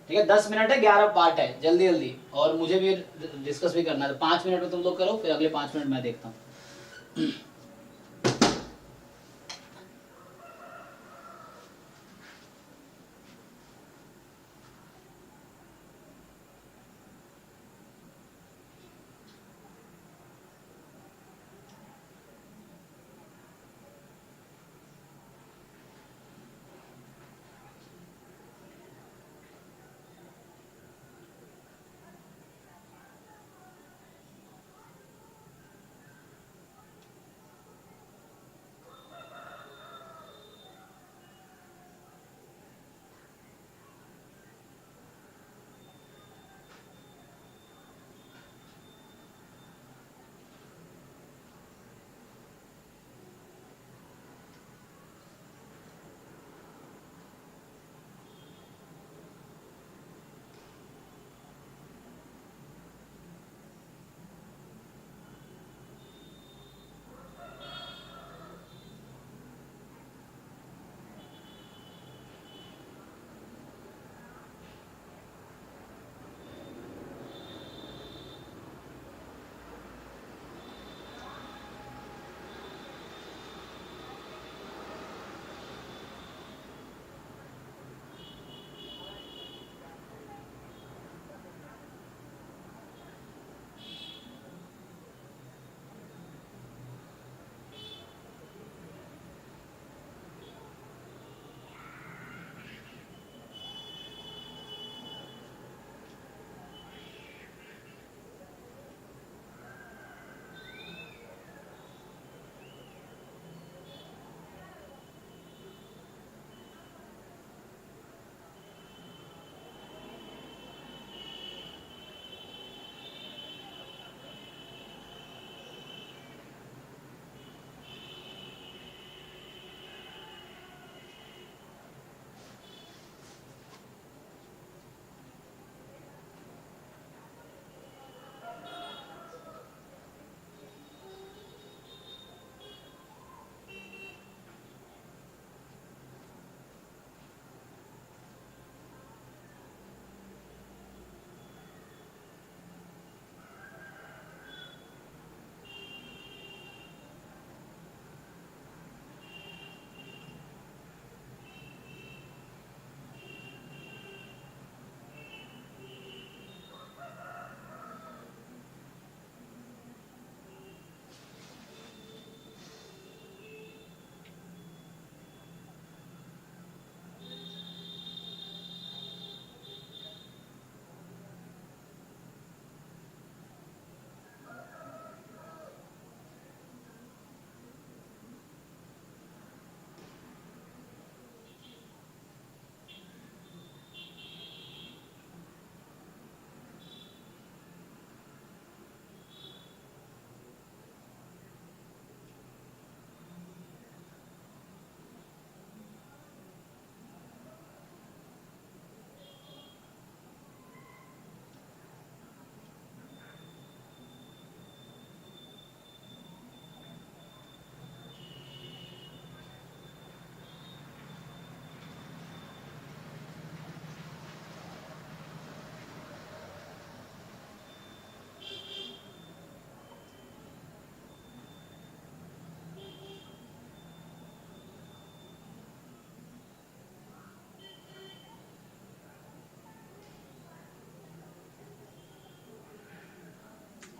ठीक है, 10 मिनट है, 11 पार्ट है, जल्दी जल्दी, और मुझे भी डिस्कस भी करना है। 5 मिनट में तुम लोग करो, फिर अगले 5 मिनट मैं देखता हूँ।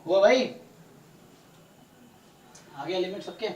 हुआ भाई? आ गया लिमिट सबके?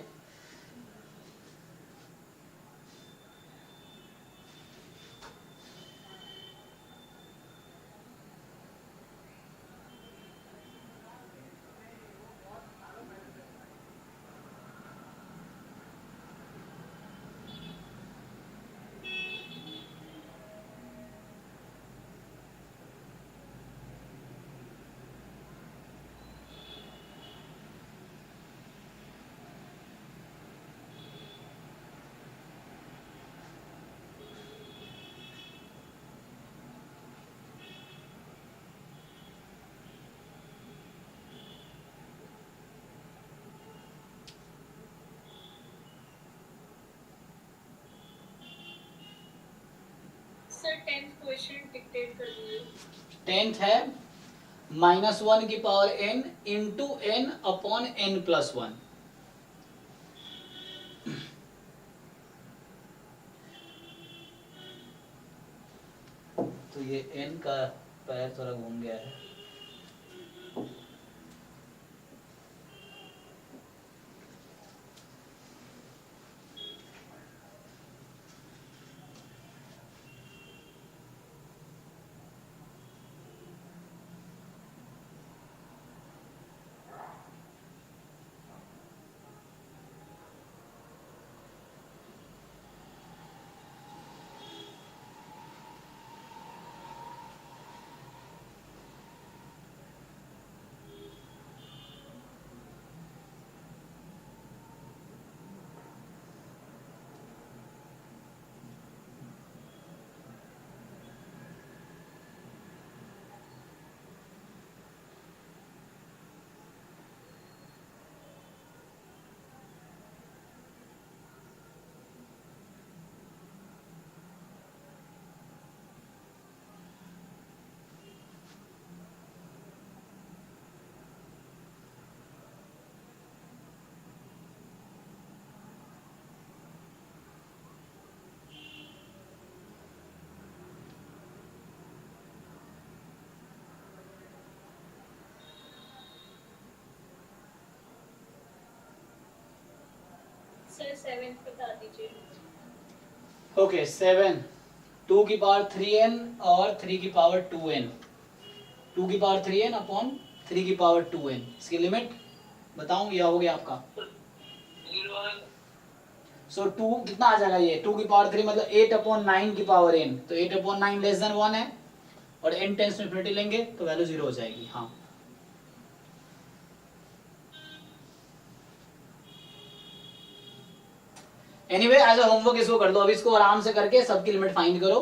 सर 10th क्वेश्चन डिक्टेट कर दीजिए। 10th है -1 की power n into n upon n plus 1। तो ये n का पैर थोड़ा घूम गया है। सर 7th बता दीजिए। ओके 7 2 की पावर 3n और 3 की पावर 2n। 2 की पावर 3n अपॉन 3 की पावर 2n। इसकी लिमिट बताऊं या हो गया आपका? सो 2 कितना आ जाएगा? ये 2 की पावर 3 मतलब 8 अपॉन 9 की पावर n। तो 8 अपॉन 9 लेस देन 1 है और n टेंस टू इन्फिनिटी लेंगे तो वैल्यू 0 हो जाएगी। हाँ एनीवे एज अ होमवर्क इसको कर लो। अभी इसको आराम से करके सबकी लिमिट फाइंड करो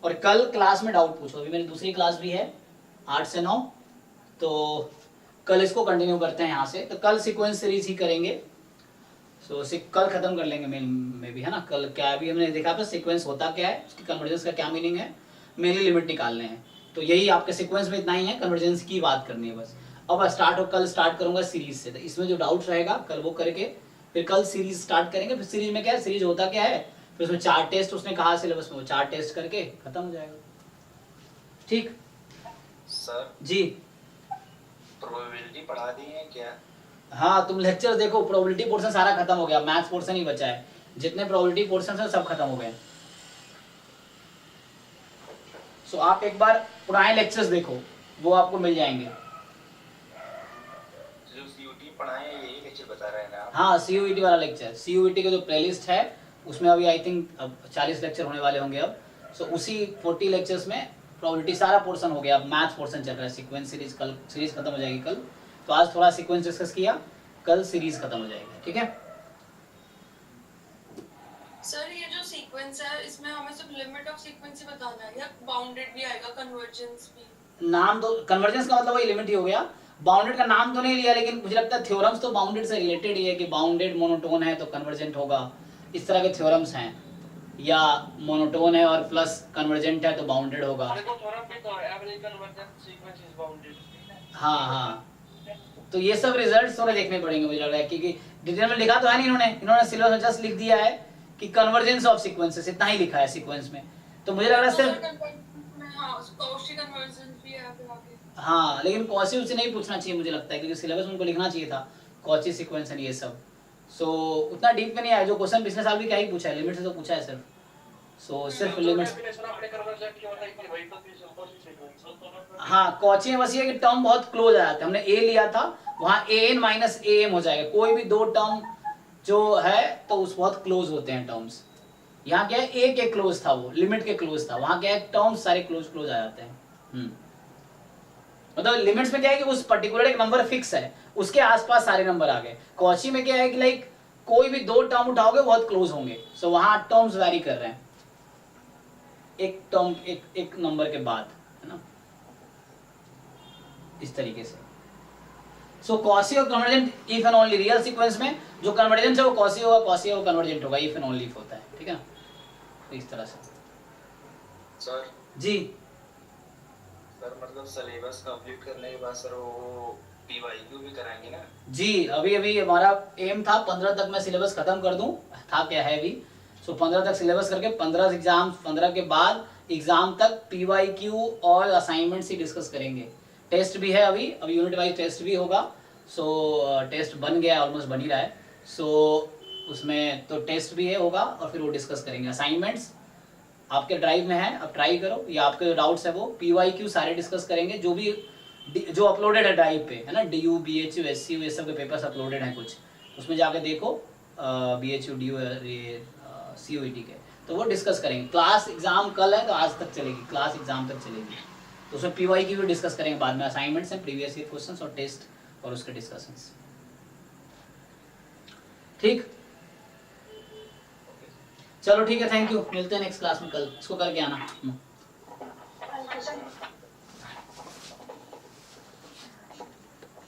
और कल क्लास में डाउट पूछो। अभी मेरी दूसरी क्लास भी है 8 से 9, तो कल इसको कंटिन्यू करते हैं यहाँ से। तो कल सीक्वेंस सीरीज ही करेंगे। सो कल खत्म कर लेंगे मेन में भी, है ना। कल क्या भी हमने देखा था सीक्वेंस होता क्या है, उसकी कन्वर्जेंस का क्या मीनिंग है, मेनली लिमिट निकालने हैं। तो यही आपके सीक्वेंस में इतना ही है, कन्वर्जेंस की बात करनी है बस। अब कल स्टार्ट करूंगा सीरीज से। तो इसमें जो डाउट रहेगा कल वो करके फिर कल सीरीज स्टार्ट करेंगे। फिर सीरीज में क्या है, सीरीज होता क्या है, फिर उसमें 4 टेस्ट उसने कहा सिलेबस में, वो 4 टेस्ट करके खत्म हो जाएगा। ठीक सर जी, प्रोबेबिलिटी पढ़ा दी है क्या? हाँ तुम लेक्चर देखो, प्रोबेबिलिटी पोर्शन सारा खत्म हो गया, मैथ्स पोर्शन ही बचा है। जितने प्रोबेबिलिटी पोर्शन है सब खत्म हो गए। सो आप एक बार पुराने लेक्चर्स देखो, वो आपको मिल जाएंगे। जो सीयूटी पढ़ाए हैं यही लेक्चर बता रहे हैं ना आप? हाँ सीयूईटी वाला लेक्चर, सीयूईटी का जो प्लेलिस्ट है उसमें अभी आई थिंक 40 लेक्चर होने वाले होंगे अब। सो उसी 40 लेक्चर्स में प्रोबेबिलिटी सारा पोर्शन हो गया। अब मैथ्स पोर्शन चल रहा है, सीक्वेंस सीरीज कल सीरीज खत्म हो जाएगी कल। तो आज थोड़ा सीक्वेंस डिस्कस किया, कल सीरीज खत्म हो जाएगी। ठीक है सर ये जो सीक्वेंस है इसमें हमें सिर्फ लिमिट ऑफ सीक्वेंस ही बताना है या बाउंडेड भी आएगा, कन्वर्जेंस भी? नाम तो कन्वर्जेंस का मतलब वही लिमिट ही हो गया। बाउंडेड का नाम तो नहीं लिया, लेकिन मुझे लगता है थ्योरम्स तो बाउंडेड से रिलेटेड ही है कि बाउंडेड मोनोटोन है तो कन्वर्जेंट होगा, इस तरह के थ्योरम्स हैं। या मोनोटोन है और प्लस कन्वर्जेंट है तो बाउंडेड होगा। देखो थ्योरम भी तो average convergent sequence is bounded. हाँ हाँ, तो ये सब रिजल्ट्स थोड़े देखने पड़ेंगे मुझे लग रहा है, क्योंकि डिटेल में लिखा तो है नहीं इन्होंने सिलेबस में जस्ट लिख दिया है कि कन्वर्जेंस ऑफ सीक्वेंसेस, इतना ही लिखा है सीक्वेंस में। तो मुझे लग रहा है सिर्फ हाँ कौशी कन्वर्जेंस भी है फिर आगे। हाँ, लेकिन कॉची उससे नहीं पूछना चाहिए मुझे लगता है, क्योंकि सिलेबस उनको लिखना चाहिए था कॉची सीक्वेंस एंड ये सब। सो उतना डीप में नहीं आया। जो क्वेश्चन पिछले साल भी क्या ही पूछा है, लिमिट से तो पूछा है सिर्फ। सो सिर्फ लिमिट। हाँ, कॉची में बस ये कि टर्म बहुत क्लोज आ जाते हैं। हमने ए लिया था, वहाँ an माइनस am हो जाएगा। कोई भी दो टर्म जो है तो उस बहुत क्लोज होते हैं टर्म्स। यहाँ क्या है, ए के क्लोज था, वो लिमिट के क्लोज था। वहाँ क्या है, टर्म्स सारे क्लोज क्लोज आ जाते हैं। मतलब लिमिट्स में क्या है कि उस पर्टिकुलर एक नंबर फिक्स है, उसके आसपास सारे नंबर आ गए। कॉची में क्या है कि लाइक कोई भी दो टर्म उठाओगे बहुत क्लोज होंगे। सो वहां टर्म्स वैरी कर रहे हैं, एक टर्म एक नंबर के बाद, है ना, इस तरीके से। सो कॉची और convergent if and only, real sequence में जो कन्वर्जेंट है वो कॉची होगा, कॉची है वो कन्वर्जेंट होगा, इफ एंड ओनली इफ होता है, ठीक है ना, तो इस तरह से। सर जी सर, मतलब सिलेबस कंप्लीट करने के बाद सर वो पीवाईक्यू भी कराएंगे ना? जी, अभी हमारा एम था 15 तक मैं सिलेबस खत्म कर दूं, था क्या है भी। सो 15 तक सिलेबस करके 15 एग्जाम, 15 के बाद एग्जाम तक पीवाईक्यू और असाइनमेंट्स ही डिस्कस करेंगे। टेस्ट भी है, अभी यूनिट वाइज टेस्ट भी होगा। सो टेस्ट बन गया, ऑलमोस्ट बन ही रहा है। सो उसमें तो टेस्ट भी है होगा और फिर वो डिस्कस करेंगे। असाइनमेंट्स आपके ड्राइव में है, अब ट्राई करो, या आपके जो डाउट्स है वो पीवाईक्यू सारे डिस्कस करेंगे, जो भी जो अपलोडेड है ड्राइव पे, है ना, DU BHU SCU ये सब के पेपर्स अपलोडेड हैं कुछ, उसमें जाके देखो BHU DU COET के, तो वो डिस्कस करेंगे। क्लास एग्जाम कल है तो आज तक चलेगी, क्लास एग्जाम तक चलेगी, तो उसमें पीवाईक्यू भी डिस्कस करेंगे बाद में। असाइनमेंट्स हैं, प्रीवियस ईयर क्वेश्चंस और टेस्ट और उसके डिस्कशंस, ठीक। चलो ठीक है, थैंक यू, मिलते हैं नेक्स्ट क्लास में कल। इसको करके आना।